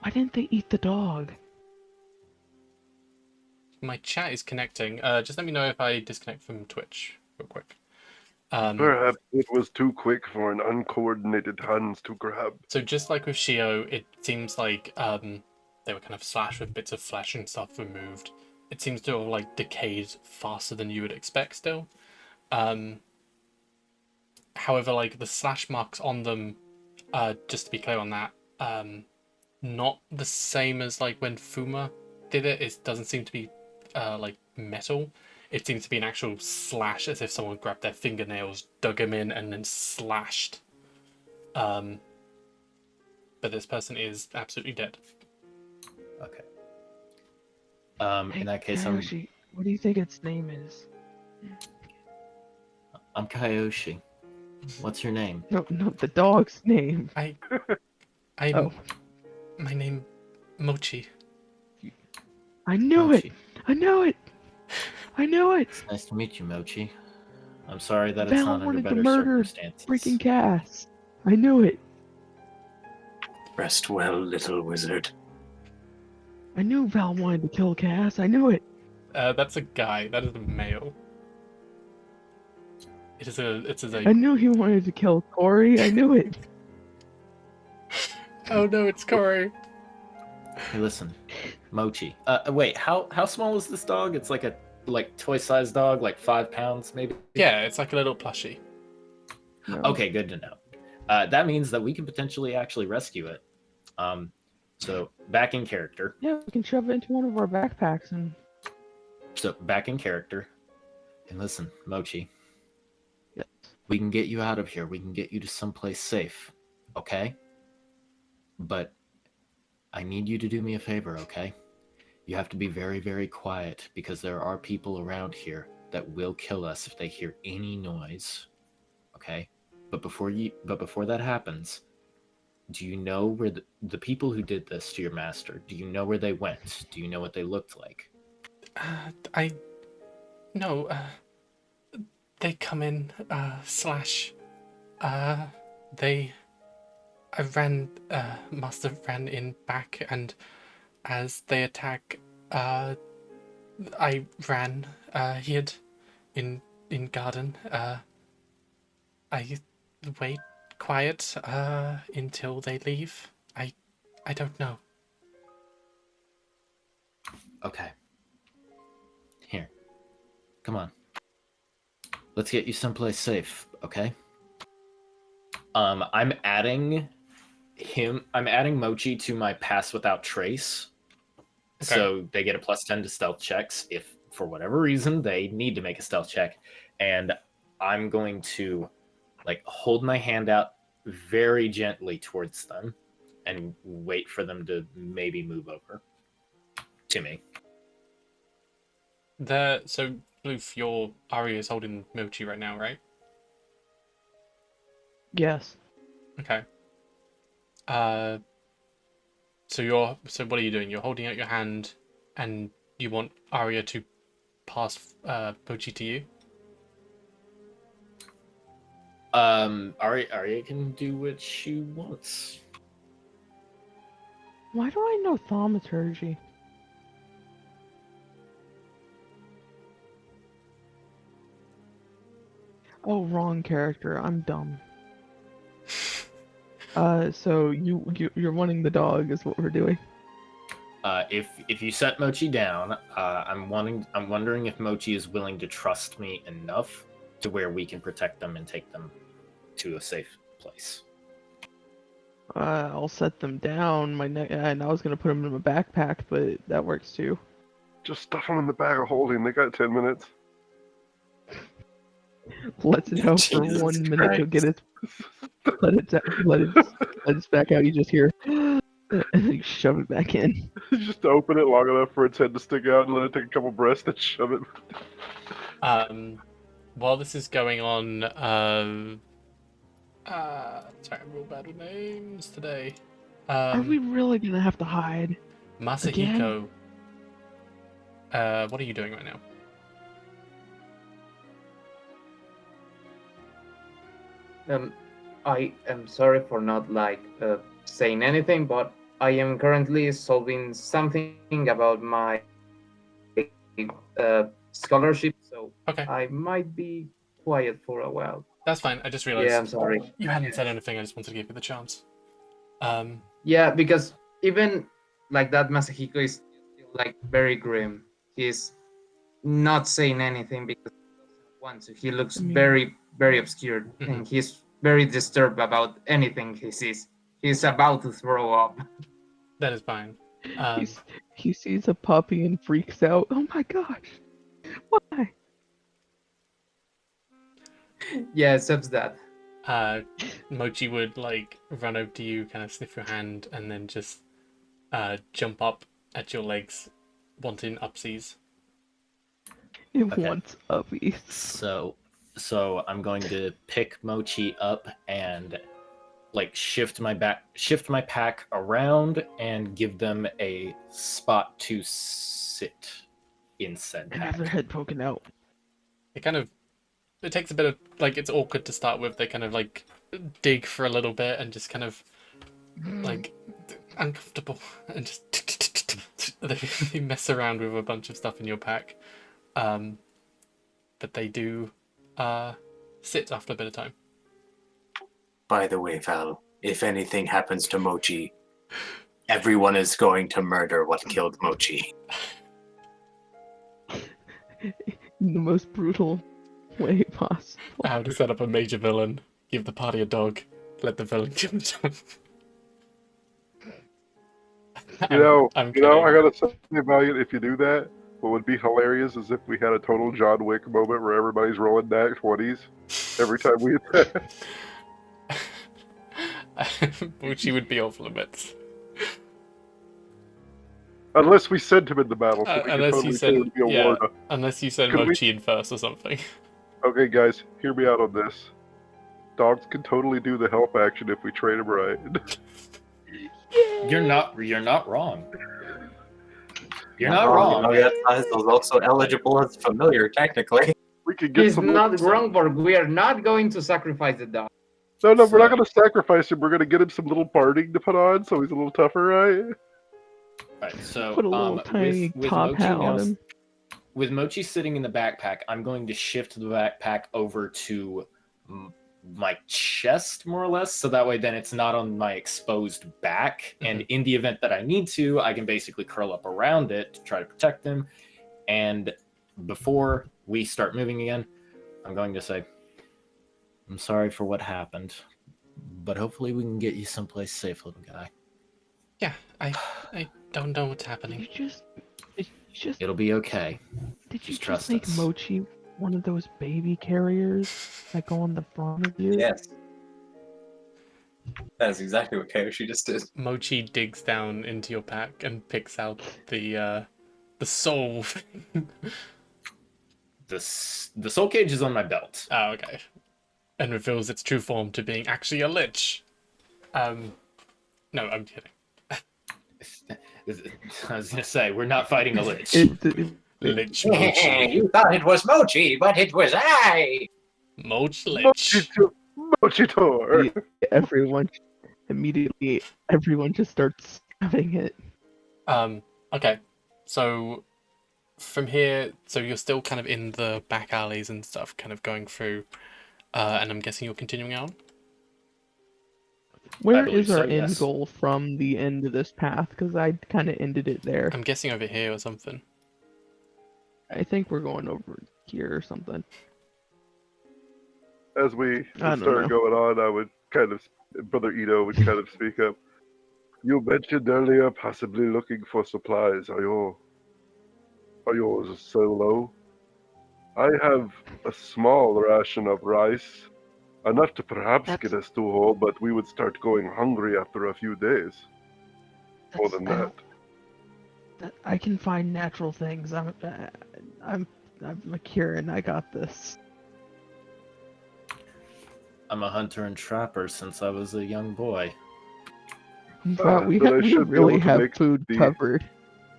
Why didn't they eat the dog? My chat is connecting. Just let me know if I disconnect from Twitch real quick. Perhaps it was too quick for an uncoordinated hands to grab. So just like with Shio, it seems like they were kind of slashed with bits of flesh and stuff removed. It seems to have like decayed faster than you would expect still. However, like the slash marks on them, just to be clear on that, not the same as like when Fuma did it. It doesn't seem to be like metal. It seems to be an actual slash, as if someone grabbed their fingernails, dug them in, and then slashed. But this person is absolutely dead. Okay. Hey, In that case, Kyoshi, what do you think its name is? I'm Kyoshi. What's your name? No, the dog's name. I'm Oh, my name Mochi. I knew it. Mochi. I knew it. I knew it. It's nice to meet you, Mochi. I'm sorry that it's Val not under wanted to better murder circumstances. freaking Cass. I knew it. Rest well, little wizard. I knew Val wanted to kill Cass. I knew it. That's a guy. That is a male. It's a. I knew he wanted to kill Corey. I knew it. Oh no, it's Corey. Hey, listen, Mochi. Wait, how small is this dog? It's like a toy-sized dog, like 5 pounds, maybe. Yeah, it's like a little plushie. No. Okay, good to know. That means that we can potentially actually rescue it. So back in character. Yeah, we can shove it into one of our backpacks and. So back in character. And listen, Mochi. Yes. We can get you out of here. We can get you to someplace safe. Okay? But I need you to do me a favor, okay? You have to be very, very quiet because there are people around here that will kill us if they hear any noise. Okay? But before that happens, Do you know where the people who did this to your master, do you know where they went? Do you know what they looked like? I no. They come in. Slash. They. I ran. Must have ran in back, and as they attack, I ran. Hid, in garden. I wait quiet. Until they leave. I don't know. Okay. Here. Come on. Let's get you someplace safe, okay? I'm adding Mochi to my pass without trace. Okay. So they get a +10 to stealth checks if for whatever reason they need to make a stealth check. And I'm going to hold my hand out very gently towards them and wait for them to maybe move over to me. So Bloof, your Ari is holding Mochi right now, right? Yes. Okay. So what are you doing? You're holding out your hand, and you want Arya to pass Mochi to you. Arya can do what she wants. Why do I know thaumaturgy? Oh, wrong character. I'm dumb. So you're wanting the dog is what we're doing. If you set Mochi down, I'm wondering if Mochi is willing to trust me enough to where we can protect them and take them to a safe place. I'll set them down. And I was gonna put them in my backpack, but that works too. Just stuff them in the bag of holding. They got 10 minutes. Let's it out for Jesus 1 minute to Christ. get it. Let it back out. You just hear, and then you shove it back in. Just open it long enough for its head to stick out and let it take a couple breaths, then shove it. While this is going on, sorry, I'm real bad with names today. Are we really gonna have to hide? Masahiko. What are you doing right now? I am sorry for not saying anything, but I am currently solving something about my scholarship, so Okay, I might be quiet for a while. that's fine. I just realized Yeah, I'm sorry. you hadn't said anything. I just wanted to give you the chance. Yeah, because even that Masahiko is still very grim. He's not saying anything because he doesn't want to. He looks very, very obscured, and he's very disturbed about anything he sees. He's about to throw up. That is fine. He sees a puppy and freaks out. Oh my gosh! Why? Yeah, except that. Mochi would run over to you, kind of sniff your hand, and then just jump up at your legs, wanting upsies. It Okay. wants uppies. So I'm going to pick Mochi up and shift my pack around and give them a spot to sit in said And have pack. their head poking out. It takes a bit of it's awkward to start with. They kind of dig for a little bit and just kind of uncomfortable and just they mess around with a bunch of stuff in your pack, but they do sit after a bit of time. By the way, Val, if anything happens to Mochi, everyone is going to murder what killed Mochi. In the most brutal way possible. How to set up a major villain, give the party a dog, let the villain kill himself. You know, I'm I kidding. gotta say, Valiant, if you do that, what would be hilarious is if we had a total John Wick moment where everybody's rolling nat 20s every time we attack. Mochi would be off limits. Unless we sent him into battle, so we could Unless totally you say it send, would be a yeah, war. unless you send Could we- Mochi in first or something. Okay, guys, hear me out on this. Dogs can totally do the help action if we train them right. You're not wrong. You're not You wrong. know, that size is also eligible as familiar, technically. We could get He's some. not wrong, but we are not going to sacrifice the dog. No, we're not So- going to sacrifice him. We're going to get him some little parting to put on, so he's a little tougher, right? Right, so Put a little tiny with top Mochi hat on now- him. With Mochi sitting in the backpack, I'm going to shift the backpack over to my chest, more or less, so that way then it's not on my exposed back. And in the event that I need to, I can basically curl up around it to try to protect them. And before we start moving again, I'm going to say, I'm sorry for what happened, but hopefully we can get you someplace safe, little guy. Yeah, I don't know what's happening. Did you just It'll be okay. did you just just trust make us. Mochi one of those baby carriers that go on the front of you? Yes. That is exactly what Kayoshi just did. Mochi digs down into your pack and picks out the soul. The soul cage is on my belt. Oh, okay. And reveals its true form to being actually a lich. No, I'm kidding. I was gonna say, we're not fighting a lich. Lich Mochi. You thought it was Mochi, but it was I! Moch Lich. Mochitor! everyone just starts stabbing it. Okay. So from here, so you're still kind of in the back alleys and stuff, kind of going through, and I'm guessing you're continuing on? Where believe is our so, end yes. goal from the end of this path? Because I kind of ended it there. I'm guessing over here or something. I think we're going over here or something. As we I don't start know. going on, I would kind of, Brother Ito would kind of speak up. You mentioned earlier possibly looking for supplies. Are yours so low? I have a small ration of rice, enough to perhaps That's- get us through whole, but we would start going hungry after a few days. More than I that. don't- I can find natural things. I'm a Kieran. I got this. I'm a hunter and trapper since I was a young boy. But we then I should be able really to have make food the- covered.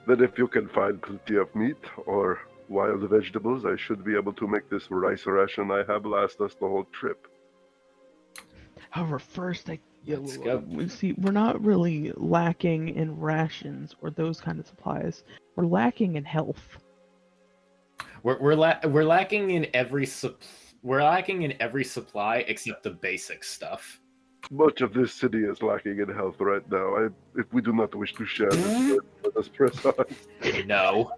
Then if you can find plenty of meat or wild vegetables, I should be able to make this rice ration I have last us the whole trip. However, first, Let's go. we see we're not really lacking in rations or those kind of supplies. We're lacking in health. We're lacking in every supply except the basic stuff. Much of this city is lacking in health right now. If we do not wish to share this, burden, let us press on. No.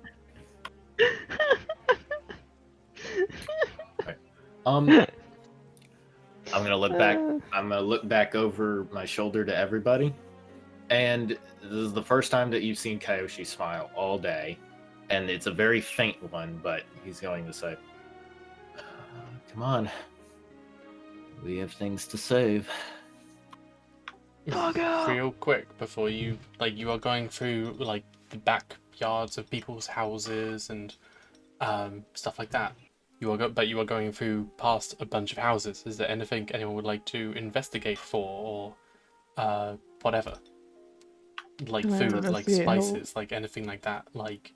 Okay. I'm gonna look back. I'm gonna look back over my shoulder to everybody, and this is the first time that you've seen Kayoshi smile all day, and it's a very faint one. But he's going to say, "Come on, we have things to save." Doggo! Real quick, before you are going through like the backyards of people's houses and stuff like that. But you are going through past a bunch of houses. Is there anything anyone would like to investigate for, or whatever? Like Can I food, like investigate how- spices, like anything like that. Like,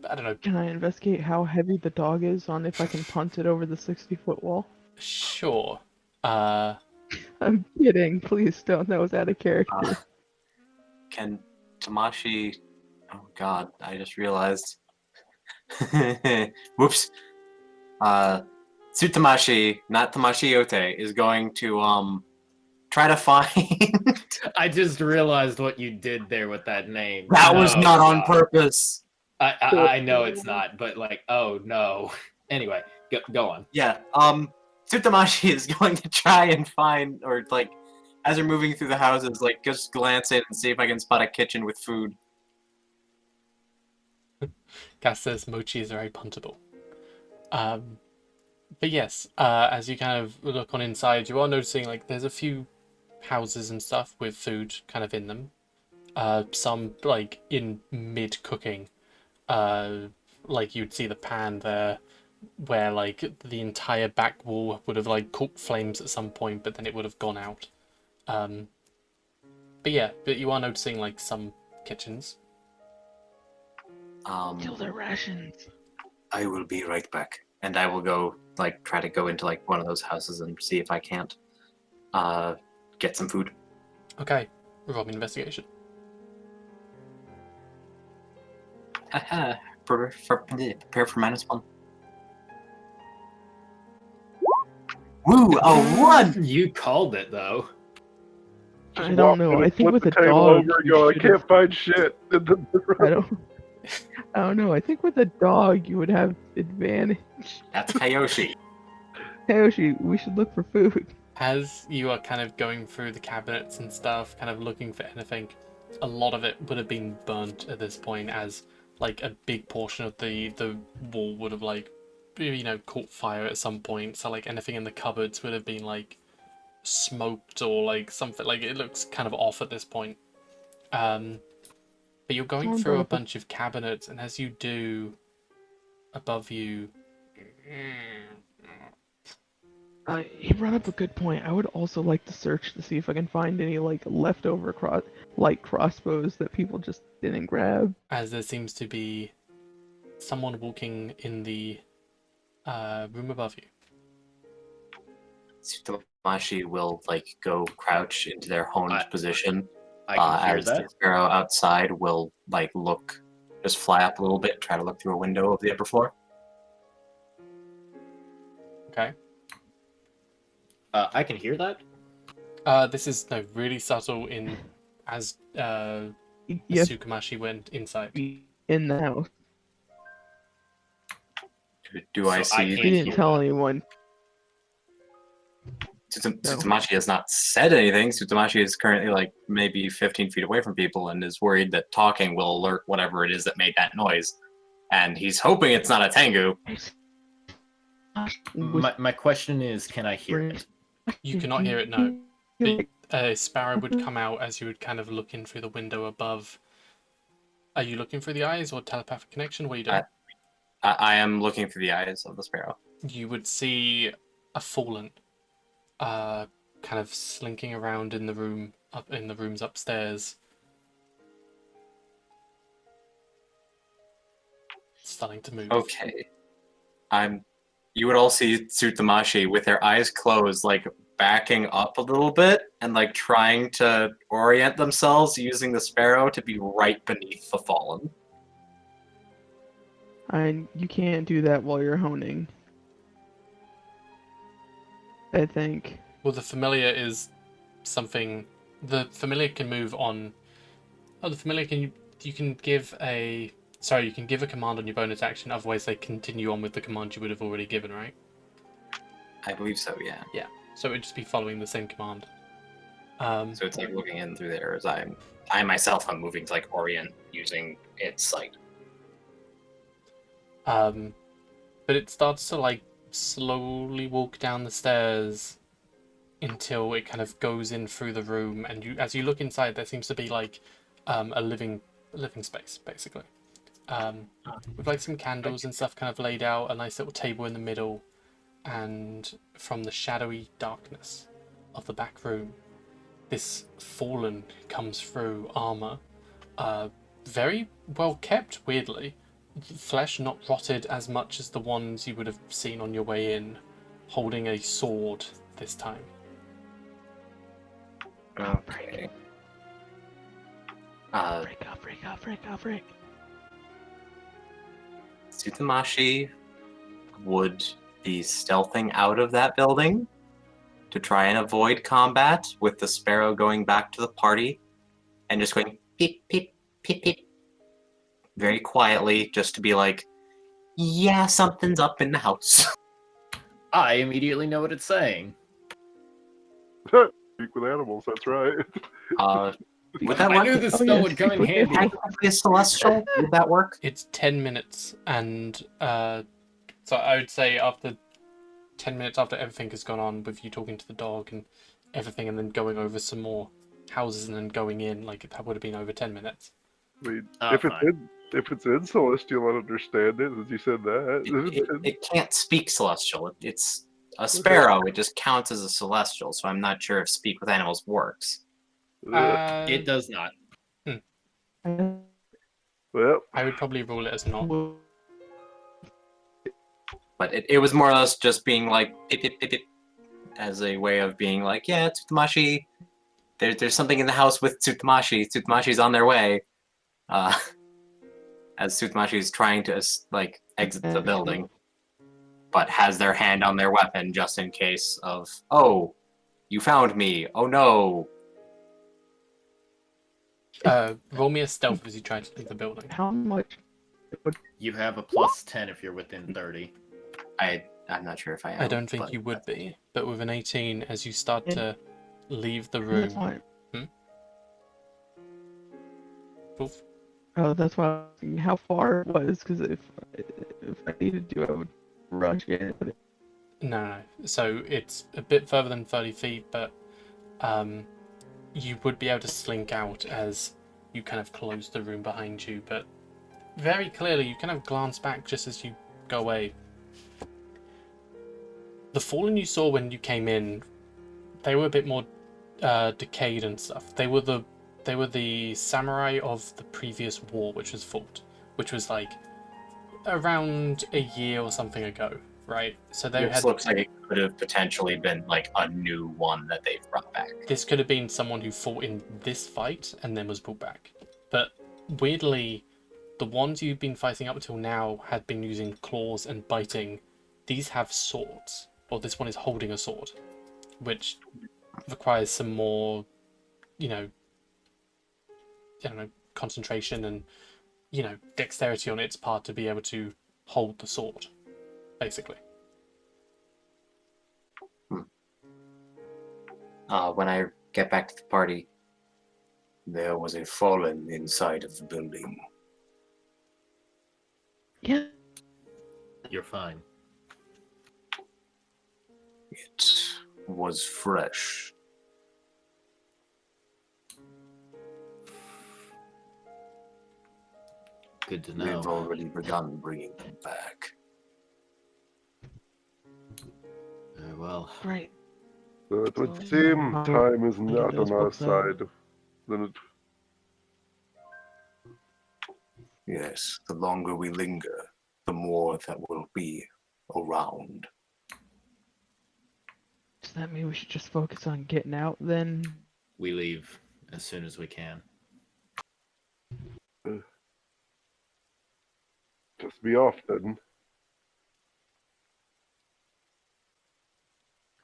I don't know. Can I investigate how heavy the dog is on if I can punt it over the 60-foot wall? Sure. I'm kidding. Please don't. That was out of character. Can Tamashi... Oh god, I just realized. Whoops. Tsutamashi, not Tamashi Yote, is going to try to find... I just realized what you did there with that name. That was No, not on God. purpose. I know it's not, but like, oh no. Anyway, go on. Yeah, Tsutamashi is going to try and find, or like, as we're moving through the houses, like, just glance in and see if I can spot a kitchen with food. Cass says Mochi is very puntable. But yes, as you kind of look on inside, you are noticing like there's a few houses and stuff with food kind of in them. Some like in mid cooking. Like you'd see the pan there where like the entire back wall would have like caught flames at some point, but then it would have gone out. But yeah, but you are noticing like some kitchens. Kill their rations. I will be right back, and I will go like try to go into like one of those houses and see if I can't get some food. Okay, roll me investigation. Haha, prepare for -1. Woo! A 1. You called it though. Just I don't walk know. in and I think flip with the a table dog, over and you go, I should've- can't find shit. I don't know. I think with a dog you would have advantage. That's Hayoshi. Hayoshi, we should look for food. As you are kind of going through the cabinets and stuff, kind of looking for anything, a lot of it would have been burnt at this point, as like a big portion of the wall would have like, you know, caught fire at some point. So like anything in the cupboards would have been like smoked or like something. Like it looks kind of off at this point. But you're going through a bunch of cabinets, and as you do, above you. He brought up a good point. I would also like to search to see if I can find any like leftover crossbows that people just didn't grab. As there seems to be someone walking in the room above you. Tsutamashi will like go crouch into their honed position. I can hear as that. the sparrow outside will like look, just fly up a little bit, try to look through a window of the upper floor. Okay. I can hear that. This is really subtle in as Yes, Tsukamashi went inside. in the house. Do I So I see? He can't didn't hear tell that. anyone. Tsutamashi has not said anything. Tsutamashi is currently like maybe 15 feet away from people and is worried that talking will alert whatever it is that made that noise. And he's hoping it's not a Tengu. My question is, can I hear it? You cannot hear it, no. But a sparrow would come out as you would kind of look in through the window above. Are you looking through the eyes or telepathic connection? What are you doing? I am looking through the eyes of the sparrow. You would see a fallen, kind of slinking around in the room, up in the rooms upstairs. Starting to move. Okay. You would all see Tsutamashi with their eyes closed, like backing up a little bit and like trying to orient themselves using the sparrow to be right beneath the fallen. And you can't do that while you're honing. I think. Well, the familiar is something. The familiar can move on. Oh, the familiar can you can give a. Sorry, you can give a command on your bonus action. Otherwise, they continue on with the command you would have already given, right? I believe so, yeah. Yeah. So it would just be following the same command. So it's like looking in through there as I myself am moving to like orient using its sight. But it starts to like slowly walk down the stairs until it kind of goes in through the room, and as you look inside, there seems to be like a living space basically, with like some candles and stuff kind of laid out, a nice little table in the middle, and from the shadowy darkness of the back room, this fallen comes through, armor, very well kept, weirdly. Flesh not rotted as much as the ones you would have seen on your way in, holding a sword this time. Okay. Break. Tsutamashi would be stealthing out of that building to try and avoid combat, with the sparrow going back to the party and just going peep, peep, peep, peep, very quietly, just to be like, yeah, something's up in the house. I immediately know what it's saying. Speak with animals, that's right. Would that I work? knew this spell would come in handy. Technically a celestial, would that work? It's 10 minutes, and so I would say after 10 minutes after everything has gone on, with you talking to the dog and everything, and then going over some more houses and then going in, like that would have been over 10 minutes. I mean, Oh, if it's fine. If it's in Celestial, I understand it, as you said that. It can't speak Celestial. It's a sparrow. It just counts as a Celestial, so I'm not sure if Speak with Animals works. It does not. Well, I would probably rule it as not. But it was more or less just being like, pip, pip, pip, pip, as a way of being like, yeah, Tsutamashi, there's something in the house with Tsutamashi. Tsutamashi's on their way. As Tsutamashi is trying to like exit the building, but has their hand on their weapon just in case of, oh, you found me. Oh no. Roll me a stealth as you try to leave the building. How much? You have a +10 if you're within 30. I'm not sure if I am. I don't think but you would be, but with an 18, as you start to leave the That's room. why. Oof. Oh, that's why I was asking how far it was, because if I needed to, I would rush in. But No. So it's a bit further than 30 feet, but you would be able to slink out as you kind of close the room behind you. But very clearly, you kind of glance back just as you go away. The Fallen you saw when you came in, they were a bit more decayed and stuff. They were the samurai of the previous war, which was fought, which was like around a year or something ago, right? So they this looks like it could have potentially been like a new one that they've brought back. This could have been someone who fought in this fight and then was brought back. But weirdly, the ones you've been fighting up until now had been using claws and biting. These have swords. Well, this one is holding a sword, which requires some more, I don't know, concentration and, dexterity on its part to be able to hold the sword, basically. When I get back to the party, There was a fallen inside of the building. yeah, You're fine. It was fresh. Good to We've know. already begun bringing them back. Very well. right. So it would So, seem time is get not those on our books out. side. Then it, Yes, the longer we linger, the more that will be around. Does that mean we should just focus on getting out then? We leave as soon as we can. just be off then.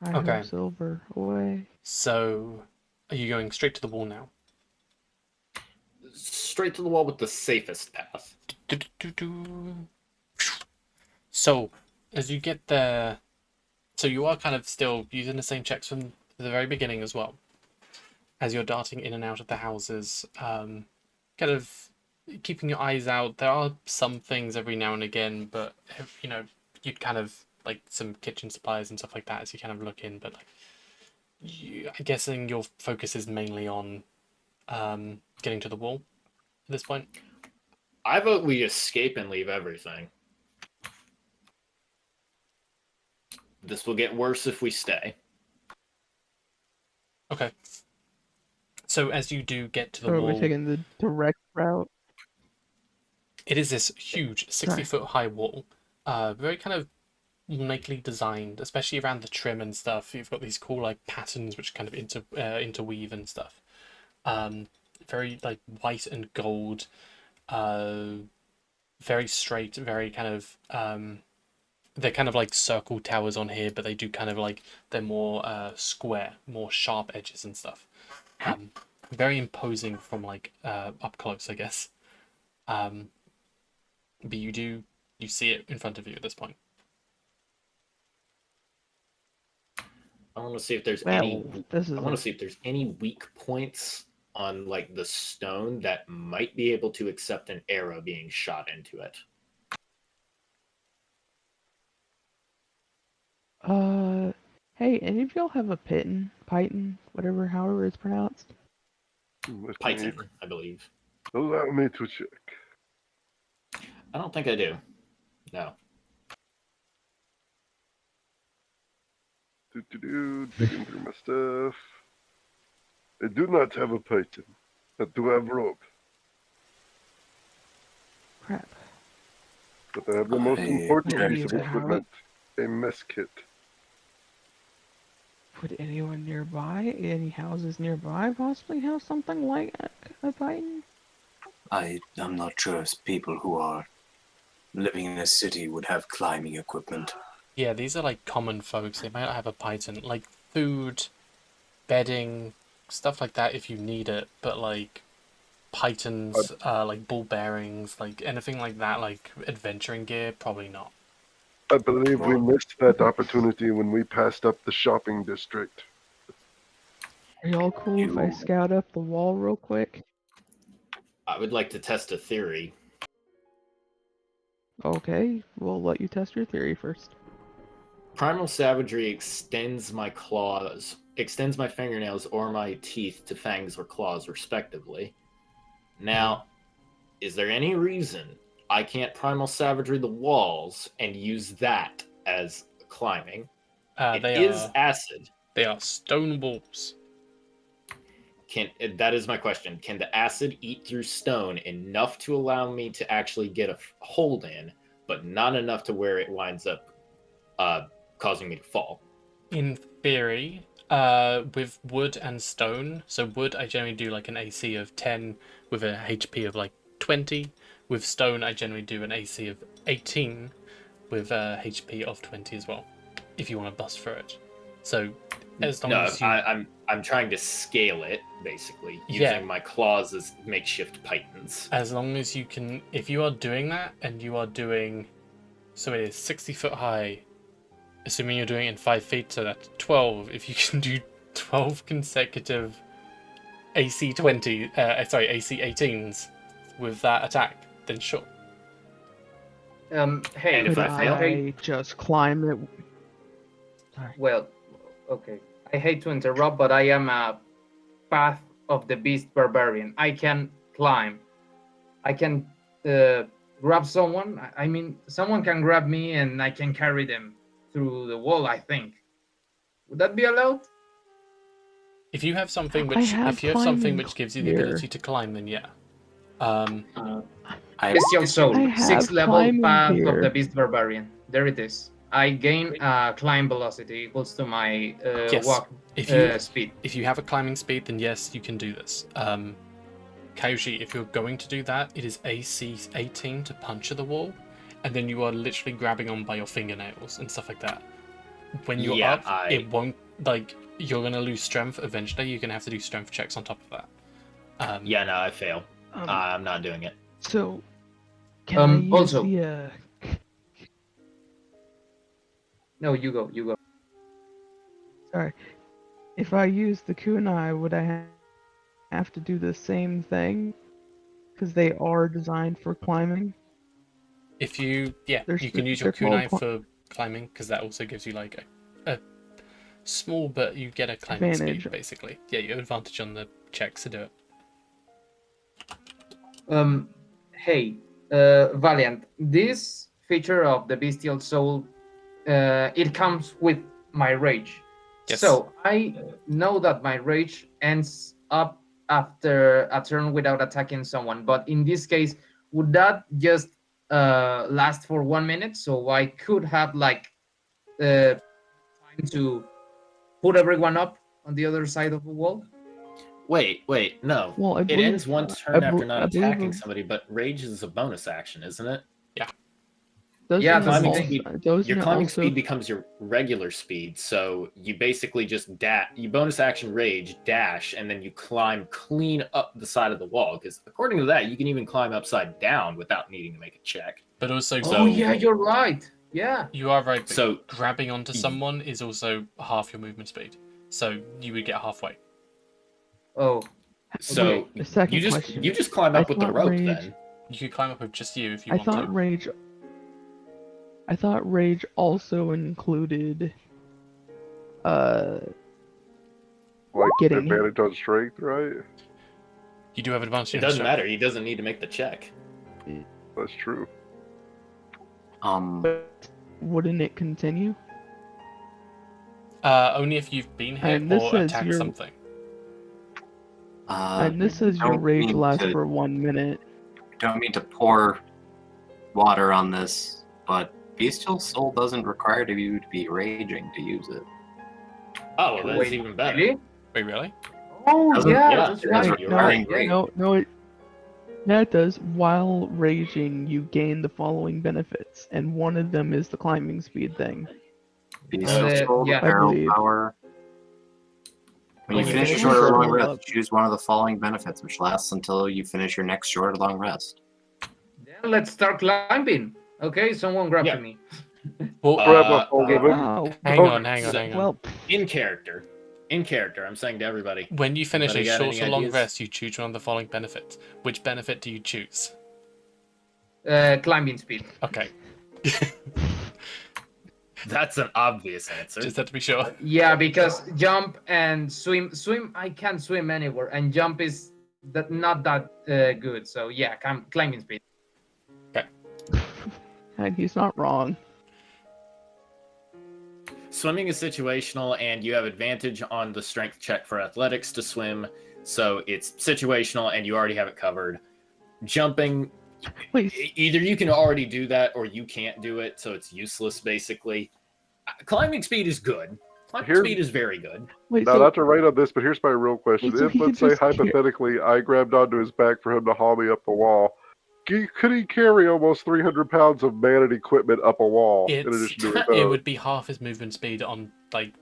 I Okay. hope Silver away. So, are you going straight to the wall now? Straight to the wall with the safest path. So, as you get there, so you are kind of still using the same checks from the very beginning as well. As you're darting in and out of the houses, kind of keeping your eyes out. There are some things every now and again, but you'd kind of like some kitchen supplies and stuff like that as you kind of look in. But like, I'm guessing your focus is mainly on getting to the wall at this point. I vote we escape and leave everything. This will get worse if we stay. Okay. So as you do get to the So are wall, we taking the direct route? it is this huge 60-foot high wall, very kind of uniquely designed, especially around the trim and stuff. You've got these cool like patterns which kind of interweave and stuff. Very like white and gold, very straight, very kind of they're kind of like circle towers on here, but they do kind of like they're more square, more sharp edges and stuff. Very imposing from like up close, I guess. But you see it in front of you at this point. I want to see if there's Well, any. this is I want to see if there's any weak points on like the stone that might be able to accept an arrow being shot into it. Hey, any of y'all have a Python, however it's pronounced? Python, I believe. Allow me to check. I don't think I do. No. Digging through my stuff. I do not have a python. I do have rope. Crap. But I have the most I important don't piece of even have equipment. A mess kit. Would anyone nearby, any houses nearby, possibly have something like a python? I'm not sure if people who are living in a city would have climbing equipment. Yeah, these are like common folks. They might not have a python. Like food, bedding, stuff like that if you need it. But like pythons, like ball bearings, like anything like that, like adventuring gear, probably not. I believe we missed that opportunity when we passed up the shopping district. Are y'all cool if I You- scout up the wall real quick? I would like to test a theory. Okay, we'll let you test your theory first. Primal savagery extends my fingernails or my teeth to fangs or claws, respectively. Now, is there any reason I can't primal savagery the walls and use that as climbing? It is acid. They are stone walls. That is my question. Can the acid eat through stone enough to allow me to actually get a hold in, but not enough to where it winds up causing me to fall? In theory, with wood and stone, so wood I generally do like an AC of 10 with a HP of like 20. With stone I generally do an AC of 18 with a HP of 20 as well, if you want to bust through it. So as long as you... I'm trying to scale it, basically, using my claws as makeshift pythons. As long as you can, if you are doing that and you are doing, so it is 60 foot high, assuming you're doing it in 5 feet, so that's 12. If you can do 12 consecutive AC 18s with that attack, then sure. Hey, And if Could I fail? I just climb it? Sorry. well, okay. I hate to interrupt, but I am a Path of the Beast Barbarian. I can climb. I can grab someone. I mean, someone can grab me and I can carry them through the wall, I think. Would that be allowed? If you have something I which, have if you have something climbing which gives you the here. ability to climb, then yeah. Bestial Soul, I have 6th level climbing Path of here. the Beast Barbarian. There it is. I gain climb velocity equals to my Yes. walk speed. If you have a climbing speed, then yes, you can do this. Kaioshi, if you're going to do that, it is AC 18 to puncture the wall, and then you are literally grabbing on by your fingernails and stuff like that. When you're up, it won't, like, you're going to lose strength eventually. You're going to have to do strength checks on top of that. I fail. I'm not doing it. So, can I use also- the No, you go. sorry. If I use the kunai, would I have to do the same thing? Because they are designed for climbing. If you, you can use your they're called kunai for climbing, because that also gives you like a small, but you get a climbing advantage. speed basically. Yeah, you have advantage on the checks to do it. Hey, Valiant, this feature of the Bestial Soul, it comes with my rage. Yes. So I know that my rage ends up after a turn without attacking someone, but in this case, would that just last for 1 minute? So I could have like time to put everyone up on the other side of the wall? Wait, no. Well, I It believe, ends one turn after not I believe attacking somebody, but rage is a bonus action, isn't it? doesn't Yeah, it climbing also- speed- doesn't Your it climbing also- speed becomes your regular speed, so you basically just you bonus action rage, dash, and then you climb clean up the side of the wall, because according to that, you can even climb upside down without needing to make a check. But also, Oh yeah, you're right. Yeah. you are right. But So grabbing onto someone is also half your movement speed, so you would get halfway. Oh, So The second you question. just climb up with the thought rope rage- then. You could climb up with just you if you I want thought to. rage also included Like getting advantage on strength, right? You do have advantage. It in doesn't strength. matter. He doesn't need to make the check. That's true. But wouldn't it continue? Only if you've been hit And this or says attacked you're- something. And this says your don't rage mean lasts to- for 1 minute. Don't mean to pour water on this, but Bestial Soul doesn't require you to be raging to use it. Oh, well, that's Wait, even better. really? Wait, really? Oh, Doesn't- yeah, yeah, that's it right. doesn't. You're No, right. rage. Yeah, it does. While raging, you gain the following benefits, and one of them is the climbing speed thing. Bestial the- Soul, yeah. the I Feral believe. Power. When you When you finish a finish short or your long short- rest, Hold up. choose one of the following benefits, which lasts until you finish your next short or long rest. Then let's start climbing. Okay, someone grab Yeah. to me. Well, Grab a hold okay. of it. Wow. hang on, hang on, So- hang on. Well, In character, I'm saying to everybody. When you finish a Anybody got short any or long ideas? rest, you choose one of the following benefits. Which benefit do you choose? Climbing speed. Okay, That's an obvious answer. just had to be sure. Yeah, because jump and swim. Swim, I can't swim anywhere, and jump is not that good. So yeah, climbing speed. and he's not wrong. Swimming is situational, and you have advantage on the strength check for athletics to swim. So it's situational, and you already have it covered. Jumping, Wait, either you can already do that, or you can't do it, so it's useless, basically. Climbing speed is good. Climbing Here- speed is very good. wait. Now, So, not to write on this, but here's my real question. Wait, so If, he let's could say, just hypothetically, I grabbed onto his back for him to haul me up the wall, could he carry almost 300 pounds of man and equipment up a wall in It's addition to his it own? would be half his movement speed on like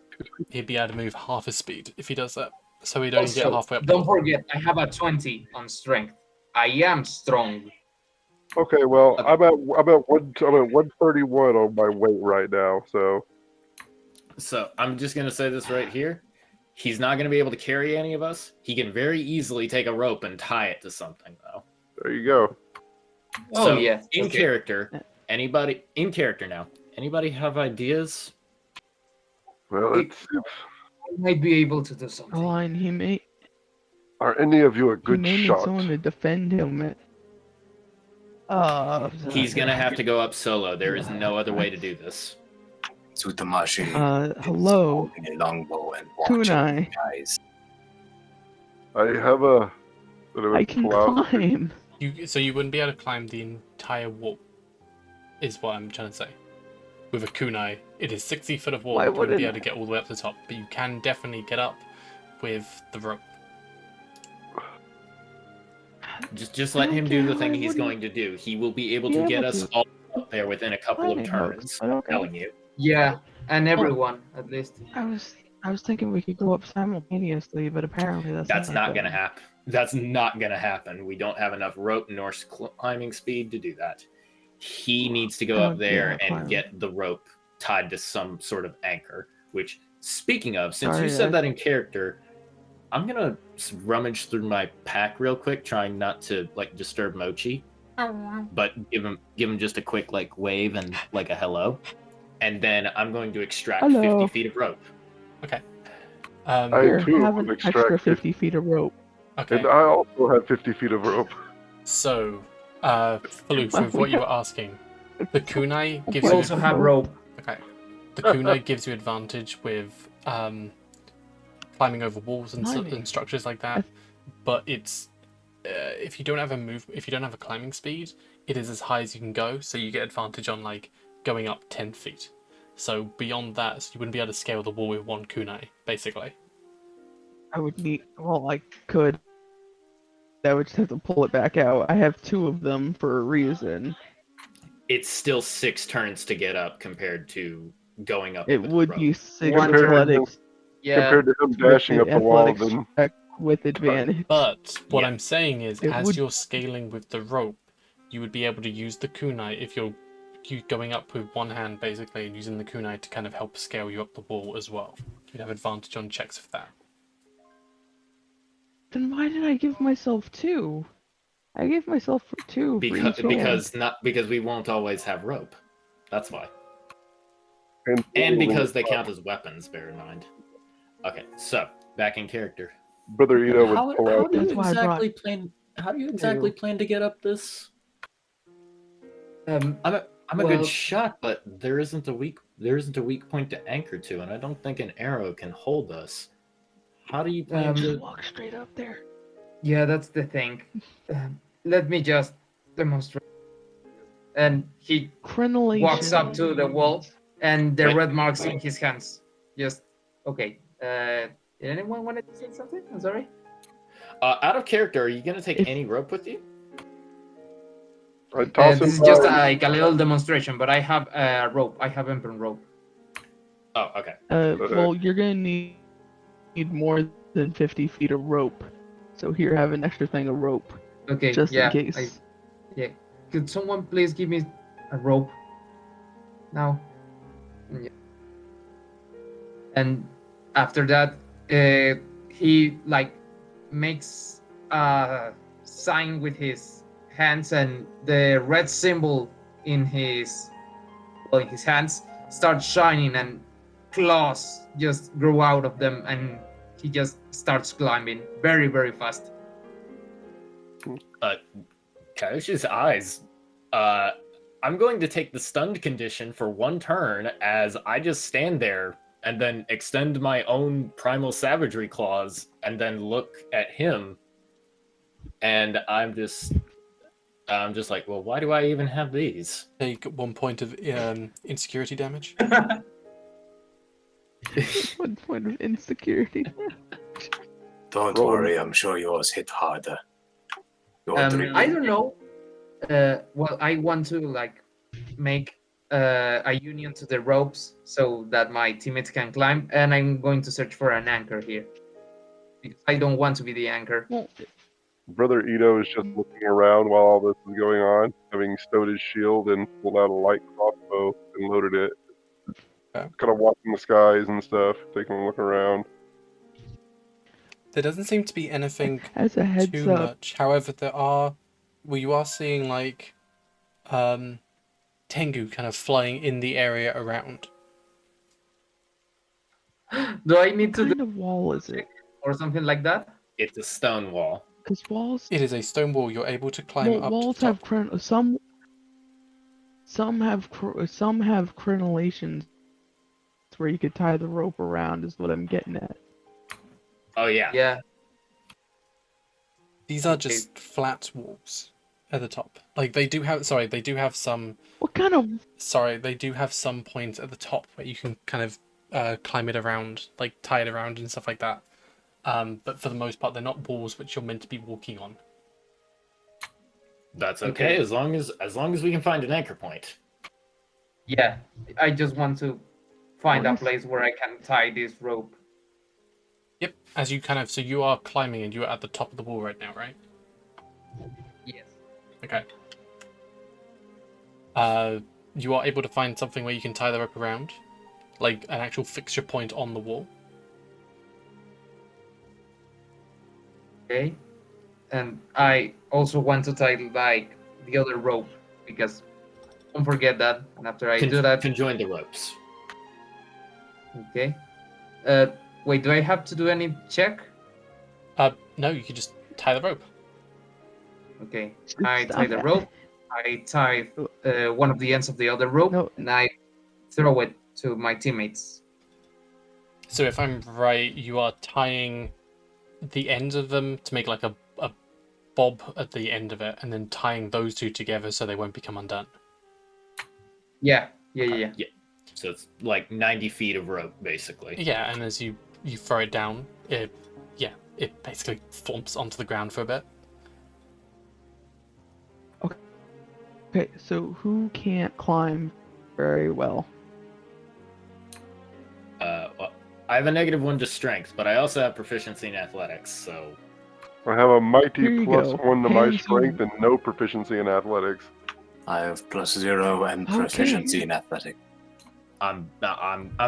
he'd be able to move half his speed if he does that. So he'd only get Also, halfway up. the don't wall. forget, I have a 20 on strength. I am strong. Okay, well, Okay. I'm at 131 on my weight right now, so So I'm just going to say this right here. He's not going to be able to carry any of us. He can very easily take a rope and tie it to something, though. there you go. Oh So, yeah. In okay. character, anybody have ideas? Well, It- it's, I might be able to do something. Line, he may are any of you a he good may need shot? someone to defend him. He's going to have to go up solo. There is no other way to do this. Tsutamashi is Hello, holding a longbow and watching Kunai. you guys. I have a. that I I would can pull out. climb. So you wouldn't be able to climb the entire wall, is what I'm trying to say. With a kunai, it is 60 foot of wall. Why You wouldn't be wouldn't able to get all the way up to the top, but you can definitely get up with the rope. Just let him do the thing Okay, he's what do you- going to do. He will be able Yeah, to get but us the- all up there within a couple of Climbing turns. hooks, but I'm okay. telling you. Yeah, and everyone at least. I was thinking we could go up simultaneously, but apparently That's not going to going happen. That's not going to happen. We don't have enough rope nor climbing speed to do that. He needs to go Oh, up there yeah, and climb. get the rope tied to some sort of anchor. Which, speaking of, since Sorry, you said I- that in character, I'm gonna rummage through my pack real quick, trying not to like disturb Mochi, but give him just a quick like wave and like a hello, and then I'm going to extract Hello. 50 feet of rope. I Here, too have will an extract extra 50 50 feet of rope. Okay. And I also have 50 feet of rope. So, Faloof, with what you were asking, the kunai gives We you also have rope. okay. The kunai gives you advantage with climbing over walls and, Climbing. and structures like that. But it's if you don't have a climbing speed, it is as high as you can go. So you get advantage on like going up 10 feet. So beyond that, so you wouldn't be able to scale the wall with one kunai, basically. I would need. Well, I could. I would just have to pull it back out. I have 2 of them for a reason. It's still 6 turns to get up compared to going up. It with would rope. be 6 Compared to- athletics Yeah. Compared to him with dashing up the wall, athletics then check with advantage. But what Yeah. I'm saying is, It as would- you're scaling with the rope, you would be able to use the kunai if you're going up with one hand basically and using the kunai to kind of help scale you up the wall as well. You'd have advantage on checks for that. Then why did I give myself 2? I gave myself 2 for each hand. Because we won't always have rope. That's why. and because they count as weapons, bear in mind. Okay, so back in character. Brother Ito would How, pull how out. do you That's why I brought exactly plan? How do you exactly plan to get up this? Um, I'm a Well- good shot, but there isn't a weak point to anchor to, and I don't think an arrow can hold us. How do you plan Um, to? Walk straight up there. Yeah, that's the thing. Let me just demonstrate. And he Crenellation. walks up to the wall, and the Wait. red marks in his hands. Just okay. Did anyone want to say something? I'm sorry. Out of character, are you gonna take If- any rope with you? I toss This him is just down. like a little demonstration, but I have a rope. I have imprint rope. Oh, okay. Well, you're gonna need more than 50 feet of rope. So here, have an extra thing of rope, Okay. just yeah. in case. Yeah. Could someone please give me a rope now? Yeah. And after that, he like makes a sign with his hands, and the red symbol in his hands starts shining, and claws just grow out of them, and he just starts climbing very, very fast. Kaish's eyes. I'm going to take the stunned condition for one turn as I just stand there and then extend my own primal savagery claws and then look at him. And I'm just like, well, why do I even have these? Take 1 point of insecurity damage. 1 point of insecurity. Don't Roll. worry, I'm sure yours hit harder. Your I don't know. Well, I want to like make a union to the ropes so that my teammates can climb, and I'm going to search for an anchor here because I don't want to be the anchor. Well, Brother Ito is just looking around while all this is going on, having stowed his shield and pulled out a light crossbow and loaded it. Okay. Kind of watching the skies and stuff, taking a look around. There doesn't seem to be anything as a heads too up, much. However, you are seeing like Tengu kind of flying in the area around. Do I need what to do kind of wall is it? or something like that? It's a stone wall. Because walls, It is a stone wall. You're able to climb up walls to the have top. some have crenellations where you could tie the rope around. Is what I'm getting at. Oh yeah. Yeah. These are Okay. just flat walls at the top. Like they do have some. What kind of They do have some points at the top where you can kind of climb it around, like tie it around and stuff like that. But for the most part, they're not walls which you're meant to be walking on. That's okay, as long as we can find an anchor point. Yeah. I just want to find a Nice. place where I can tie this rope. Yep. As you so you are climbing and you are at the top of the wall right now, right? Yes. Okay. You are able to find something where you can tie the rope around, like an actual fixture point on the wall. Okay. And I also want to tie like the other rope because don't forget that. And after I do that, Conjoin the ropes. okay. Wait, do I have to do any check? No, you can just tie the rope. Okay. I Stop tie the it. rope. I tie one of the ends of the other rope, No. and I throw it to my teammates. So if I'm right, you are tying the ends of them to make like a bob at the end of it, and then tying those two together so they won't become undone. Yeah. So it's like 90 feet of rope, basically. Yeah, and as you throw it down, it basically thumps onto the ground for a bit. Okay, so who can't climb very well? Well, I have a -1 to strength, but I also have proficiency in athletics, so I have a mighty Here you go. +1 to my Hands you- strength and no proficiency in athletics. I have +0 and Okay. proficiency in athletics. I'm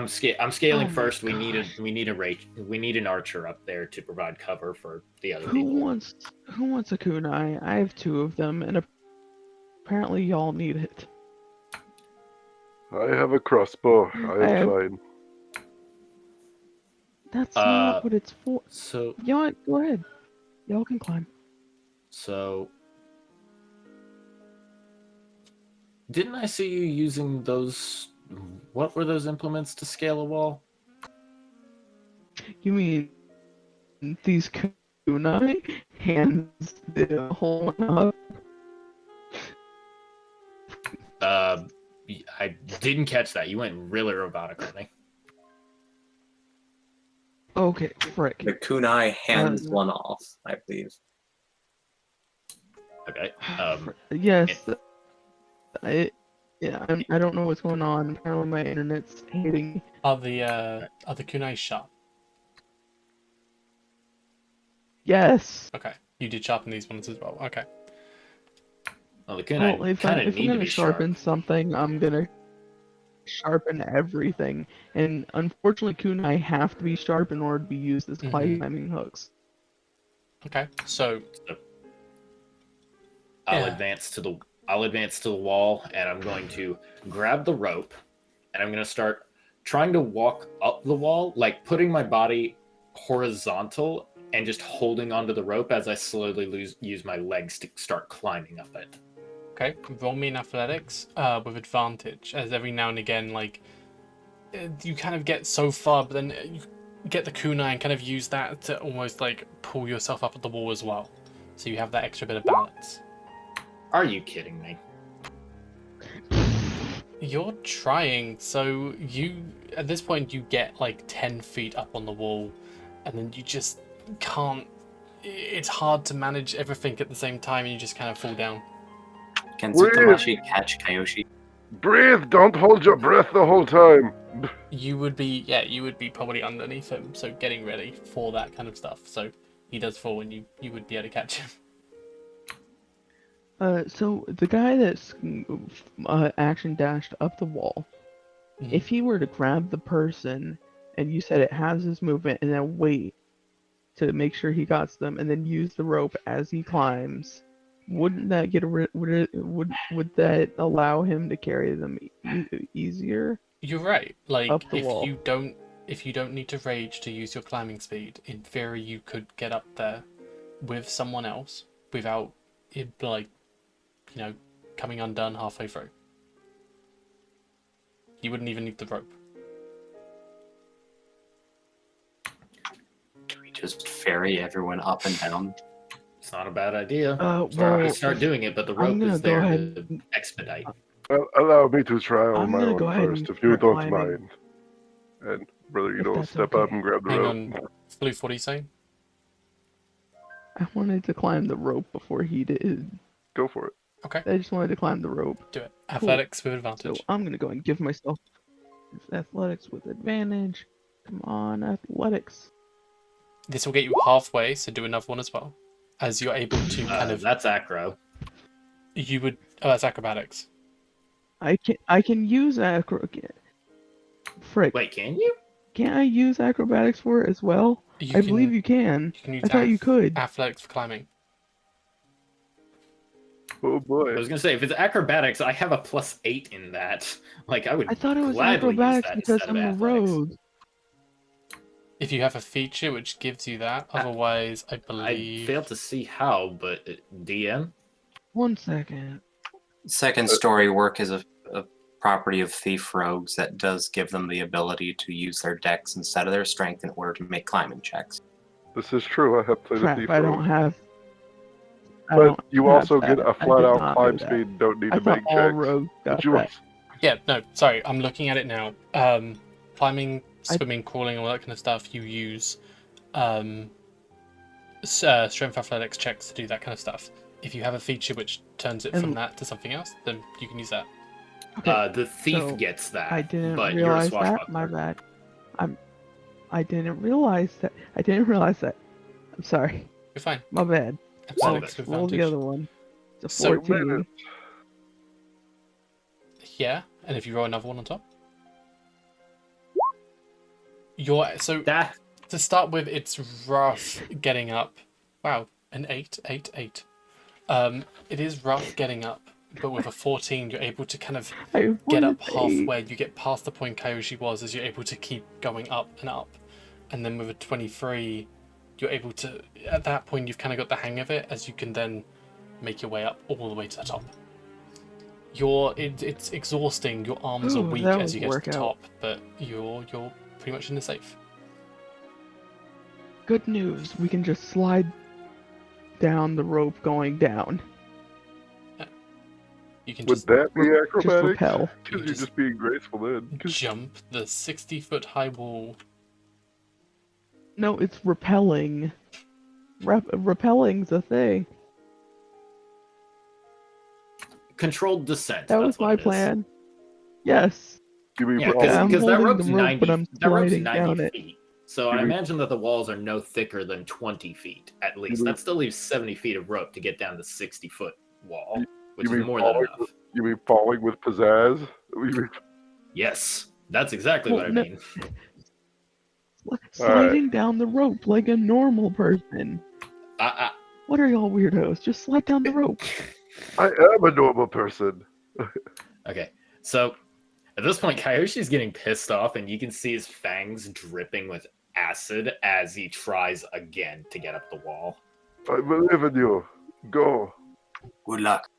scaling Oh my first. We gosh. need an archer up there to provide cover for the other Who people. wants a kunai? I have 2 of them, and apparently y'all need it. I have a crossbow. I I am have- fine. That's not what it's for. So You know what? Go ahead. Y'all can climb. So Didn't I see you using those? What were those implements to scale a wall? You mean these kunai hands the whole one up? I didn't catch that. You went really robotic on me. Okay, frick. The kunai hands one off, I believe. Okay. Yes. I don't know what's going on. Apparently my internet's hating me. Are the kunai sharp? Yes. Okay, you did sharpen these ones as well. Okay. Well, the kunai Well, if kind I'm of need to gonna be sharpen sharp. something, I'm gonna sharpen everything. And unfortunately, kunai have to be sharp in order to be used as climbing hooks. Okay, so I'll Yeah. advance to the wall, and I'm going to grab the rope, and I'm going to start trying to walk up the wall, like putting my body horizontal and just holding onto the rope as I slowly use my legs to start climbing up it. okay, roll me in athletics with advantage, as every now and again, like you kind of get so far, but then you get the kunai and kind of use that to almost like pull yourself up at the wall as well, so you have that extra bit of balance. Are you kidding me? You're trying, so you at this point you get like 10 feet up on the wall, and then you just can't. It's hard to manage everything at the same time, and you just kind of fall down. Can Wait. Tsutamashi catch Kayoshi? Breathe! Don't hold your breath the whole time! You would be probably underneath him, so getting ready for that kind of stuff. So he does fall, and you would be able to catch him. So the guy that's action dashed up the wall, if he were to grab the person, and you said it has his movement, and then wait to make sure he got them, and then use the rope as he climbs, wouldn't that would that allow him to carry them easier? You're right. Like Up the wall. if you don't need to rage to use your climbing speed, in theory you could get up there with someone else without it coming undone halfway through. You wouldn't even need the rope. Can we just ferry everyone up and down? It's not a bad idea. Well, Start doing it, but the I'm rope gonna is go there ahead to expedite. Allow me to try on I'm my gonna own go ahead first, and if you start don't climbing. mind. And, brother, you If don't that's step up okay. and grab the Hang rope. on, Floof, what are you saying? I wanted to climb the rope before he did. Go for it. Okay, I just wanted to climb the rope. do it. Athletics with advantage. So I'm gonna go and give myself athletics with advantage. Come on, athletics. This will get you halfway, so do another one as well. As you're able to kind of That's acro. you would that's acrobatics. I can use Frick. Wait, can you? Can't I use acrobatics for it as well? I believe you can. You can use I thought you could. athletics for climbing. Oh boy. I was gonna say, if it's acrobatics, I have a +8 in that. Like, I would I thought it was gladly use acrobatics that because instead of I'm a athletics. rogue. If you have a feature which gives you that, otherwise I I believe failed to see how, but DM? 1 second. Second story work is a property of thief rogues that does give them the ability to use their dex instead of their strength in order to make climbing checks. This is true, I have played a Crap, thief I rogue. don't have. I But don't you have also get that. a I flat did out not climb know that. speed and don't need I to thought make all checks. rogues got But you that. also, yeah, no, sorry, I'm looking at it now. Climbing, swimming, crawling, all that kind of stuff, you use strength athletics checks to do that kind of stuff. If you have a feature which turns it from And- that to something else, then you can use that. Okay, The thief so gets that, I didn't but you're a realize that. swashbuckler. My bad. I didn't realize that. I'm sorry. You're fine. My bad. Athletics with Roll the advantage. other one. It's a So- 14. Yeah, and if you roll another one on top. So That to start with, it's rough getting up. Wow, an 8. It is rough getting up, but with a 14, you're able to kind of I get up wanted to halfway. You get past the point Kayoshi was, as you're able to keep going up and up. And then with a 23, you're able to, at that point, you've kind of got the hang of it, as you can then make your way up all the way to the top. it's exhausting. Your arms are Ooh, weak that as you was get to the workout. top, but you're pretty much in the safe. Good news, we can just slide down the rope going down. You can Would just that be Just acrobatics? repel. Because You you're just- just being graceful then. 'Cause jump the 60-foot high wall. No, it's repelling. Repelling's a thing. Controlled descent. That that's was what my it is. plan. Yes. you mean Yeah, falling? I'm because that holding rope's the rope, 90. but I'm That rope's sliding 90 down it. feet. So You I mean- imagine that the walls are no thicker than 20 feet at least. mean- That still leaves 70 feet of rope to get down the 60-foot wall, which you is mean more than falling enough. You mean falling with pizzazz? You mean- Yes, that's exactly Well, what I no- mean. Sliding down the rope like a normal person. I, What are y'all weirdos? Just slide down the rope. I am a normal person. Okay, so at this point, Kayoshi's getting pissed off, and you can see his fangs dripping with acid as he tries again to get up the wall. I believe in you. Go. Good luck.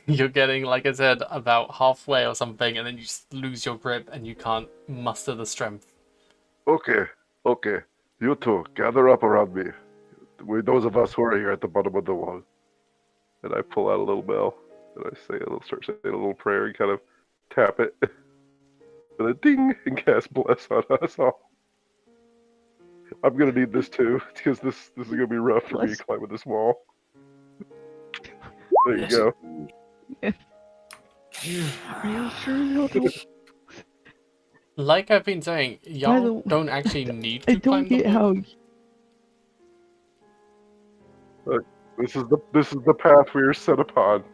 You're getting, like I said, about halfway or something, and then you just lose your grip and you can't muster the strength. Okay. You two, gather up around me. Those of us who are here at the bottom of the wall. And I pull out a little bell, and I start saying a little prayer and kind of tap it. And then ding, and cast bless on us all. I'm gonna need this too, because this is gonna be rough for me Bless. climbing this wall. There you Yes. go. Are you sure y'all don't? Like I've been saying, y'all the- don't actually need I to don't climb the get wall. how. This is the path we are set upon.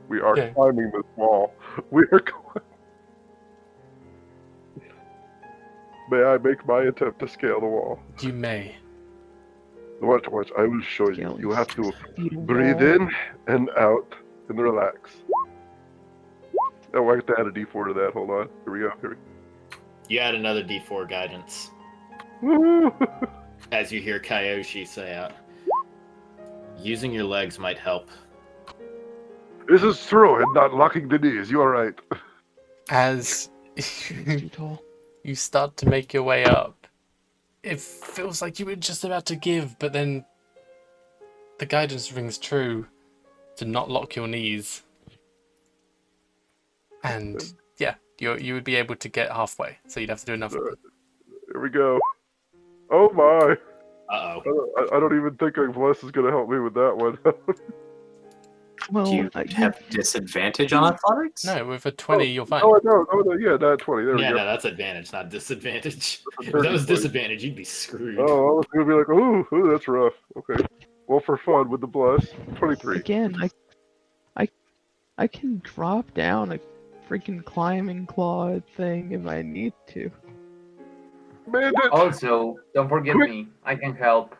We are Okay. climbing this wall. We are going. May I make my attempt to scale the wall? You may. Watch. I will show you. Scaling You have to 6 feet of breathe wall. in and out and relax. Oh, I have to add a D4 to that. Hold on. Here we go. You add another D4 guidance Woo! as you hear Kayoshi say out. Using your legs might help. This is true, and not locking the knees. You are right. As It's too tall. you start to make your way up, it feels like you were just about to give, but then the guidance rings true to not lock your knees. And yeah, you would be able to get halfway, so you'd have to do another one. Here we go. Oh my! Uh-oh. I don't even think Bless is gonna help me with that one. Well, Do you have disadvantage on athletics? No, with a 20, you're fine. Oh no! Yeah, not 20. There we Yeah, go. no, that's advantage, not disadvantage. If That's that was 30. disadvantage, you'd be screwed. Oh, I was gonna be like, ooh, that's rough. Okay. Well, for fun with the Bless, 23. again, I can drop down a freaking climbing claw thing if I need to. Man, Also, don't forget Quick. me. I can help.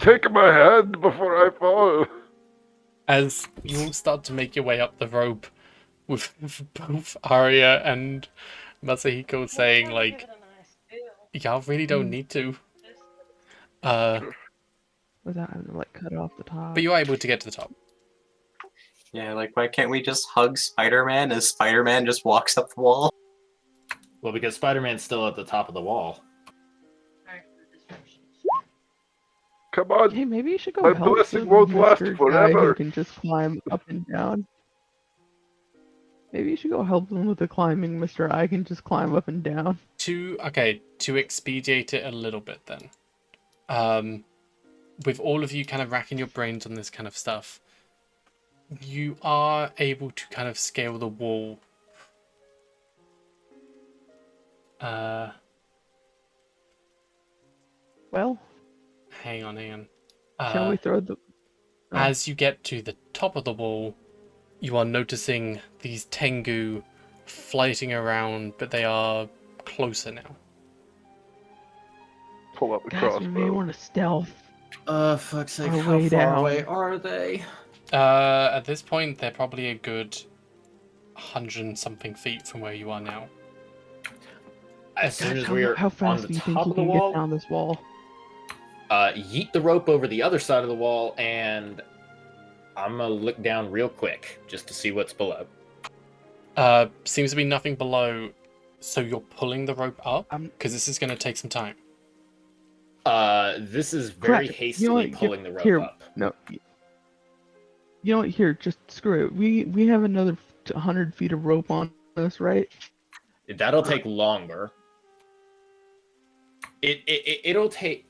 take my hand before I fall. As you all start to make your way up the rope, with both Arya and Masahiko saying, like, y'all really don't need to. Without having to like cut off the top. But you're able to get to the top. Yeah, like why can't we just hug Spider-Man as Spider-Man just walks up the wall? Well, because Spider-Man's still at the top of the wall. Come on. Hey, maybe you should go My help blessing the won't last Mr. guy forever. who can just climb up and down. Maybe you should go help them with the climbing, Mr. I can just climb up and down. To expedite it a little bit then. With all of you kind of racking your brains on this kind of stuff, you are able to kind of scale the wall. Well, Hang on. shall we throw the... Oh. As you get to the top of the wall, you are noticing these Tengu flighting around, but they are closer now. Pull out the Guys, we may crossbow. want to stealth. Fuck's sake, Our how way far down. away are they? At this point, they're probably a good 100 and something feet from where you are now. As soon Guys, as we are how on fast the do you think top you of the can get wall, down this wall? yeet the rope over the other side of the wall, and I'm gonna look down real quick just to see what's below. Seems to be nothing below. So you're pulling the rope up? I'm- Because this is going to take some time. This is very Crap. hastily Here- pulling the rope here, up. No. You know what? Here, just screw it. We have another 100 feet of rope on us, right? That'll take longer. It'll take.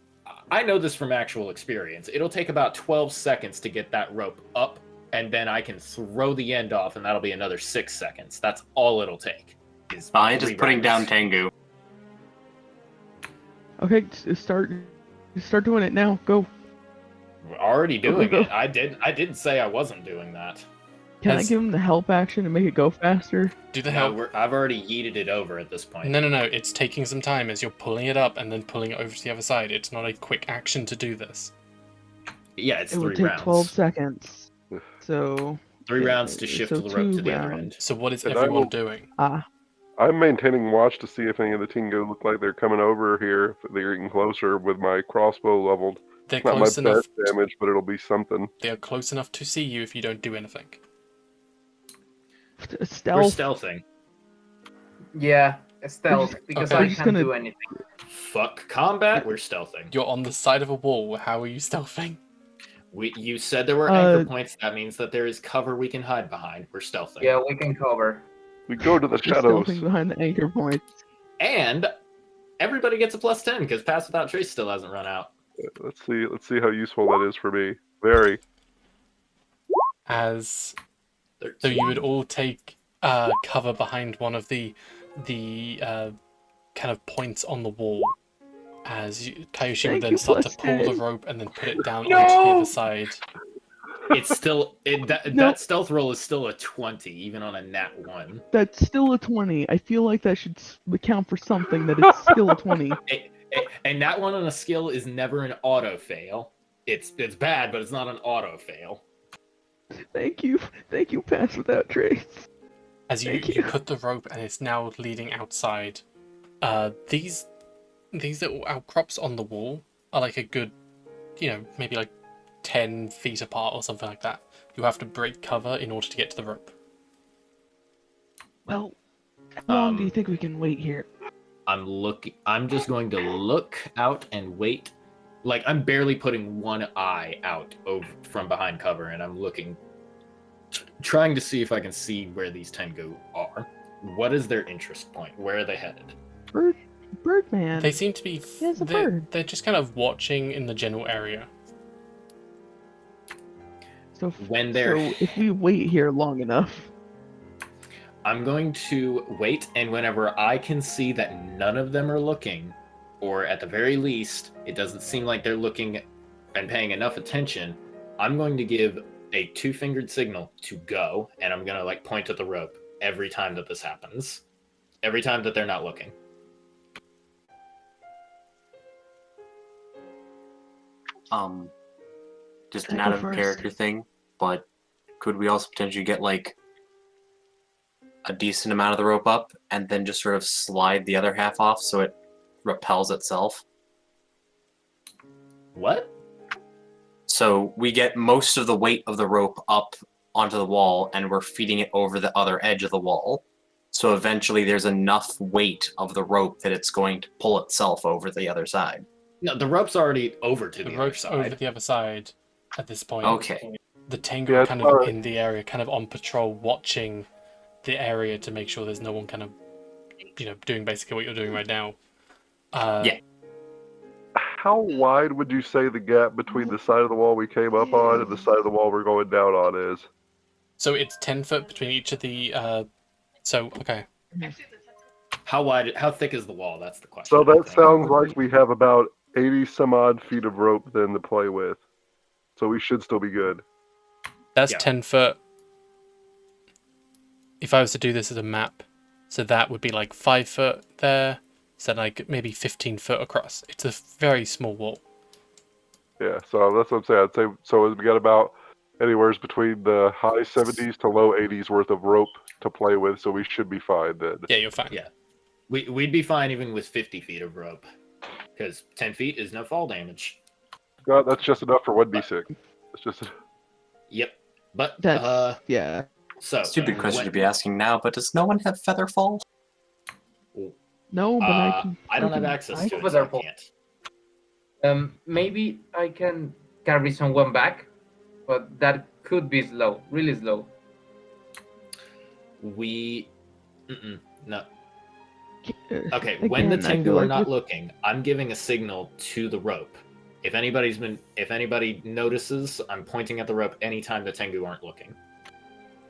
I know this from actual experience. It'll take about 12 seconds to get that rope up, and then I can throw the end off, and that'll be another 6 seconds. That's all it'll take. I just putting down rounds. Tengu. Okay, start doing it now. Go. We're already doing Go. it. I didn't say I wasn't doing that. Can I Has- give him the help action to make it go faster? Do the No, help. I've already yeeted it over at this point. No. It's taking some time as you're pulling it up and then pulling it over to the other side. It's not a quick action to do this. Yeah, it's It 3 would take rounds. 12 seconds. So 3 yeah, rounds to shift so the rope to 2 the other rounds. end. So what is And I everyone will- doing? I'm maintaining watch to see if any of the Tengu look like they're coming over here. If they're getting closer with my crossbow leveled. They're Not my close enough. best damage, but it'll be something. They are close enough to see you if you don't do anything. We're Stealth. stealthing. Yeah, stealth, because okay. I We're just can't gonna- do anything. Fuck combat, we're stealthing. You're on the side of a wall. How are you stealthing? You said there were anchor points. That means that there is cover we can hide behind. We're stealthing. Yeah, we can cover. We go to the Just shadows. stealthing behind the anchor points. And everybody gets a +10 because Pass Without Trace still hasn't run out. Let's see how useful that is for me. Very. As 13. so, you would all take cover behind one of the kind of points on the wall. As Kyoshi would Thank then you, start to pull the +10. rope and then put it down No! onto the other side. It's still that Nope. stealth roll is still a 20, even on a nat 1. That's still a 20. I feel like that should account for something, that it's still a 20. And nat 1 on a skill is never an auto fail. It's bad, but it's not an auto fail. Thank you, Pass Without Trace. As you, Thank you you. put the rope and it's now leading outside. These little outcrops on the wall are like a good, maybe like 10 feet apart or something like that. You have to break cover in order to get to the rope. Well, how long do you think we can wait here? I'm just going to look out and wait. Like, I'm barely putting one eye out from behind cover, and I'm looking, trying to see if I can see where these Tengu are. What is their interest point? Where are they headed? Birdman. They seem to be. There's a They're, bird. they're just kind of watching in the general area. So if we wait here long enough. I'm going to wait, and whenever I can see that none of them are looking, or at the very least, it doesn't seem like they're looking and paying enough attention, I'm going to give a 2-fingered signal to go, and I'm going to point at the rope every time that this happens. Every time that they're not looking. Just Can an I out go of first? character thing, but could we also potentially get like a decent amount of the rope up and then just sort of slide the other half off so it repels itself? What? So we get most of the weight of the rope up onto the wall and we're feeding it over the other edge of the wall. So eventually there's enough weight of the rope that it's going to pull itself over the other side. No, the rope's already over to The the rope's other over side. the other side at this point. Okay. The Tengu Yeah, are it's kind of fine. in the area, kind of on patrol, watching the area to make sure there's no one kind of, doing basically what you're doing right now. Yeah. How wide would you say the gap between the side of the wall we came up on and the side of the wall we're going down on is? So it's 10 foot between each of the. Okay. How thick is the wall? That's the question. So I that think. sounds like we have about 80 some odd feet of rope then to play with. So we should still be good. That's Yeah. 10 foot. If I was to do this as a map, so that would be like 5 foot there, so like maybe 15 foot across. It's a very small wall. Yeah, so that's what I'm saying. I'd say so we got about anywhere between the high 70s to low 80s worth of rope to play with, so we should be fine then. Yeah, you're fine. Yeah. We'd be fine even with 50 feet of rope. Because 10 feet is no fall damage. God, that's just enough for 1d6. It's just. Yep. But That's yeah. so Stupid question when- to be asking now, but does no one have Featherfall? No, but I can. I don't have freaking- access I- to it, so I can't. Maybe I can carry someone back, but that could be slow, really slow. No. Okay, when Again, the I Tengu feel are like not with- looking, I'm giving a signal to the rope. If anybody notices, I'm pointing at the rope anytime the Tengu aren't looking.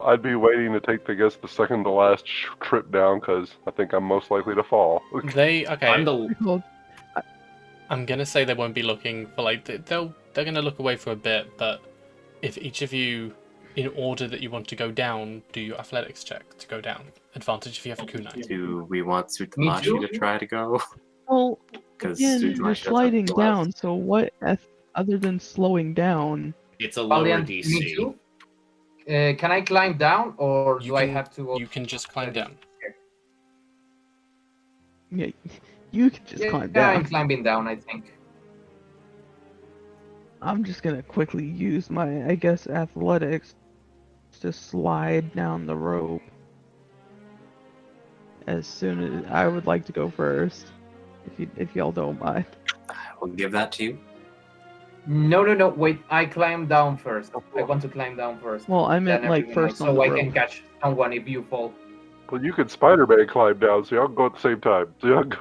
I'd be waiting to take, the second to last trip down because I think I'm most likely to fall. Okay. Well, I'm gonna say they won't be looking for like they're gonna look away for a bit, but if each of you, in order that you want to go down, do your athletics check to go down. Advantage if you have a kunai. Do we want Me Tsutamashi too. to try to go? Well, Because again, you're sliding down. So what? Other than slowing down, It's a lower Valiant, me DC. too. Can I climb down, or You do I can- have to? You can just climb down. yeah, you can just climb Yeah, I'm down. climbing down. I think. I'm just gonna quickly use my, I guess, athletics to slide down the rope. As soon as I would like to go first, if y'all don't mind. I will give that to you. No. Wait, I climb down first. I want to climb down first. Well, I meant Then like everyone else, first on so the I rope. can catch someone if you fall. Well, you could Spider-Man climb down, so y'all can go at the same time. So y'all go.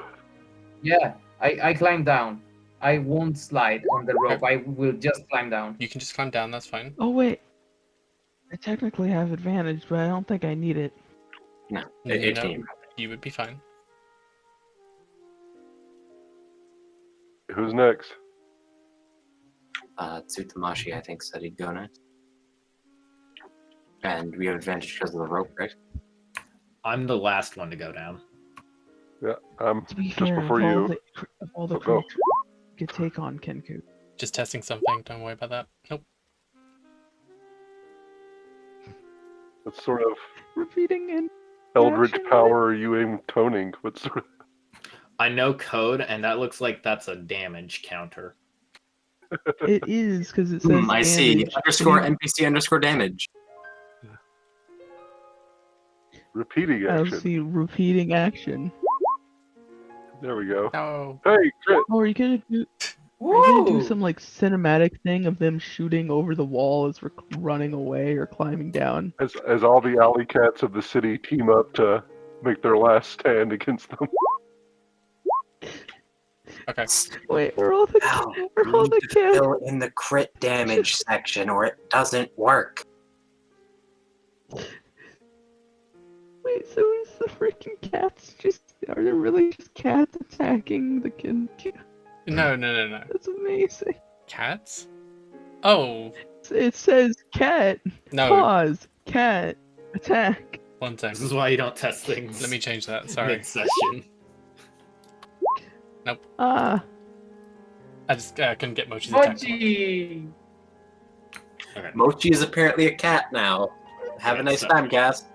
Yeah, I climb down. I won't slide on the rope. I will just climb down. You can just climb down. That's fine. Oh wait, I technically have advantage, but I don't think I need it. No, No, 18. you would be fine. Who's next? Tsutamashi, I think, said he'd go next. And we have advantage because of the rope, right? I'm the last one to go down. Yeah, To be just fair, before of all you. of all the So go. creatures you could take on Kenku. Just testing something. Don't worry about that. Nope. It's sort of Repeating in Eldritch Action, power. You aim toning. What sort of? I know code, and that looks like that's a damage counter. it is because it says I see. damage. Underscore NPC underscore damage. Repeating I action. see repeating action. There we go. No. Hey, crit. Oh, are you gonna do? Are you gonna do Woo! some like cinematic thing of them shooting over the wall as we're running away or climbing down? As all the alley cats of the city team up to make their last stand against them. Okay. Wait, are all the Wow, are you all need the to cats? fill in the crit damage section or it doesn't work. Wait, so is the freaking cats just? Are there really just cats attacking the Kenku? No. That's amazing. Cats? Oh, It says cat. no. Pause. Cat. Attack. One This second. is why you don't test things. Let me change that. Sorry. Mid-session. Ah. I just couldn't get Mochi's attack. Mochi! Okay. Mochi is apparently a cat now. Have a Right, nice so- time, Cass.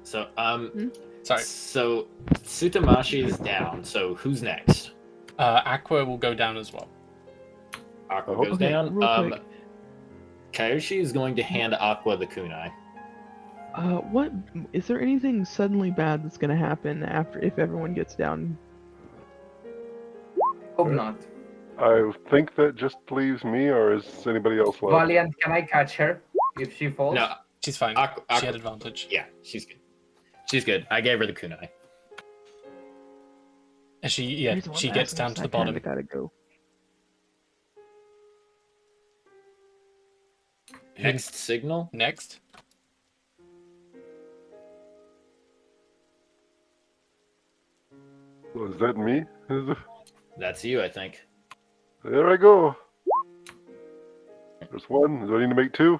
So, Sorry. So, Tsutamashi is down. So, who's next? Aqua will go down as well. Aqua Oh. goes Okay, down. real quick. Kayoshi is going to hand Aqua the kunai. What is there anything suddenly bad that's gonna happen after if everyone gets down? Hope not. I think that just leaves me, or is anybody else left? Valiant, can I catch her if she falls? No, She's fine. Aqua, She had advantage. yeah, she's good. She's good. I gave her the kunai. And she Here's one she last gets thing, down 'cause to I the bottom. kinda gotta go. Next signal. Next. Was that me? That's you, I think. There I go. There's one. Do I need to make two?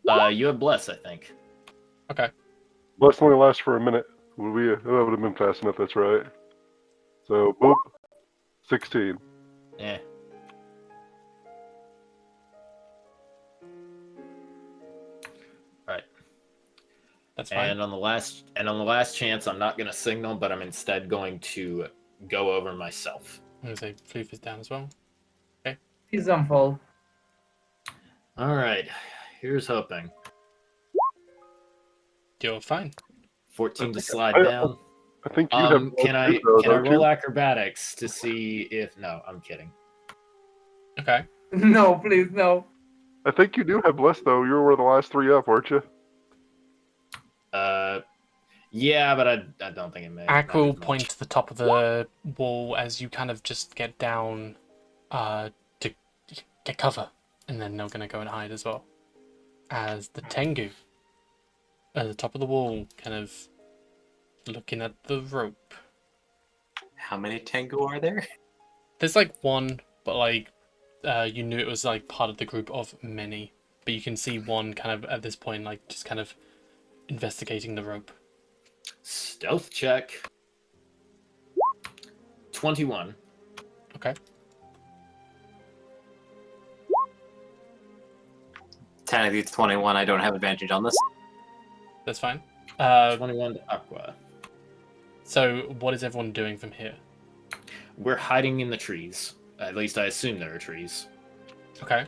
You have bless, I think. Okay. Bless only lasts for a minute. Would we? That would have been fast enough. That's right. So, boop. 16. Yeah. Right. That's fine. And on the last chance, I'm not going to signal, but I'm instead going to go over myself. I'm going to say Floof is down as well. Please don't fall. All right, here's hoping. You're fine. 14 to slide I- down. I think you have. Can I though, can I don't roll you? acrobatics to see if? No, I'm kidding. Okay. No, please, no. I think you do have less though. You were the last 3 up, weren't you? Yeah, but I don't think it made. Ak that will much. point to the top of the wall as you kind of just get down to get cover. And then they're going to go and hide as well. As the Tengu at the top of the wall, kind of looking at the rope. How many Tengu are there? There's like one, but like you knew it was like part of the group of many. But you can see one kind of at this point, like just kind of investigating the rope. Stealth check. 21. Okay. 10 of these 21, I don't have advantage on this. That's fine. 21 to Aqua. So what is everyone doing from here? We're hiding in the trees. At least I assume there are trees. Okay.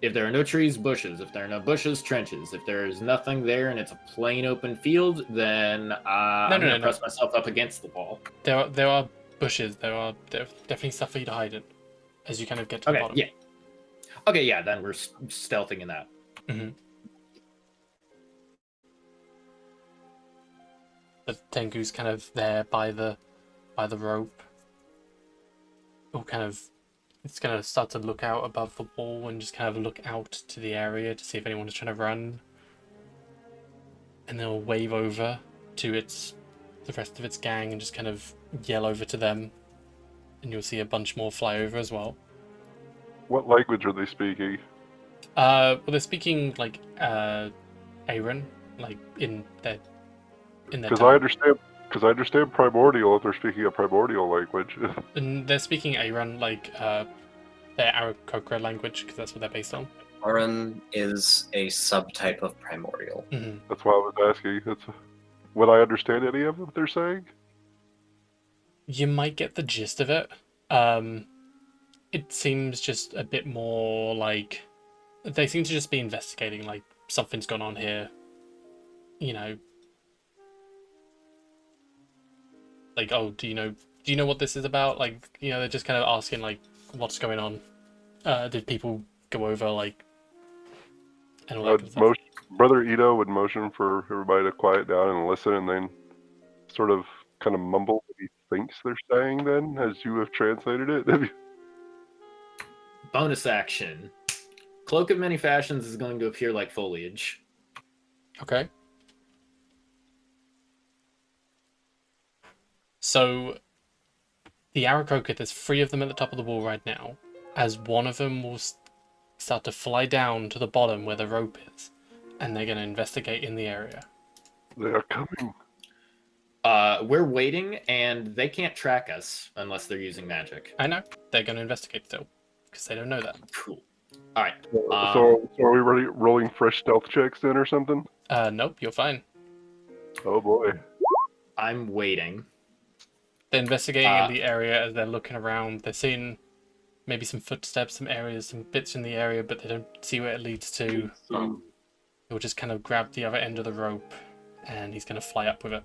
If there are no trees, bushes. If there are no bushes, trenches. If there is nothing there and it's a plain open field, then I'm going to press myself up against the wall. There are bushes. There's definitely stuff for you to hide in as you kind of get to the bottom. Yeah. Okay, yeah, then we're stealthing in that. Mm-hmm. The Tengu's kind of there by the rope. It's gonna start to look out above the wall and just kind of look out to the area to see if anyone is trying to run. And they'll wave over to the rest of its gang and just kind of yell over to them. And you'll see a bunch more fly over as well. What language are they speaking? Well, they're speaking like Aaron, like in their Because tongue. I understand primordial if they're speaking a primordial language. And they're speaking Aaron, like their Aarakocra language, because that's what they're based on. Aran is a subtype of primordial. Mm-hmm. That's why I was asking. Would I understand any of what they're saying? You might get the gist of it. It seems just a bit more like they seem to just be investigating, like something's gone on here. You know, like, oh, do you know what this is about? Like, you know, they're just kind of asking like, what's going on? Did people go over like? And all that kind of stuff? Brother Ito would motion for everybody to quiet down and listen, and then sort of kind of mumble what he thinks they're saying. Then, as you have translated it. Bonus action. Cloak of Many Fashions is going to appear like foliage. Okay. So, the Aarakocra, there's 3 of them at the top of the wall right now, as one of them will start to fly down to the bottom where the rope is, and they're going to investigate in the area. They are coming. We're waiting, and they can't track us unless they're using magic. I know. They're going to investigate still, because they don't know that. Cool. All right. So are we rolling fresh stealth checks in or something? Nope, you're fine. Oh boy. I'm waiting. They're investigating in the area as they're looking around. They're seeing maybe some footsteps, some areas, some bits in the area, but they don't see where it leads to. He'll just kind of grab the other end of the rope, and he's going to fly up with it.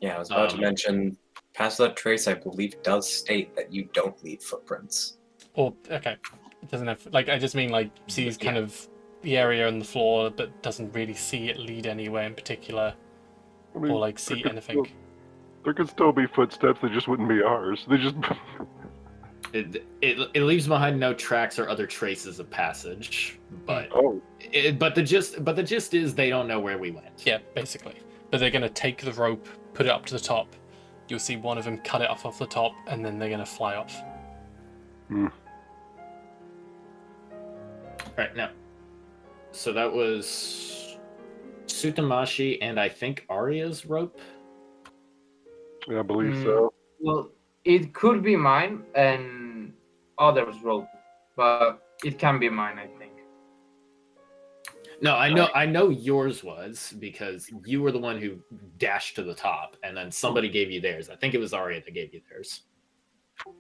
Yeah, I was about to mention, Pass Without Trace, I believe, does state that you don't leave footprints. Or, okay, it doesn't have, like, I just mean, like, sees kind of the area on the floor, but doesn't really see it lead anywhere in particular, I mean, or, like, see anything. There could still be footsteps, they just wouldn't be ours. They just... It leaves behind no tracks or other traces of passage, but but the gist is they don't know where we went. Yeah, basically. But they're gonna take the rope, put it up to the top. You'll see one of them cut it off the top, and then they're gonna fly off. Right now, so that was Sutamashi and I think Arya's rope. Yeah, I believe so. Well, it could be mine and others' rope, but it can be mine, I think. No, I know yours was because you were the one who dashed to the top, and then somebody gave you theirs. I think it was Arya that gave you theirs.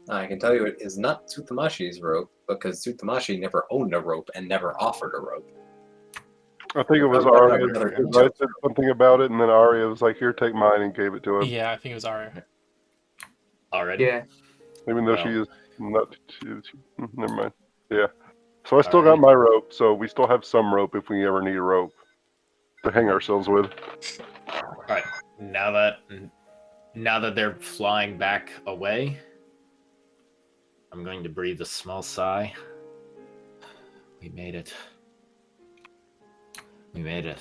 I can tell you it is not Tsutomashi's rope, because Tsutomashi never owned a rope and never offered a rope. I think it was What about Arya. another Because I joke? said something about it, and then Arya was like, "Here, take mine," and gave it to him. Yeah, I think it was Arya. Already? Yeah. Even though Well. she is not. Never mind. Yeah. So I still Alrighty. got my rope. So we still have some rope if we ever need a rope to hang ourselves with. All right. Now that they're flying back away, I'm going to breathe a small sigh. We made it. We made it.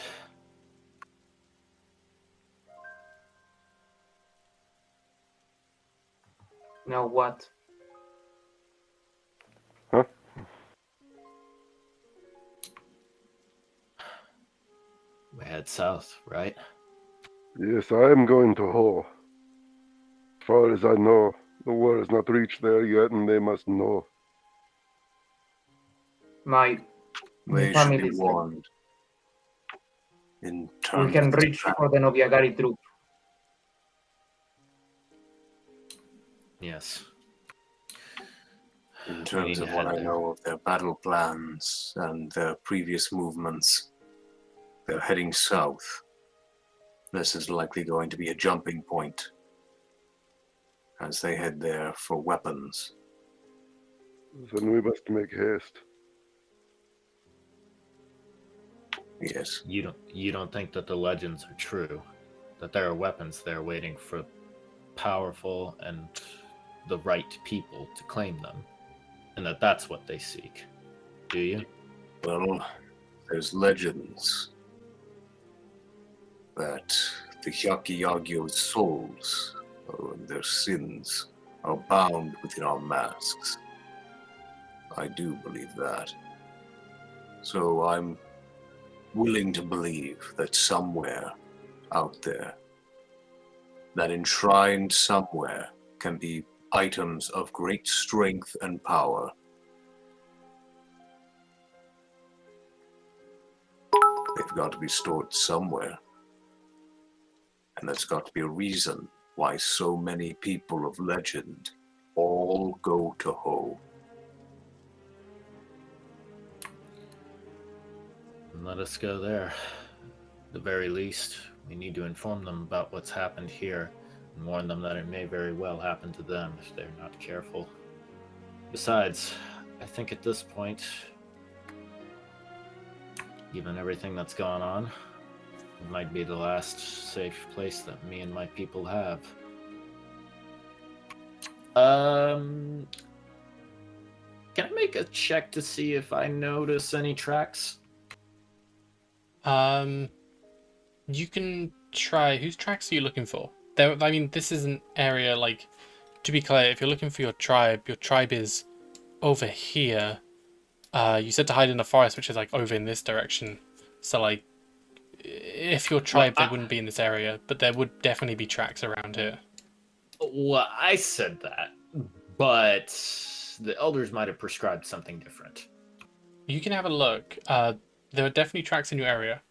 You know what? Huh? We head south, right? Yes, I am going to Ho. As far as I know, the war has not reached there yet, and they must know. My They should family be is warned. In we terms can of reach for the Nobiagari troop. Yes. In We terms need of to what head I there. know of their battle plans and their previous movements, they're heading south. This is likely going to be a jumping point as they head there for weapons. Then we must make haste. Yes. You don't think that the legends are true? That there are weapons there waiting for powerful and the right people to claim them? And that that's what they seek? Do you? Well, there's legends that the Hyakiyagyo's souls and their sins are bound within our masks. I do believe that. So I'm willing to believe that somewhere out there, that enshrined somewhere, can be items of great strength and power. They've got to be stored somewhere. And there's got to be a reason why so many people of legend all go to Ho. Let us go there. At the very least, we need to inform them about what's happened here and warn them that it may very well happen to them if they're not careful. Besides, I think at this point, given everything that's gone on, it might be the last safe place that me and my people have. Can I make a check to see if I notice any tracks? You can try. Whose tracks are you looking for? There, I mean, this is an area, like, to be clear, if you're looking for your tribe is over here. You said to hide in the forest, which is, like, over in this direction. So, like, if your tribe, they wouldn't be in this area, but there would definitely be tracks around here. Well, I said that, but the elders might have prescribed something different. You can have a look. There are definitely tracks in your area.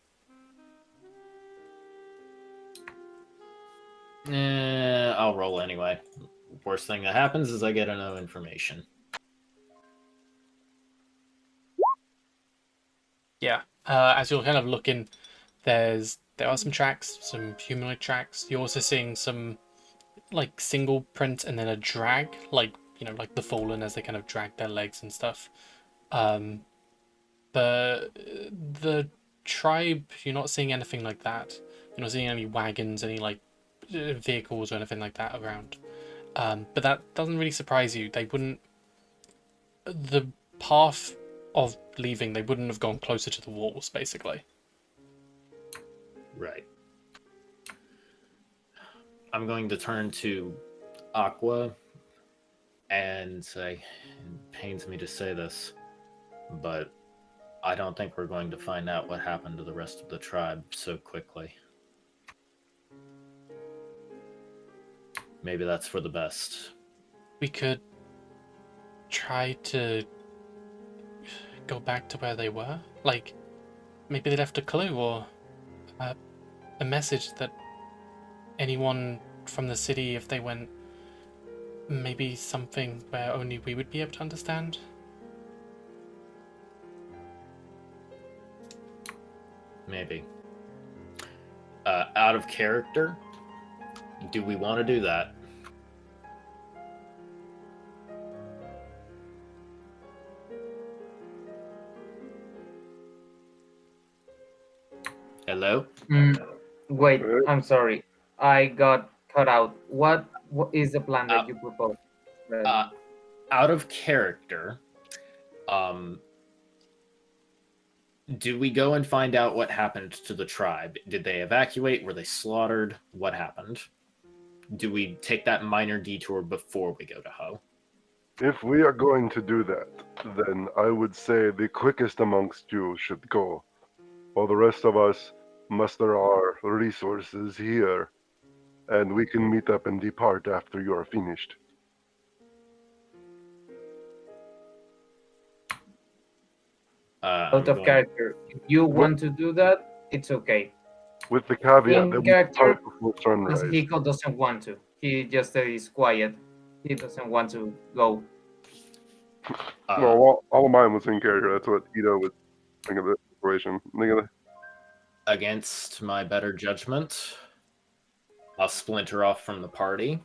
I'll roll anyway. Worst thing that happens is I get no information. Yeah. As you're kind of looking, there are some tracks, some humanoid tracks. You're also seeing some, like, single print and then a drag, like, you know, like the Fallen as they kind of drag their legs and stuff. But the tribe, you're not seeing anything like that. You're not seeing any wagons, any, like, vehicles or anything like that around. But that doesn't really surprise you. They wouldn't. The path of leaving, they wouldn't have gone closer to the walls, basically. Right. I'm going to turn to Aqua and say, it pains me to say this, but I don't think we're going to find out what happened to the rest of the tribe so quickly. Maybe that's for the best. We could try to go back to where they were. Like, maybe they left a clue or a message that anyone from the city, if they went, maybe something where only we would be able to understand. Maybe. Out of character, do we want to do that? Hello? Wait, I'm sorry. I got cut out. What is the plan that you propose? Out of character, do we go and find out what happened to the tribe? Did they evacuate? Were they slaughtered? What happened? Do we take that minor detour before we go to Ho? If we are going to do that, then I would say the quickest amongst you should go, while the rest of us muster our resources here, and we can meet up and depart after you are finished. Out of character. If you want to do that, it's okay. With the caveat In that we character, depart before sunrise. Hiko doesn't want to. He just is quiet. He doesn't want to go. Well, all of mine was in character. That's what Ito was thinking of the situation. Against my better judgment, I'll splinter off from the party,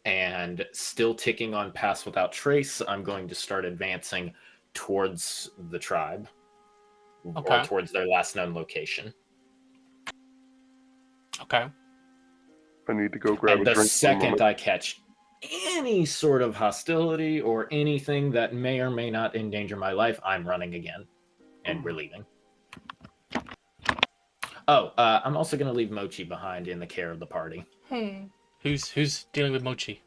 and still ticking on Pass Without Trace, I'm going to start advancing towards the tribe, or towards their last known location. Okay. I need to go grab a drink. The second I catch any sort of hostility or anything that may or may not endanger my life, I'm running again, and we're leaving. Oh, I'm also going to leave Mochi behind in the care of the party. Who's dealing with Mochi?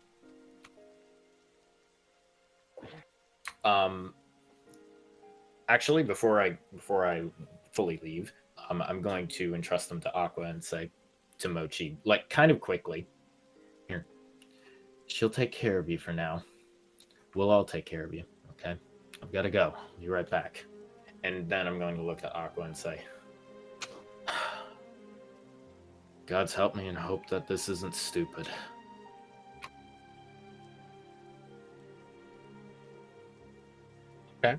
Actually, before I fully leave, I'm going to entrust them to Aqua and say to Mochi, like, kind of quickly, here, she'll take care of you for now. We'll all take care of you, okay? I've got to go. I'll be right back. And then I'm going to look at Aqua and say, God's help me and hope that this isn't stupid. Okay.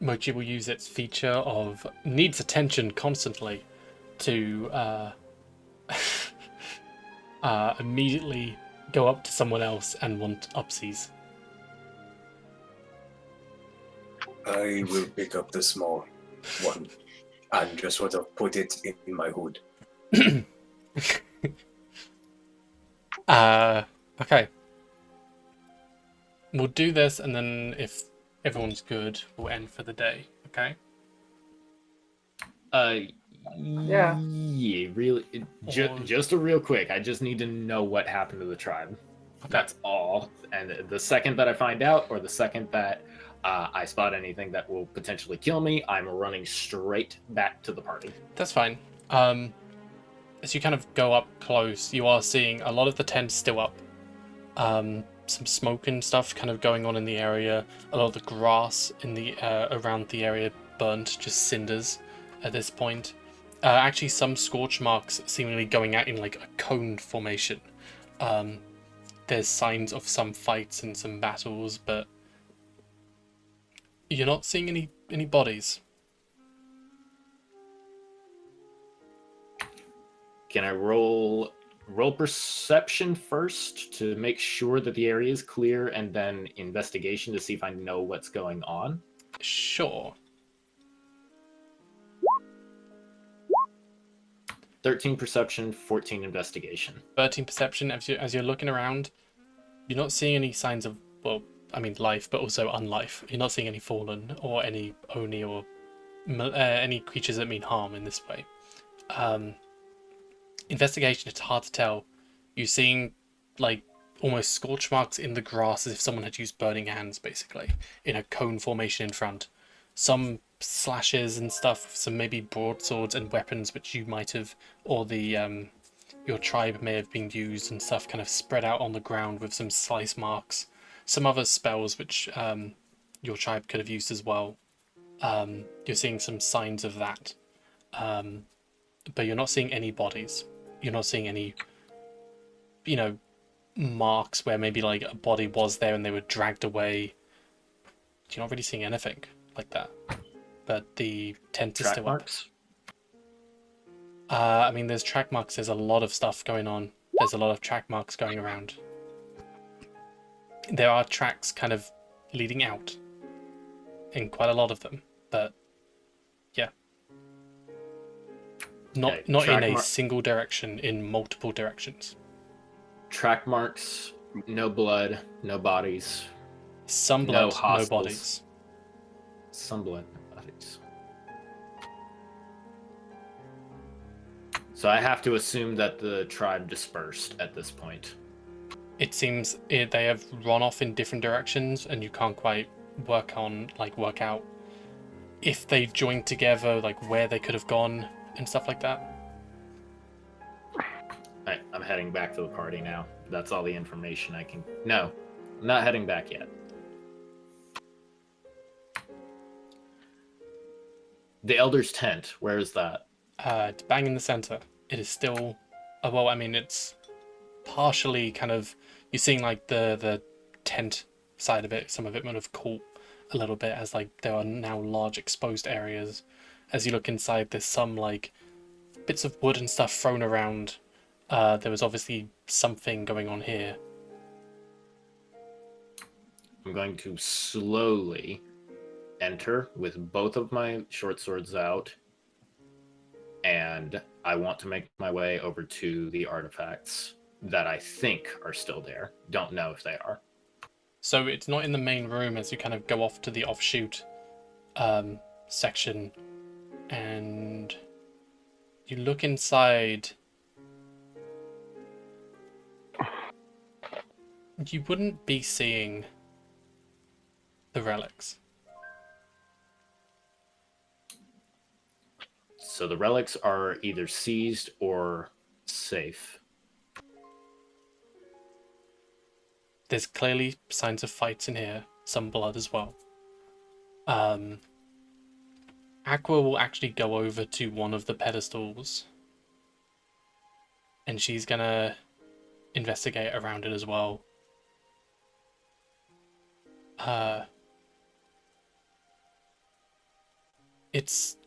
Mochi will use its feature of needs attention constantly to immediately go up to someone else and want upsies. I will pick up the small one and just sort of put it in my hood. Okay. We'll do this, and then if everyone's good, we'll end for the day. Okay. Yeah. Yeah, really. Just a real quick. I just need to know what happened to the tribe. Okay. That's all. And the second that I find out, or the second that I spot anything that will potentially kill me, I'm running straight back to the party. That's fine. As you kind of go up close, you are seeing a lot of the tents still up. Some smoke and stuff kind of going on in the area. A lot of the grass in the around the area burnt, just cinders at this point. Actually, some scorch marks seemingly going out in like a cone formation. There's signs of some fights and some battles, but you're not seeing any bodies. Can I roll perception first to make sure that the area is clear, and then investigation to see if I know what's going on? Sure. 13 perception, 14 investigation. 13 perception. As you're looking around, you're not seeing any signs of, well, I mean life, but also unlife. You're not seeing any fallen or any oni or any creatures that mean harm in this way. Investigation, it's hard to tell. You're seeing like almost scorch marks in the grass as if someone had used burning hands, basically, in a cone formation in front. Some slashes and stuff, some maybe broadswords and weapons which you might have, or the your tribe may have been used and stuff kind of spread out on the ground with some slice marks. Some other spells which your tribe could have used as well. You're seeing some signs of that. But you're not seeing any bodies. You're not seeing any, marks where maybe like a body was there and they were dragged away. You're not really seeing anything like that. But the tent is Track still marks? up. I mean, there's track marks. There's a lot of stuff going on. There's a lot of track marks going around. There are tracks kind of leading out in quite a lot of them, but yeah. Not in a single direction, in multiple directions. Track marks, no blood, no bodies. Some blood, no hostiles. bodies. Some blood, no bodies. So I have to assume that the tribe dispersed at this point. It seems they have run off in different directions, and you can't quite work out if they joined together, like where they could have gone and stuff like that. Alright, I'm heading back to the party now. That's all the information I can... No, I'm not heading back yet. The Elder's tent, where is that? It's bang in the center. It is still... well, I mean, it's partially kind of... You're seeing like the tent side of it. Some of it might have caught a little bit as like there are now large exposed areas. As you look inside, there's some like bits of wood and stuff thrown around. There was obviously something going on here. I'm going to slowly enter with both of my short swords out, and I want to make my way over to the artifacts that I think are still there. Don't know if they are. So it's not in the main room as you kind of go off to the offshoot section, and you look inside. You wouldn't be seeing the relics. So the relics are either seized or safe. There's clearly signs of fights in here, some blood as well. Aqua will actually go over to one of the pedestals, and she's gonna investigate around it as well. It's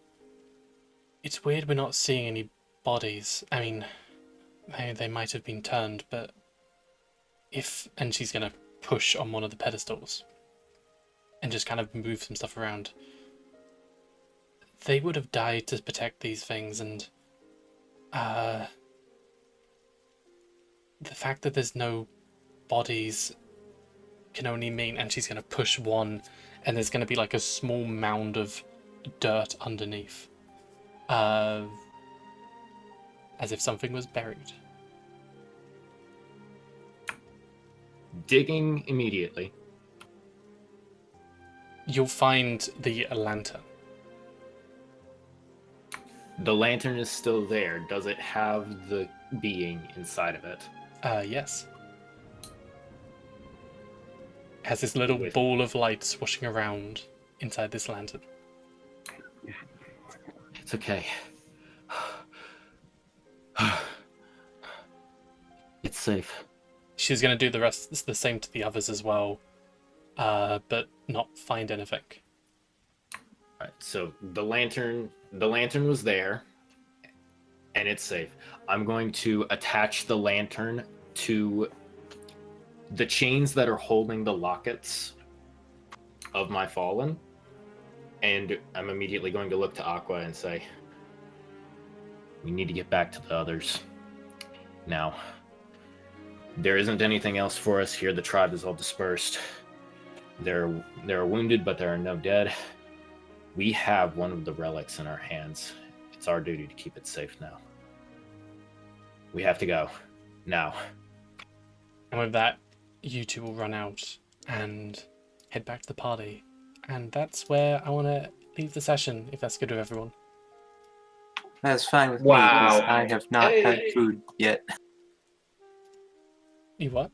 weird we're not seeing any bodies. I mean, they might have been turned, but and she's gonna push on one of the pedestals and just kind of move some stuff around. They would have died to protect these things, and the fact that there's no bodies can only mean, and she's gonna push one, and there's gonna be like a small mound of dirt underneath, as if something was buried. Digging immediately. You'll find the lantern. The lantern is still there. Does it have the being inside of it? Yes. It has this little ball of light swooshing around inside this lantern. It's okay. It's safe. She's going to do the same to the others as well, but not find anything. Alright, so the lantern was there, and it's safe. I'm going to attach the lantern to the chains that are holding the lockets of my fallen, and I'm immediately going to look to Aqua and say, we need to get back to the others. Now, there isn't anything else for us here. The tribe is all dispersed. There are wounded, but there are no dead. We have one of the relics in our hands. It's our duty to keep it safe now. We have to go. Now. And with that, you two will run out and head back to the party. And that's where I want to leave the session, if that's good with everyone. That's fine with me, Wow. 'cause I have not had food yet. You what?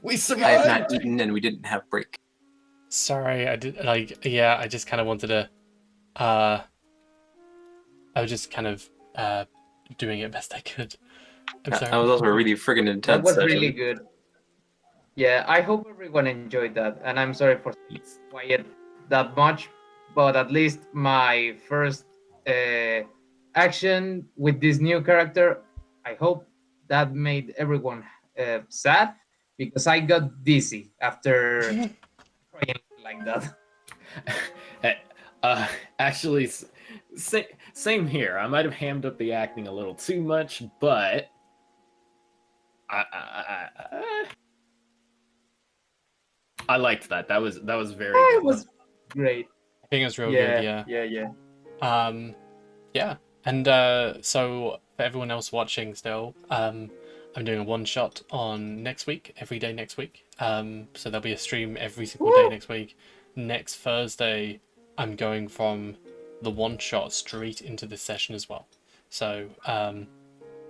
We I survived! have not eaten, and we didn't have break. Sorry, I did like yeah, I just kind of wanted to I was just kind of doing it best I could. I'm That sorry. was also a really friggin' That intense was session. really good. Yeah, I hope everyone enjoyed that, and I'm sorry for staying quiet that much, but at least my first action with this new character, I hope that made everyone sad because I got dizzy after crying like that. Actually, same here. I might have hammed up the acting a little too much, but I liked that. That was very It good. was great. I think it was real Yeah, good, yeah. yeah. Yeah. And so for everyone else watching still, I'm doing a one shot on next week, every day next week. So there'll be a stream every single day next week. Next Thursday, I'm going from the one shot straight into this session as well. So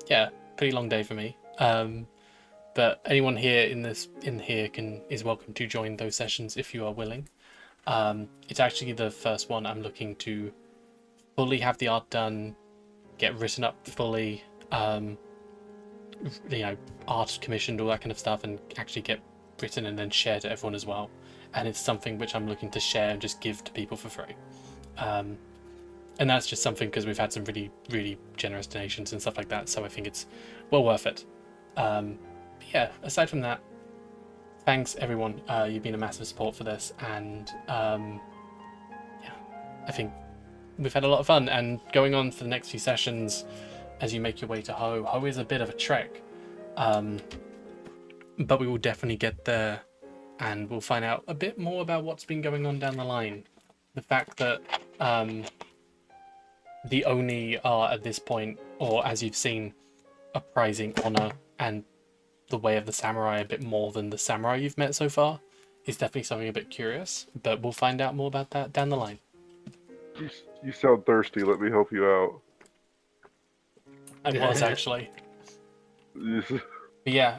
yeah, pretty long day for me. But anyone here in here is welcome to join those sessions if you are willing. It's actually the first one I'm looking to fully have the art done, get written up fully, art commissioned, all that kind of stuff, and actually get written and then shared to everyone as well. And it's something which I'm looking to share and just give to people for free. And that's just something because we've had some really, really generous donations and stuff like that, so I think it's well worth it. But yeah, aside from that, thanks everyone. You've been a massive support for this, and yeah, I think we've had a lot of fun. And going on for the next few sessions, as you make your way to Ho, Ho is a bit of a trek, but we will definitely get there, and we'll find out a bit more about what's been going on down the line. The fact that the Oni are at this point, or as you've seen, apprising honor and the way of the samurai a bit more than the samurai you've met so far, is definitely something a bit curious, but we'll find out more about that down the line. You sound thirsty. Let me help you out. I was actually. Yes. But yeah,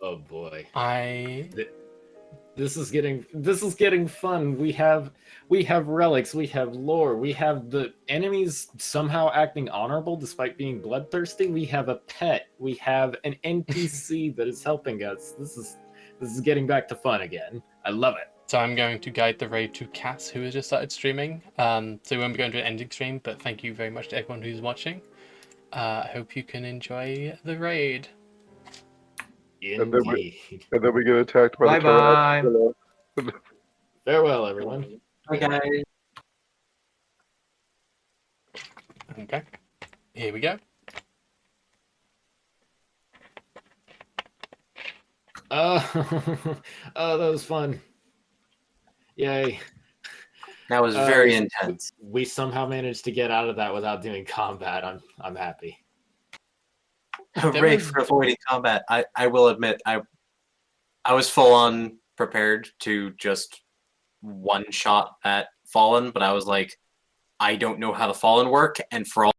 Oh boy. I This is getting fun. We have relics, we have lore, we have the enemies somehow acting honorable despite being bloodthirsty. We have a pet. We have an NPC that is helping us. This is getting back to fun again. I love it. So I'm going to guide the raid to Cass, who has just started streaming. So we won't be going to an ending stream, but thank you very much to everyone who's watching. I hope you can enjoy the raid. Indeed. And then we get attacked by Bye the bye. Farewell, everyone. Hi guys. Okay, here we go. Oh, that was fun. Yay. That was very intense. We somehow managed to get out of that without doing combat. I'm happy. Hooray for avoiding combat. I will admit, I was full on prepared to just one shot at Fallen, but I was like, I don't know how the Fallen work, and for all